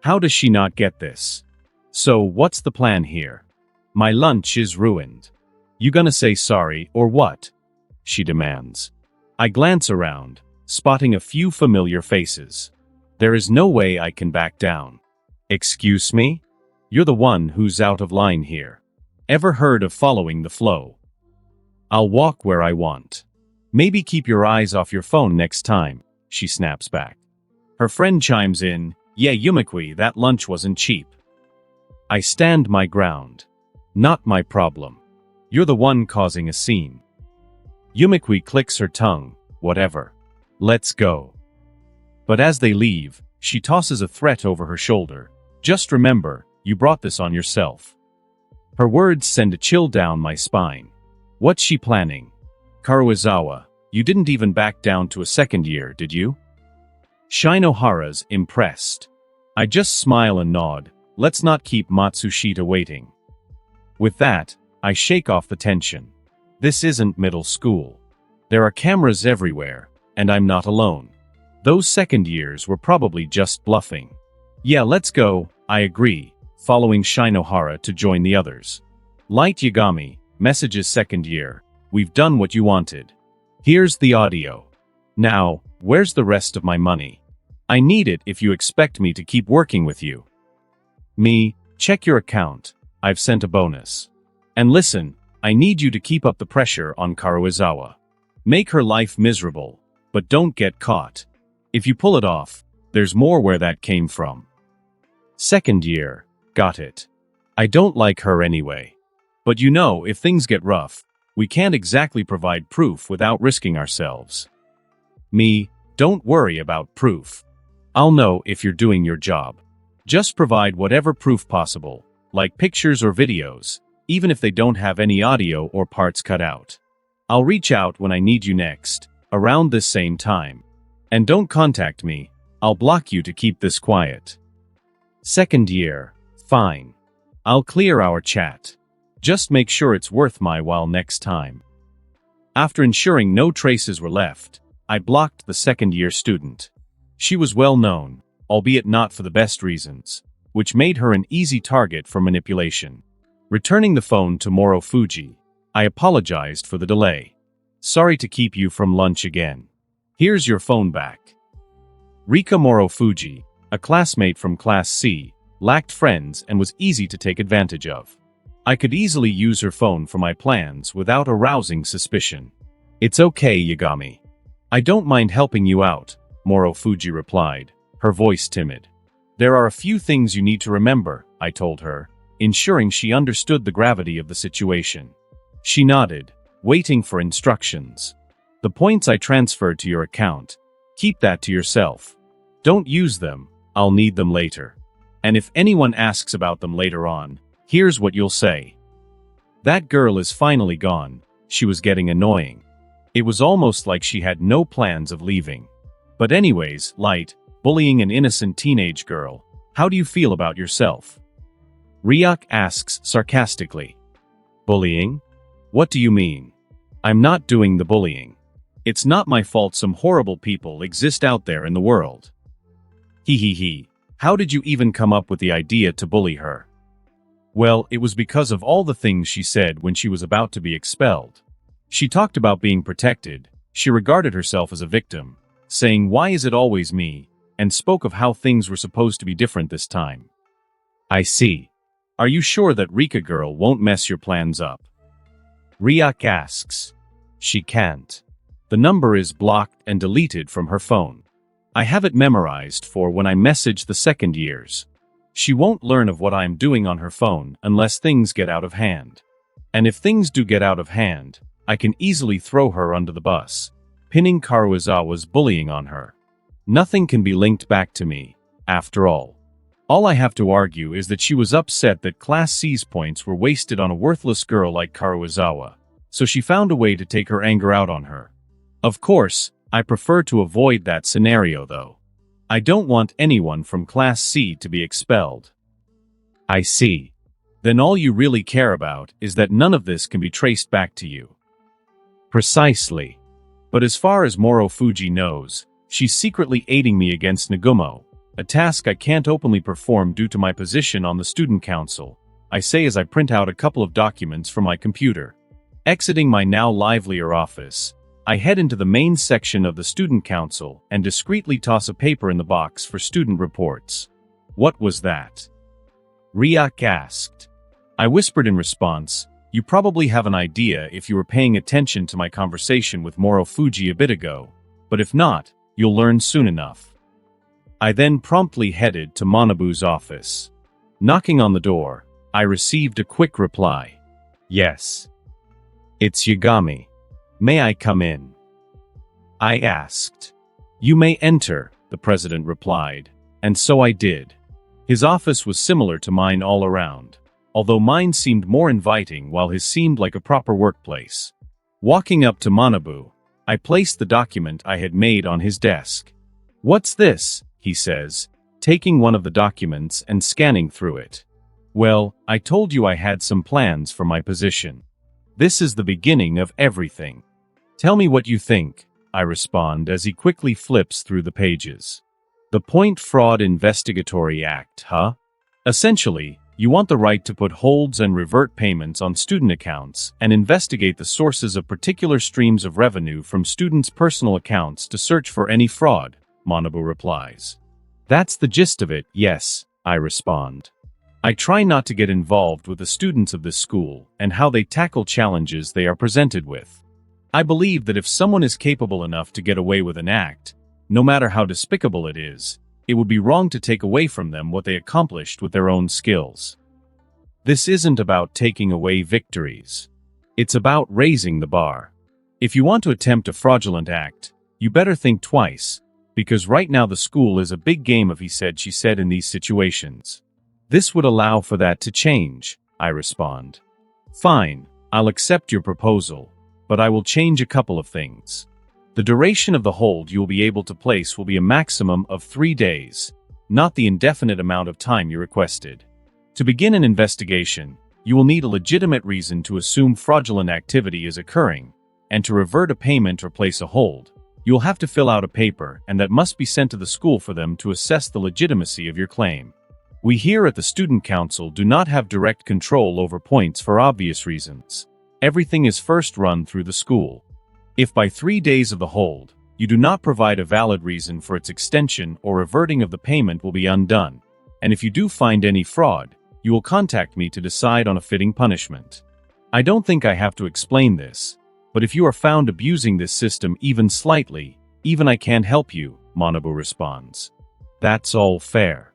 How does she not get this? So what's the plan here? My lunch is ruined. You gonna say sorry or what? She demands. I glance around, spotting a few familiar faces. There is no way I can back down. Excuse me? You're the one who's out of line here. Ever heard of following the flow? I'll walk where I want. Maybe keep your eyes off your phone next time, she snaps back. Her friend chimes in, yeah, Yumikwi, that lunch wasn't cheap. I stand my ground. Not my problem. You're the one causing a scene. Yumikwi clicks her tongue, whatever. Let's go. But as they leave, she tosses a threat over her shoulder. Just remember, you brought this on yourself. Her words send a chill down my spine. What's she planning? Karuizawa, you didn't even back down to a second year, did you? Shinohara's impressed. I just smile and nod. Let's not keep Matsushita waiting. With that, I shake off the tension. This isn't middle school. There are cameras everywhere, and I'm not alone. Those second years were probably just bluffing. Yeah, let's go, I agree, following Shinohara to join the others. Light Yagami, messages second year. We've done what you wanted. Here's the audio. Now, where's the rest of my money? I need it if you expect me to keep working with you. Me, check your account. I've sent a bonus. And listen, I need you to keep up the pressure on Karuizawa. Make her life miserable, but don't get caught. If you pull it off, there's more where that came from. Second year, got it. I don't like her anyway. But you know, if things get rough, we can't exactly provide proof without risking ourselves. Me, don't worry about proof. I'll know if you're doing your job. Just provide whatever proof possible, like pictures or videos, even if they don't have any audio or parts cut out. I'll reach out when I need you next, around this same time. And don't contact me, I'll block you to keep this quiet. Second year, fine. I'll clear our chat. Just make sure it's worth my while next time. After ensuring no traces were left, I blocked the second-year student. She was well known, albeit not for the best reasons, which made her an easy target for manipulation. Returning the phone to Morofuji, I apologized for the delay. Sorry to keep you from lunch again. Here's your phone back. Rika Morofuji, a classmate from Class C, lacked friends and was easy to take advantage of. I could easily use her phone for my plans without arousing suspicion. It's okay, Yagami. I don't mind helping you out, Morofuji replied, her voice timid. There are a few things you need to remember, I told her, ensuring she understood the gravity of the situation. She nodded, waiting for instructions. The points I transferred to your account, keep that to yourself. Don't use them, I'll need them later. And if anyone asks about them later on, here's what you'll say. That girl is finally gone. She was getting annoying. It was almost like she had no plans of leaving. But anyways, Light, bullying an innocent teenage girl, how do you feel about yourself? Ryuk asks sarcastically. Bullying? What do you mean? I'm not doing the bullying. It's not my fault some horrible people exist out there in the world. He. How did you even come up with the idea to bully her? Well, it was because of all the things she said when she was about to be expelled. She talked about being protected, she regarded herself as a victim, saying why is it always me, and spoke of how things were supposed to be different this time. I see. Are you sure that Rika girl won't mess your plans up? Ryuk asks. She can't. The number is blocked and deleted from her phone. I have it memorized for when I message the second years. She won't learn of what I am doing on her phone unless things get out of hand. And if things do get out of hand, I can easily throw her under the bus, pinning Karuizawa's bullying on her. Nothing can be linked back to me, after all. All I have to argue is that she was upset that Class C's points were wasted on a worthless girl like Karuizawa, so she found a way to take her anger out on her. Of course, I prefer to avoid that scenario though. I don't want anyone from Class C to be expelled. I see. Then all you really care about is that none of this can be traced back to you. Precisely. But as far as Morofuji knows, she's secretly aiding me against Nagumo, a task I can't openly perform due to my position on the student council, I say as I print out a couple of documents from my computer. Exiting my now livelier office, I head into the main section of the student council and discreetly toss a paper in the box for student reports. What was that? Ryuk asked. I whispered in response, you probably have an idea if you were paying attention to my conversation with Morofuji a bit ago, but if not, you'll learn soon enough. I then promptly headed to Manabu's office. Knocking on the door, I received a quick reply. Yes. It's Yagami. May I come in? I asked. You may enter, the president replied, and so I did. His office was similar to mine all around, although mine seemed more inviting while his seemed like a proper workplace. Walking up to Manabu, I placed the document I had made on his desk. What's this? He says, taking one of the documents and scanning through it. Well, I told you I had some plans for my position. This is the beginning of everything. Tell me what you think, I respond as he quickly flips through the pages. The Point Fraud Investigatory Act, huh? Essentially, you want the right to put holds and revert payments on student accounts and investigate the sources of particular streams of revenue from students' personal accounts to search for any fraud, Manabu replies. That's the gist of it, yes, I respond. I try not to get involved with the students of this school and how they tackle challenges they are presented with. I believe that if someone is capable enough to get away with an act, no matter how despicable it is, it would be wrong to take away from them what they accomplished with their own skills. This isn't about taking away victories. It's about raising the bar. If you want to attempt a fraudulent act, you better think twice, because right now the school is a big game of he said she said in these situations. This would allow for that to change, I respond. Fine, I'll accept your proposal, but I will change a couple of things. The duration of the hold you will be able to place will be a maximum of 3 days, not the indefinite amount of time you requested. To begin an investigation, you will need a legitimate reason to assume fraudulent activity is occurring, and to revert a payment or place a hold, you will have to fill out a paper and that must be sent to the school for them to assess the legitimacy of your claim. We here at the Student Council do not have direct control over points for obvious reasons. Everything is first run through the school. If by 3 days of the hold, you do not provide a valid reason for its extension or reverting of the payment will be undone, and if you do find any fraud, you will contact me to decide on a fitting punishment. I don't think I have to explain this, but if you are found abusing this system even slightly, even I can't help you, Manabu responds. That's all fair.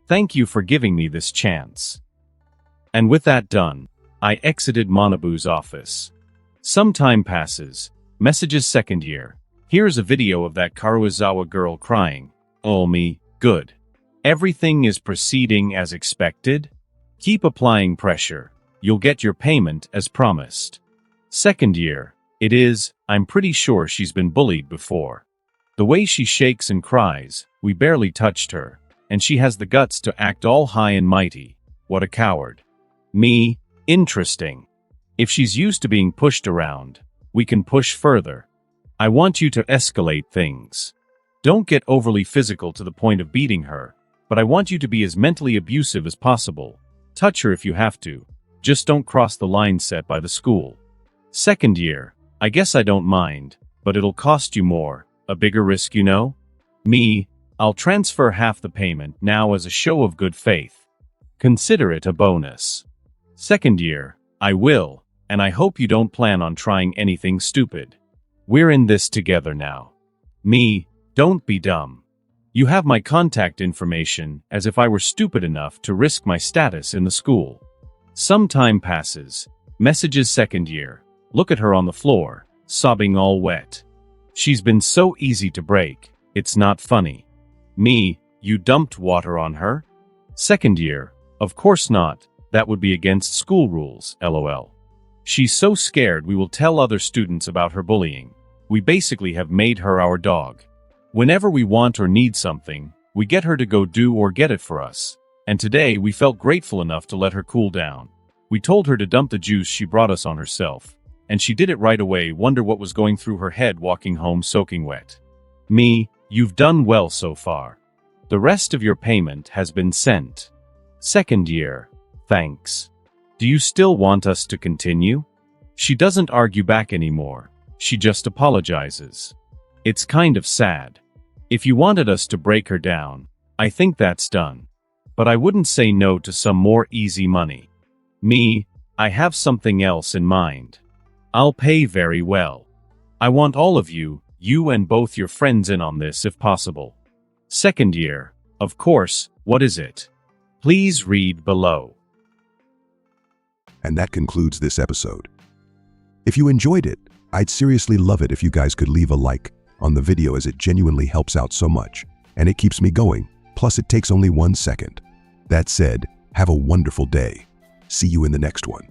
Thank you for giving me this chance. And with that done, I exited Manabu's office. Some time passes. Messages second year. Here's a video of that Karuizawa girl crying. Oh me, good. Everything is proceeding as expected? Keep applying pressure. You'll get your payment as promised. Second year. It is, I'm pretty sure she's been bullied before. The way she shakes and cries, we barely touched her, and she has the guts to act all high and mighty. What a coward. Me, interesting. If she's used to being pushed around, we can push further. I want you to escalate things. Don't get overly physical to the point of beating her, but I want you to be as mentally abusive as possible. Touch her if you have to. Just don't cross the line set by the school. Second year, I guess I don't mind, but it'll cost you more, a bigger risk, you know? Me, I'll transfer half the payment now as a show of good faith. Consider it a bonus. Second year, I will, and I hope you don't plan on trying anything stupid. We're in this together now. Me, don't be dumb. You have my contact information, as if I were stupid enough to risk my status in the school. Some time passes. Messages second year. Look at her on the floor, sobbing all wet. She's been so easy to break, it's not funny. Me, you dumped water on her? Second year. Of course not, that would be against school rules, lol. She's so scared we will tell other students about her bullying. We basically have made her our dog. Whenever we want or need something, we get her to go do or get it for us. And today we felt grateful enough to let her cool down. We told her to dump the juice she brought us on herself. And she did it right away. Wonder what was going through her head walking home soaking wet. Me, you've done well so far. The rest of your payment has been sent. Second year. Thanks. Do you still want us to continue? She doesn't argue back anymore. She just apologizes. It's kind of sad. If you wanted us to break her down, I think that's done. But I wouldn't say no to some more easy money. Me, I have something else in mind. I'll pay very well. I want all of you and both your friends in on this if possible. Second year. Of course, what is it? Please read below. And that concludes this episode. If you enjoyed it, I'd seriously love it if you guys could leave a like on the video, as it genuinely helps out so much, and it keeps me going, plus it takes only 1 second. That said, have a wonderful day. See you in the next one.